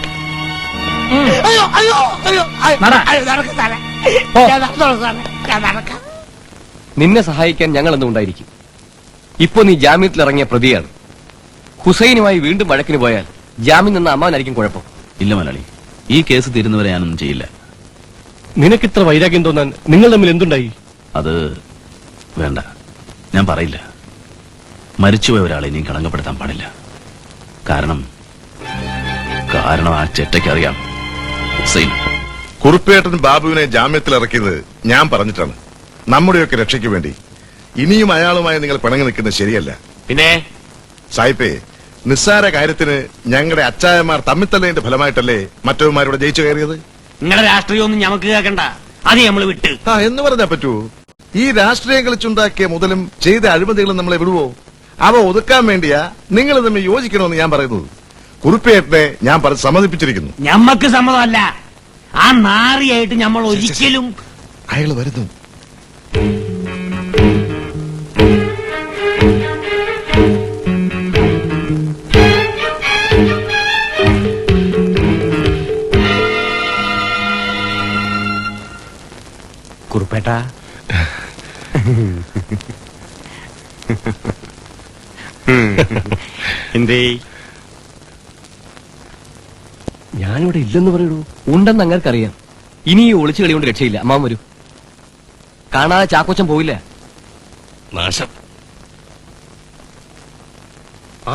അയ്യോ അയ്യോ അയ്യോ നിന്നെ സഹായിക്കാൻ ഞങ്ങൾ എന്നും ഉണ്ടായിരിക്കും. ഇപ്പൊ നീ ജാമ്യത്തിൽ ഇറങ്ങിയ പ്രതിയാണ്. ഹുസൈനുമായി വീണ്ടും വഴക്കിന് പോയാൽ ജാമ്യം നിന്ന അമ്മാവനായിരിക്കും കുഴപ്പം. ഇല്ല മലയാളി, ഈ കേസ് തീരുന്നവരെ ഞാനൊന്നും ചെയ്യില്ല. നിനക്കിത്ര വൈരാഗ്യം തോന്നാൻ നിങ്ങൾ തമ്മിൽ എന്തുണ്ടായി? അത് വേണ്ട, ഞാൻ പറയില്ല. മരിച്ചുപോയ ഒരാളെ ഇനിയും കളങ്കപ്പെടുത്താൻ പാടില്ല. കാരണം ആ ചെറ്റയ്ക്ക് അറിയാം. ഹുസൈൻ കുറുപ്പേട്ടൻ ബാബുവിനെ ജാമ്യത്തിൽ ഇറക്കിയത് ഞാൻ പറഞ്ഞിട്ടാണ്, നമ്മുടെയൊക്കെ രക്ഷയ്ക്ക് വേണ്ടി. ഇനിയും അയാളുമായി നിങ്ങൾ പിണങ്ങി നിൽക്കുന്നത് ശരിയല്ല. പിന്നെ സായിപ്പേ, നിസ്സാര കാര്യത്തിന് ഞങ്ങളുടെ അച്ചായന്മാർ തമ്മിത്തല്ലേന്റെ ഫലമായിട്ടല്ലേ മറ്റവന്മാരോട് ജയിച്ചു കയറിയത്? നിങ്ങളുടെ രാഷ്ട്രീയമൊന്നും ഞമ്മക്ക് കേൾക്കണ്ട, അത് നമ്മൾ വിട്ട്. എന്ന് പറഞ്ഞാ പറ്റൂ? ഈ രാഷ്ട്രീയം കളിച്ചുണ്ടാക്കിയ മുതലും ചെയ്ത അഴിമതികളും നമ്മളെ വിടുവോ? അവ ഒതുക്കാൻ വേണ്ടിയാ നിങ്ങൾ തമ്മിൽ യോജിക്കണമെന്ന് ഞാൻ പറയുന്നത്. കുറുപ്പേട്ടനെ ഞാൻ സമ്മതിപ്പിച്ചിരിക്കുന്നു. ഞമ്മക്ക് സമ്മതമല്ല. ആ നാറിയായിട്ട് നമ്മൾ ഒരിക്കലും. അയാൾ വരുന്നു. കുറുപ്പേട്ട. എന്തേ? ഞാനിവിടെ ഇല്ലെന്ന് പറയൂ. ഉണ്ടെന്ന് അങ്ങർക്കറിയാം. ഇനി ഈ ഒളിച്ചു കളി കൊണ്ട് രക്ഷയില്ല. അമ്മാവൻ വരൂ. കാണാതെ ചാക്കോച്ചൻ പോയില്ല. നാശം.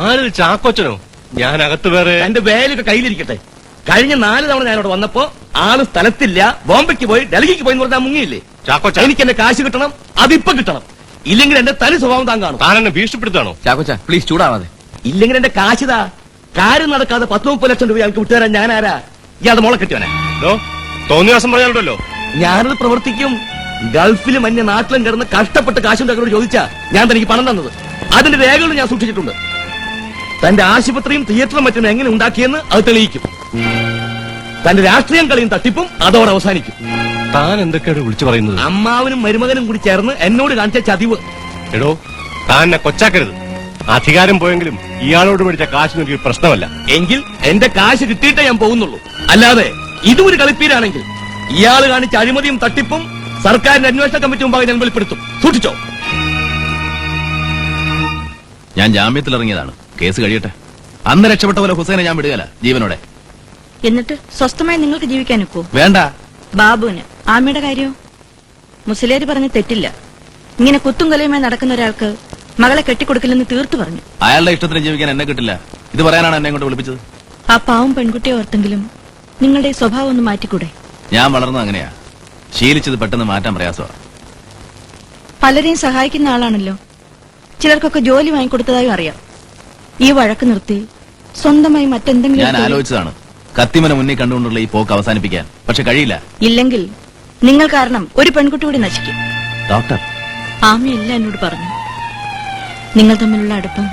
ആര് ചാക്കോച്ചനോ? ഞാൻ അകത്ത് വേറെ. എന്റെ വേലൊക്കെ കയ്യിലിരിക്കട്ടെ. കഴിഞ്ഞ 4 തവണ ഞാൻ ഇവിടെ വന്നപ്പോ ആള് സ്ഥലത്തില്ല, ബോംബെക്ക് പോയി, ഡൽഹിക്ക് പോയി എന്ന് പറഞ്ഞാൽ മുങ്ങിയില്ലേ? ചാക്കോച്ച, എനിക്ക് എന്റെ കാശ് കിട്ടണം, അതിപ്പോ കിട്ടണം. ഇല്ലെങ്കിൽ എന്റെ തനി സ്വഭാവം താൻ കാണും. താൻ എന്നെ ഭീഷണിപ്പെടുത്താണോ? ചാക്കോച്ച പ്ലീസ് ചൂടാവാതെ. ഇല്ലെങ്കിൽ എന്റെ കാശിതാ. കാര്യം നടക്കാതെ 10-30 ലക്ഷം രൂപ ഞങ്ങൾക്ക് വിട്ടുതരാൻ ഞാൻ ആരാ? ഇയാളുടെ മോളെ കെട്ടിവനെ തോന്നിയ ദിവസം പറയാനുണ്ടല്ലോ. ഞാനത് പ്രവർത്തിക്കും. ഗൾഫിലും അന്യ നാട്ടിലും കിടന്ന് കഷ്ടപ്പെട്ട് കാശുണ്ടാക്കലോട് ചോദിച്ചാ ഞാൻ തനിക്ക് പണം തന്നത്. അതിന്റെ രേഖകൾ ഞാൻ സൂക്ഷിച്ചിട്ടുണ്ട്. തന്റെ ആശുപത്രിയും തിയേറ്ററും മറ്റും എങ്ങനെ ഉണ്ടാക്കിയെന്ന് അത് തെളിയിക്കും. തന്റെ രാഷ്ട്രീയം കളിയും തട്ടിപ്പും അതോടെ അവസാനിക്കും. താൻ എന്തൊക്കെയാണ് വിളിച്ചു പറയുന്നത്? അമ്മാവനും മരുമകനും കൂടി ചേർന്ന് എന്നോട് കാണിച്ച ചതിവ്. എടോ, താൻ എന്നെ കൊച്ചാക്കരുത്. അധികാരം പോയെങ്കിലും ഇയാളോട് മേടിച്ച കാശിന് എനിക്ക് പ്രശ്നമല്ല. എങ്കിൽ എന്റെ കാശ് കിട്ടിയിട്ടേ ഞാൻ പോകുന്നുള്ളൂ. അല്ലാതെ ഇതും ഒരു കളിപ്പീരാണെങ്കിൽ ഇയാൾ കാണിച്ച അഴിമതിയും തട്ടിപ്പും സർക്കാരിന്റെ അന്വേഷണ കമ്മിറ്റി മുമ്പാകെ ഞാൻ വെളിപ്പെടുത്തും. സൂക്ഷിച്ചോ. ഞാൻ ജാമ്യത്തിൽ ഇറങ്ങിയതാണ്. കേസ് കഴിയട്ടെ. അന്ന് രക്ഷപ്പെട്ട പോലെ ഹുസൈനെ ഞാൻ വിടുകയല്ല, ജീവനോടെ. എന്നിട്ട് സ്വസ്ഥമായി നിങ്ങൾക്ക് ജീവിക്കാൻ ഒക്കോ? വേണ്ട. ബാബുവിന് ആമയുടെ കാര്യമോ? മുസ്ലിയാര് പറഞ്ഞ് തെറ്റില്ല. ഇങ്ങനെ കുത്തും കൊലയുമായി നടക്കുന്ന ഒരാൾക്ക് മകളെ കെട്ടിക്കൊടുക്കില്ലെന്ന് തീർത്തു പറഞ്ഞു. അയാളുടെ ഇഷ്ടത്തിന് ജീവിക്കാൻ എന്നെ കിട്ടില്ല. ഇത് പറയാനാണ് എന്നെ കൊണ്ട് വിളിപ്പിച്ചത്. ആ പാവം പെൺകുട്ടിയെ ഓർത്തെങ്കിലും നിങ്ങളുടെ ഈ സ്വഭാവം ഒന്ന് മാറ്റിക്കൂടെ? ഞാൻ വളർന്നത് അങ്ങനെയാ. ശീലിച്ചത് പെട്ടെന്ന് മാറ്റാൻ പ്രയാസമാണ്. പലരെയും സഹായിക്കുന്ന ആളാണല്ലോ. ചിലർക്കൊക്കെ ജോലി വാങ്ങിക്കൊടുത്തതായും അറിയാം. ഈ വഴക്ക് നിർത്തി സ്വന്തമായി മറ്റെന്തെങ്കിലും ഞാൻ ആലോചിച്ചതാണ് കത്തിമന മുന്നിൽ കണ്ടുകൊണ്ടുള്ള ഈ പോക്ക് അവസാനിപ്പിക്കാൻ. പക്ഷെ കഴിയില്ല. ഇല്ലെങ്കിൽ നിങ്ങൾ കാരണം ഒരു പെൺകുട്ടി കൂടി നശിക്കും. ഡോക്ടർ ആമയെല്ലാം എന്നോട് പറഞ്ഞു. നിങ്ങൾ തമ്മിലുള്ള അടുപ്പം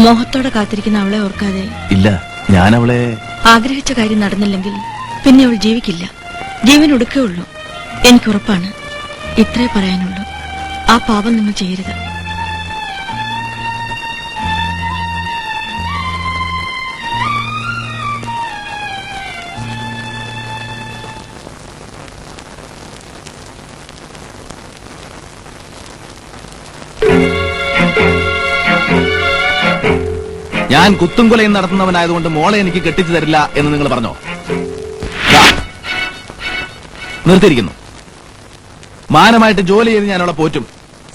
മോഹത്തോടെ കാത്തിരിക്കുന്ന അവളെ ഓർക്കാതെ. ഇല്ല, ഞാൻ അവളെ ആഗ്രഹിച്ച കാര്യം നടന്നില്ലെങ്കിൽ പിന്നെ അവൾ ജീവിക്കില്ല. ജീവൻ ഒടുക്കുകയുള്ളൂ. എനിക്കുറപ്പാണ്. ഇത്രേ പറയാനുള്ളൂ. ആ പാപം നിങ്ങൾ ചെയ്യരുത്. ഞാൻ കുത്തുംകൊലയും നടത്തുന്നവനായതുകൊണ്ട് മോളെ എനിക്ക് കെട്ടിച്ചു തരില്ല എന്ന് നിങ്ങൾ പറഞ്ഞോ? ദാ, നിർത്തിയിരിക്കുന്നു. മാനമായിട്ട് ജോലി ചെയ്ത് ഞാൻ അവളെ പോറ്റും,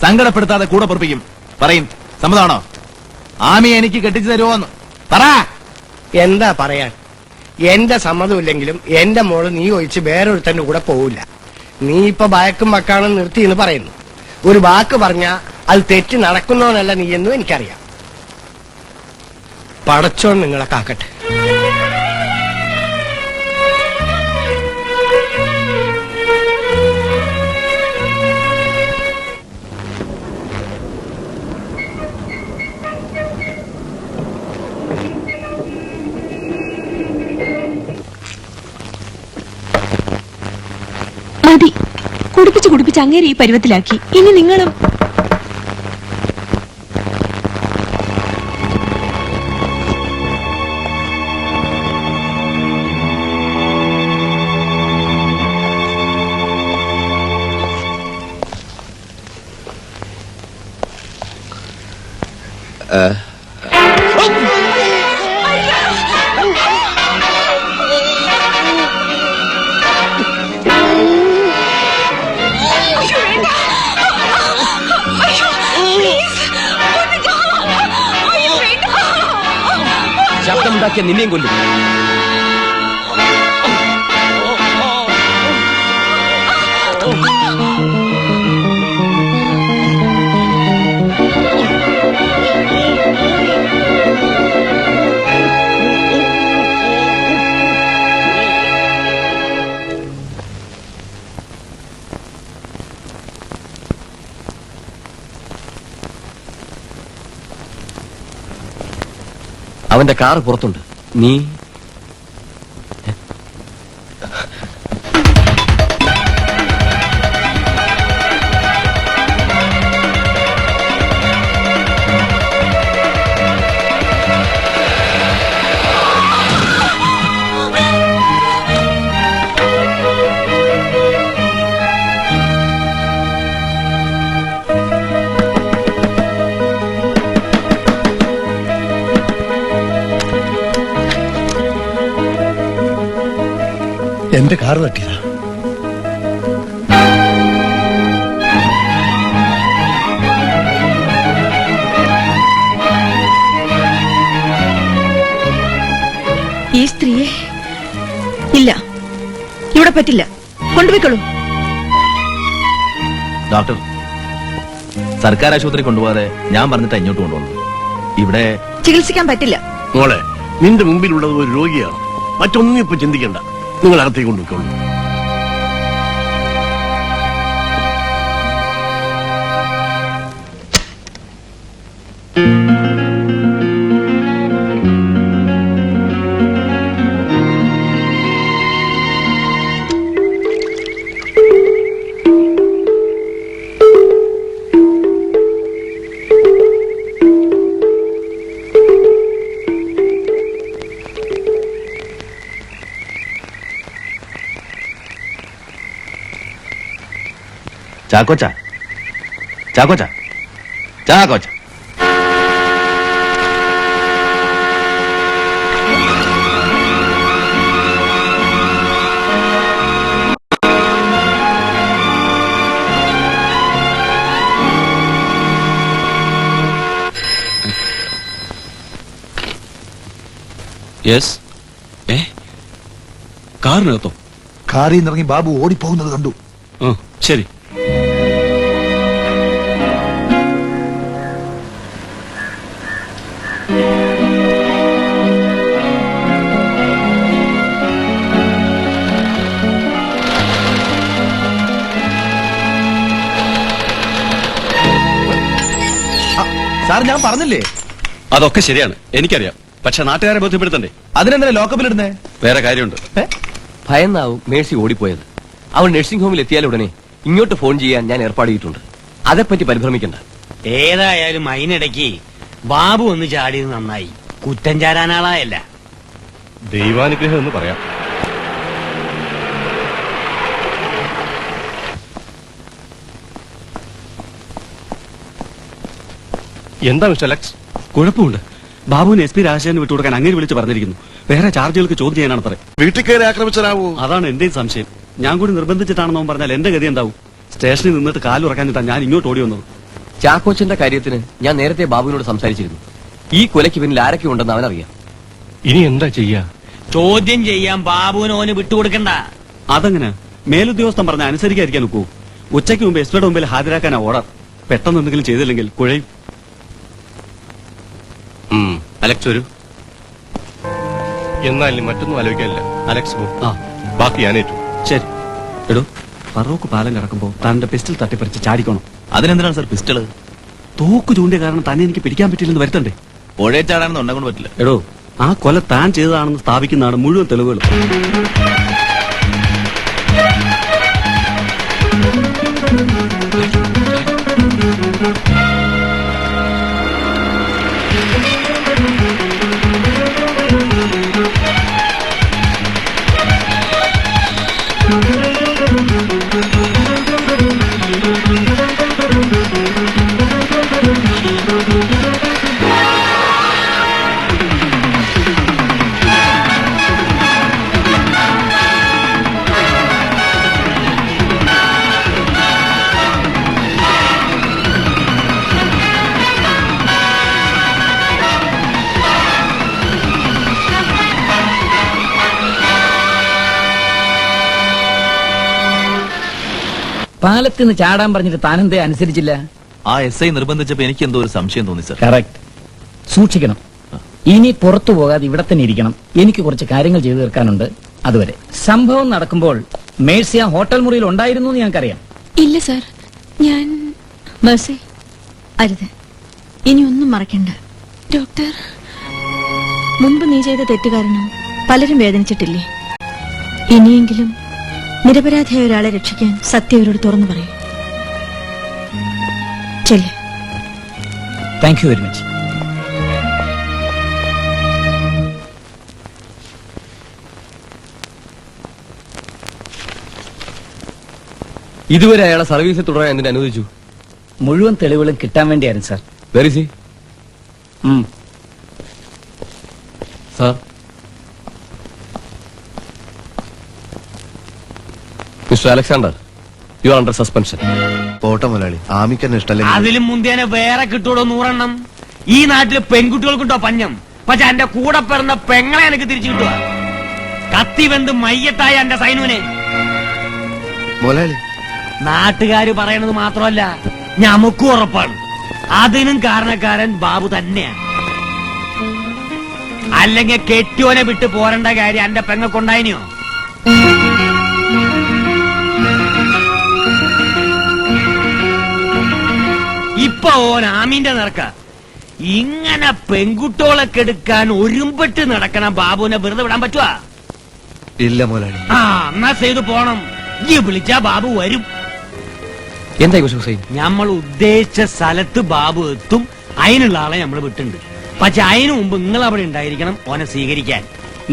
സങ്കടപ്പെടുത്താതെ കൂടെ പൊറപ്പിക്കും. പറയും, സമ്മതമാണോ? ആമിയെ എനിക്ക് കെട്ടിച്ചു തരുമോന്ന് പറ. എന്താ പറയാൻ? എന്റെ സമ്മതമില്ലെങ്കിലും എന്റെ മോള് നീ ഒഴിച്ച് വേറൊരുത്തന്റെ കൂടെ പോവില്ല. നീ ഇപ്പൊ ഭയക്കും വക്കാണെന്ന് നിർത്തി എന്ന് പറയുന്നു. ഒരു വാക്ക് പറഞ്ഞാ അത് തെറ്റി നടക്കുന്നവനല്ല നീ എന്നും എനിക്കറിയാം. പടച്ചോൻ നിങ്ങളെ കാക്കട്ടെ. മതി, കുടിപ്പിച്ച് അങ്ങേരെ ഈ പരുവത്തിലാക്കി. ഇനി നിങ്ങളും ശബ്ദമുണ്ടാക്കിയ നിന്നെയും കൊല്ലും. അവന്റെ കാർ പുറത്തുണ്ട്. നീ എന്റെ കാർ തട്ടിയതാ. ഈ സ്ത്രീയെ ഇല്ല, ഇവിടെ പറ്റില്ല. കൊണ്ടുപോയിക്കോളൂ. ഡോക്ടർ, സർക്കാർ ആശുപത്രി കൊണ്ടുപോകാതെ ഞാൻ പറഞ്ഞിട്ട് ഇങ്ങോട്ട് കൊണ്ടുവന്നു. ഇവിടെ ചികിത്സിക്കാൻ പറ്റില്ല. മോളെ, നിന്റെ മുമ്പിലുള്ളത് ഒരു രോഗിയാണ്. മറ്റൊന്നും ഇപ്പൊ ചിന്തിക്കണ്ട. നിങ്ങൾ അകത്തേക്ക് കൊണ്ടുപോയിക്കോളൂ. ചാക്കോച്ച, ചാക്കോച്ച, ചാക്കോച്ച. യെസ്. കാറിനകത്തോ? കാറിൽ നിന്നിറങ്ങി ബാബു ഓടിപ്പോകുന്നത് കണ്ടു. ശരി. സാർ, ഞാൻ പറഞ്ഞില്ലേ? അതൊക്കെ ശരിയാണ്, എനിക്കറിയാം. പക്ഷെ നാട്ടുകാരെ ബോധ്യപ്പെടുത്തണ്ടേ? അതിനെന്താ ലോക്കപ്പിലിടുന്നേ? വേറെ കാര്യമുണ്ട്. ഭയന്നാവും മേഴ്സി ഓടിപ്പോയത്. അവൾ നഴ്സിംഗ് ഹോമിൽ എത്തിയാലുടനെ ഇങ്ങോട്ട് ഫോൺ ചെയ്യാൻ ഞാൻ ഏർപ്പാട് ചെയ്തിട്ടുണ്ട്. അതേപ്പറ്റി പരിഭ്രമിക്കണ്ട. ഏതായാലും അതിനിടയ്ക്ക് ബാബു ഒന്ന് ചാടിയത് നന്നായി. കുറ്റം ചാരാനാളായല്ല. ദൈവാനുഗ്രഹം എന്ന് പറയാം. എന്താ മിസ്റ്റർ അലക്സ്? കുഴപ്പമുണ്ട്. ബാബുവിന് SP രാജശേഖരന് വിട്ടുകൊടുക്കാൻ അങ്ങനെ വിളിച്ച് പറഞ്ഞിരിക്കുന്നു. വേറെ ചാർജുകൾക്ക് ചോദ്യം ചെയ്യാനാണത്രേ. വീട്ടിൽ കയറി ആക്രമിച്ചതാവൂ. അതാണ് എന്റെയും സംശയം. ഞാൻ കൂടി നിർബന്ധിച്ചിട്ടാണെന്ന് അവൻ പറഞ്ഞാൽ എന്റെ ഗതി എന്താവും? സ്റ്റേഷനിൽ നിന്നിട്ട് കാലുറക്കാനിട്ടാ ഞാൻ ഇങ്ങോട്ട് ഓടി വന്നത്. ചാക്കോച്ചന്റെ കാര്യത്തിന് ഞാൻ നേരത്തെ ബാബുവിനോട് സംസാരിച്ചിരുന്നു. ഈ കൊലയ്ക്ക് പിന്നിൽ ആരൊക്കെ ഉണ്ടെന്ന് അവനറിയാം. ഇനി എന്താ ചെയ്യാ? ചോദ്യം ചെയ്യാൻ ബാബുവിന് ഓന് വിട്ടുകൊടുക്കണ്ട. അതെങ്ങനെ? മേലുദ്യോഗസ്ഥൻ പറഞ്ഞ അനുസരിക്കാതിരിക്കാൻ നോക്കൂ. ഉച്ചയ്ക്ക് മുമ്പ് SP മുമ്പിൽ ഹാജരാക്കാനാ ഓർഡർ. പെട്ടെന്ന് എന്തെങ്കിലും ചെയ്തില്ലെങ്കിൽ കുഴയും. അലക്സ് വരൂ. എന്നാലും മറ്റൊന്നും ആലോചിക്കാനില്ല. അലക്സ് പോ. ആ ബാക്കി ഞാനേറ്റു. ശരി. എടോ, ഫറൂഖ് പാലം കിടക്കുമ്പോ തന്റെ പിസ്റ്റൽ തട്ടിപ്പറിച്ച് ചാടിക്കണം. അതിനെന്തിനാണ് സാർ പിസ്റ്റള്? തോക്ക് ചൂണ്ടിയ കാരണം തന്നെ എനിക്ക് പിടിക്കാൻ പറ്റില്ലെന്ന് വരുത്തണ്ടേ? പുഴയെ ചാടാനൊന്നും ഉണ്ടാകൊണ്ട് പറ്റില്ല. എടോ, ആ കൊല താൻ ചെയ്തതാണെന്ന് സ്ഥാപിക്കുന്നതാണ് മുഴുവൻ തെളിവുകളും. പാലത്തിൽ നിന്ന് ചാടാൻ പറഞ്ഞിട്ട് താനെന്തേ അനുസരിച്ചില്ല? ആ SI നിർബന്ധിച്ചപ്പോ എനിക്ക് എന്തോ ഒരു സംശയം തോന്നി സാർ. കറക്റ്റ്. സൂക്ഷിക്കണം. ഇനി പുറത്തു പോകാതെ ഇവിടെ തന്നെ ഇരിക്കണം. എനിക്ക് കുറച്ച് കാര്യങ്ങൾ ചെയ്തു തീർക്കാനുണ്ട്. അതുവരെ. സംഭവം നടക്കുമ്പോൾ മേഴ്സി ആ ഹോട്ടൽ മുറിയിൽ ഉണ്ടായിരുന്നു എന്ന് ഞങ്ങൾക്കറിയാം. ഇല്ല സാർ, ഞാൻ മേഴ്സി അരുത്. ഇനി ഒന്നും മറക്കണ്ട. ഡോക്ടർ, മുൻപ് നീ ചെയ്ത തെറ്റ് കാരണം പലരും വേദനിച്ചിട്ടില്ലേ? ഇനിയെങ്കിലും നിരപരാധിയായ ഒരാളെ രക്ഷിക്കാൻ സത്യം അവരോട് തുറന്നു പറയും. ചെല്ല്. Thank you very much. ഇതുവരെ അയാളെ സർവീസിൽ തുടരാൻ എന്തിനു അനുവദിച്ചു? മുഴുവൻ തെളിവുകളും കിട്ടാൻ വേണ്ടിയായിരുന്നു sir. Very C sir. Mister Alexander, you are under suspension. പോട്ടെ മുതലാളി, ആമിക്കന്നെ ഇഷ്ടമല്ലെങ്കിൽ അതിലും മുന്തേനെ വേറെ കിട്ടൂടോ 100 എണ്ണം. ഈ നാട്ടില് പെൺകുട്ടികൾക്കുണ്ടോ പഞ്ഞം? പക്ഷെ എന്റെ കൂടെ പിറന്ന പെങ്ങളെ എനിക്ക് തിരിച്ചു കിട്ടുക. കത്തി വെന്ത് മയ്യത്തായ എന്റെ സൈനുവിനെ മുതലാളി. നാട്ടുകാര് പറയണത് മാത്രമല്ല, ഞമ്മക്കും ഉറപ്പാണ്. അതിനും കാരണക്കാരൻ ബാബു തന്നെയാണ്. അല്ലെങ്കിൽ കെട്ടിയോനെ വിട്ട് പോരേണ്ട കാര്യം എന്റെ പെങ്ങൾക്കുണ്ടായിനോ? ഇപ്പൊ ഓൻ ആമീന്റെ നിറക്ക. ഇങ്ങനെ പെൺകുട്ടികളെ കെടുക്കാൻ ഒരുമ്പെട്ട് നടക്കണ ബാബുവിനെ വെറുതെ വിടാൻ പറ്റുവാ? ഇല്ല മുതലാളി. ആ, എന്നാ ചെയ്തു പോണം. ഈ വിളിച്ചാ ബാബു വരും. എന്തായി ഹുസൈൻ? നമ്മൾ ഉദ്ദേശിച്ച സ്ഥലത്ത് ബാബു എത്തും. അതിനുള്ള ആളെ നമ്മൾ വിട്ടുണ്ട്. പക്ഷെ അതിനു മുമ്പ് നിങ്ങൾ അവിടെ ഉണ്ടായിരിക്കണം ഓനെ സ്വീകരിക്കാൻ.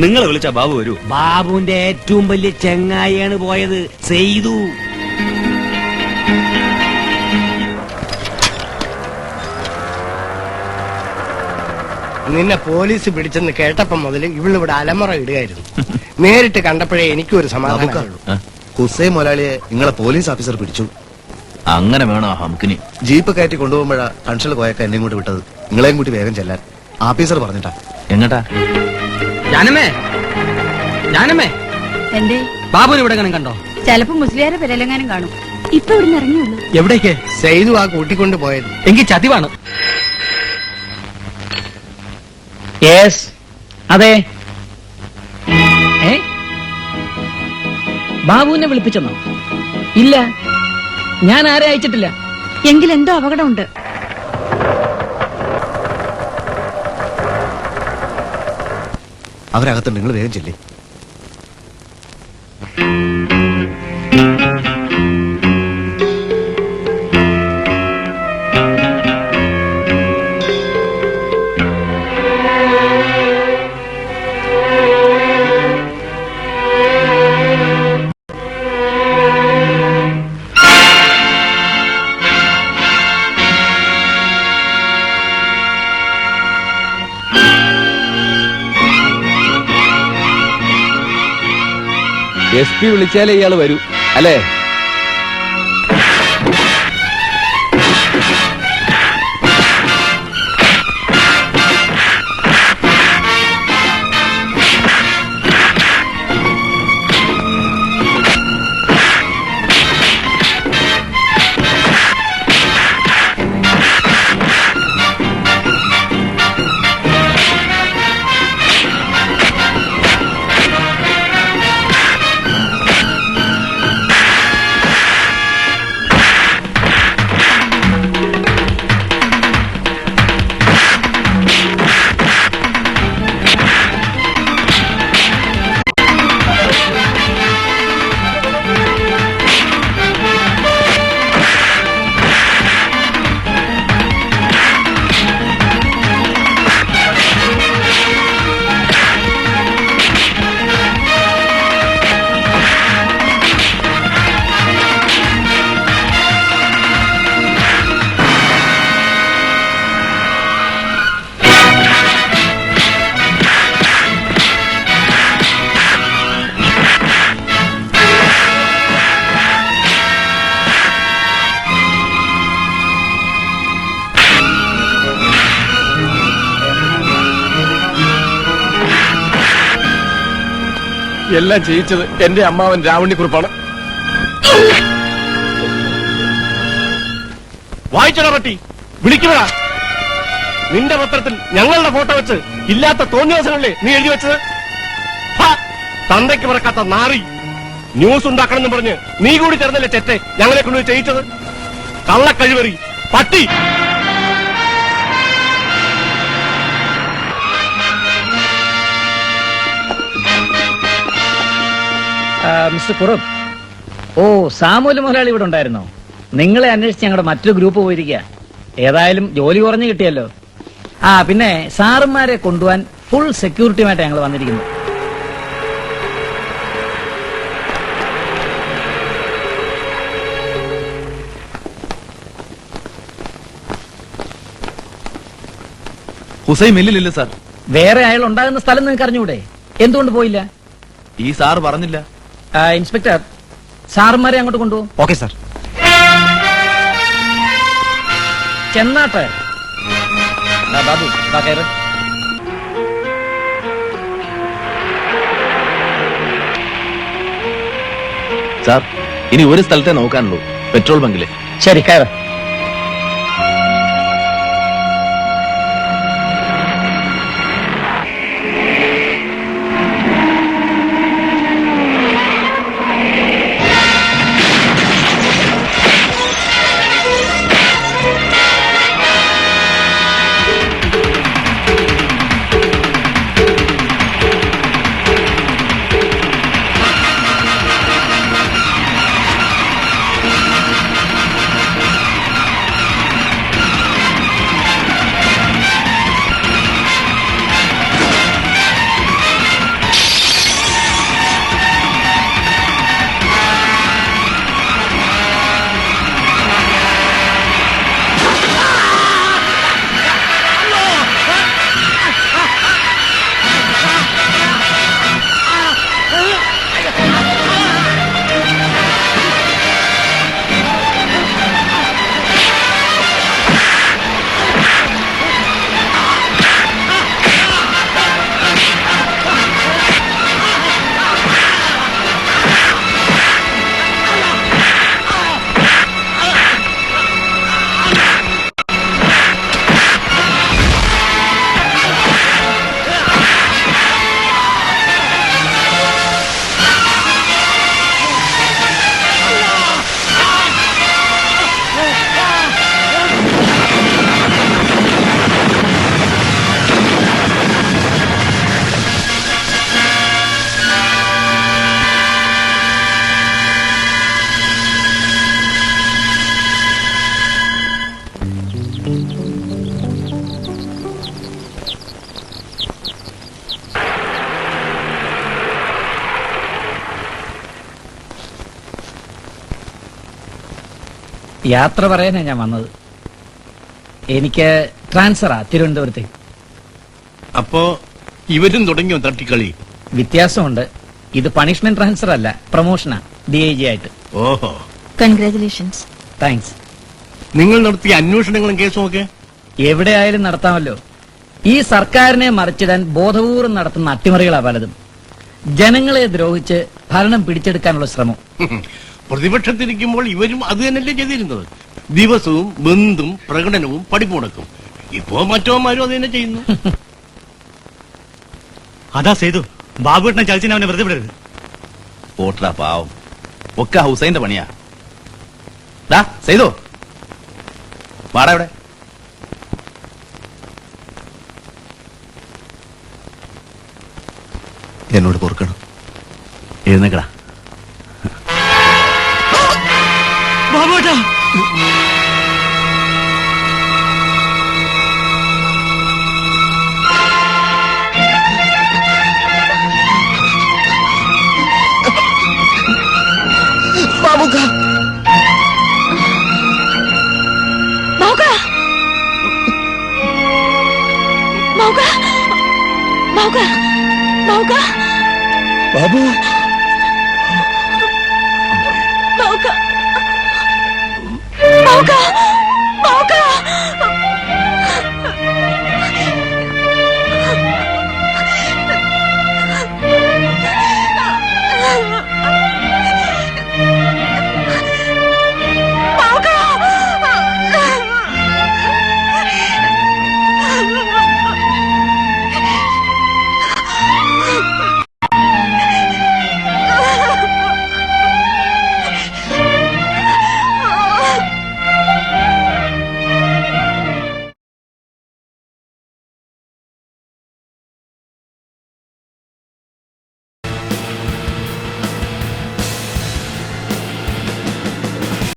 നിങ്ങളെ വിളിച്ചാ ബാബു വരൂ? ബാബുവിന്റെ ഏറ്റവും വലിയ ചെങ്ങായിയാണ് പോയത്, ചെയ്തു. നിന്നെ പോലീസ് പിടിച്ചെന്ന് കേട്ടപ്പം മുതൽ ഇവളിവിടെ അലമുറ ഇടുകയായിരുന്നു. നേരിട്ട് കണ്ടപ്പോഴേ എനിക്കൊരു സമാധാനമുള്ളൂ. ഹുസൈൻ മുതലാളിയെ നിങ്ങളെ പോലീസ് ഓഫീസർ പിടിച്ചു. അങ്ങനെ വേണോ ഹംകിനി? ജീപ്പ് കയറ്റി കൊണ്ടുപോകുമ്പോഴാ കൺഷൽ പോയക്ക എന്നെ ഇങ്ങോട്ട് വിട്ടത്. നിങ്ങളെയും കൂട്ടി വേഗം ചെല്ലാൻ ഓഫീസർ പറഞ്ഞിട്ടാ. എങ്ങട്ടാ? ജാനമ്മേ, ജാനമ്മേ, എന്തേ? ബാബുവിനെ ഇവിടെ കണ്ടോ? ചിലപ്പോ മുസ്ലിയാരെ പെരലെങ്ങാനും കാണും. ഇപ്പൊ ഇവിടെ നിന്ന് ഇറങ്ങിയുള്ളൂ. എവിടേക്ക്? സെയ്തു ആ കൂട്ടിക്കൊണ്ട് പോയത്. എങ്കിൽ ചതിവാണ്. അതെ. ബാബുവിനെ വിളിപ്പിച്ചെന്നോ? ഇല്ല, ഞാൻ ആരെ അയച്ചിട്ടില്ല. എങ്കിൽ എന്തോ അപകടമുണ്ട്. അവരകത്തുണ്ട്, നിങ്ങൾ വേഗം ചെല്ലേ. SP വിളിച്ചാലേ ഇയാള് വരൂ അല്ലേ? എല്ലാം ചെയ്യിച്ചത് എന്റെ അമ്മാവൻ രാവണിക്കുറിപ്പാണ്. വായിച്ചോടാ പട്ടി, വിളിക്കുവാ. നിന്റെ പത്രത്തിൽ ഞങ്ങളുടെ ഫോട്ടോ വെച്ച് ഇല്ലാത്ത തോന്നിയവസരങ്ങളെ നീ എഴുതി വെച്ചത്. തന്തയ്ക്ക് പറക്കാത്ത നാറി. ന്യൂസ് ഉണ്ടാക്കണമെന്ന് പറഞ്ഞ് നീ കൂടി ചേർന്നല്ലേ ചെറ്റെ ഞങ്ങളെ കൊണ്ട് ചെയ്യിച്ചത്. കള്ളക്കഴിവറി പട്ടി. മിസ്റ്റർ കുറവ്, ഓ സാമൂല് മുതലാളി ഇവിടെ ഉണ്ടായിരുന്നോ? നിങ്ങളെ അന്വേഷിച്ച് ഞങ്ങളുടെ മറ്റൊരു ഗ്രൂപ്പ് പോയിരിക്കുക. ഏതായാലും ജോലി കുറഞ്ഞു കിട്ടിയല്ലോ. പിന്നെ സാറുമാരെ കൊണ്ടുപോകാൻ ഫുൾ സെക്യൂരിറ്റിയുമായിട്ട് ഞങ്ങൾ വന്നിരിക്കുന്നു. ഹുസൈൻ മില്ലിലില്ല സാർ. വേറെ അയാൾ ഉണ്ടാകുന്ന സ്ഥലം നിങ്ങൾക്ക് അറിഞ്ഞൂടെ? എന്തുകൊണ്ട് പോയില്ല? ഈ സാർ പറഞ്ഞില്ല. ഇൻസ്പെക്ടർ, സാറുമാരെ അങ്ങോട്ട് കൊണ്ടുപോകും. Okay sir. ചെന്നാട്ടെ ബാബു, കയറ്. സാർ, ഇനി ഒരു സ്ഥലത്തെ നോക്കാനുള്ളൂ, പെട്രോൾ ബങ്കില്. ശരി, കയറ്. യാത്ര പറയാനാ ഞാൻ വന്നത്. എനിക്ക് ട്രാൻസ്ഫറാ തിരുവനന്തപുരത്തേക്ക്. അപ്പോ ഇവരും തുടങ്ങിയോ തട്ടിക്കളി? വ്യത്യാസമുണ്ട്. ഇത് പണിഷ്മെന്റ് ട്രാൻസ്ഫർ അല്ല, പ്രൊമോഷനാ DIG ആയിട്ട്. ഓഹോ, കൺഗ്രാറ്റുലേഷൻസ്. താങ്ക്സ്. നിങ്ങൾ നടത്തിയ അന്വേഷണങ്ങളും കേസും ഒക്കെ എവിടെ ആയാലും നടത്താമല്ലോ. ഈ സർക്കാരിനെ മറിച്ചിടാൻ ബോധപൂർവ്വം നടത്തുന്ന അട്ടിമറികളാ പലതും. ജനങ്ങളെ ദ്രോഹിച്ച് ഭരണം പിടിച്ചെടുക്കാനുള്ള ശ്രമം. പ്രതിപക്ഷത്തിരിക്കുമ്പോൾ ഇവരും അത് തന്നെയല്ലേ ചെയ്തിരുന്നത്. ദിവസവും ബന്ധും പ്രകടനവും പഠിപ്പുമുടക്കും. ഇപ്പോ മറ്റോമാരും അത് തന്നെ ചെയ്യുന്നു. അതാ സേതു, ബാബുവേട്ടനെ ചതിച്ചിന് അവനെ വെറുതെ വിടരുത്. ഓട്ടടാ പാവം, ഒക്കെ ഹുസൈന്റെ പണിയാ. ഡാ സൈതോ, വാടാ ഇവിടെ. എന്നോട് പൊറുക്കണം. എഴുന്നേക്കടാ. ബാബുവേട്ടാ, ബാബുക്ക, ബാബു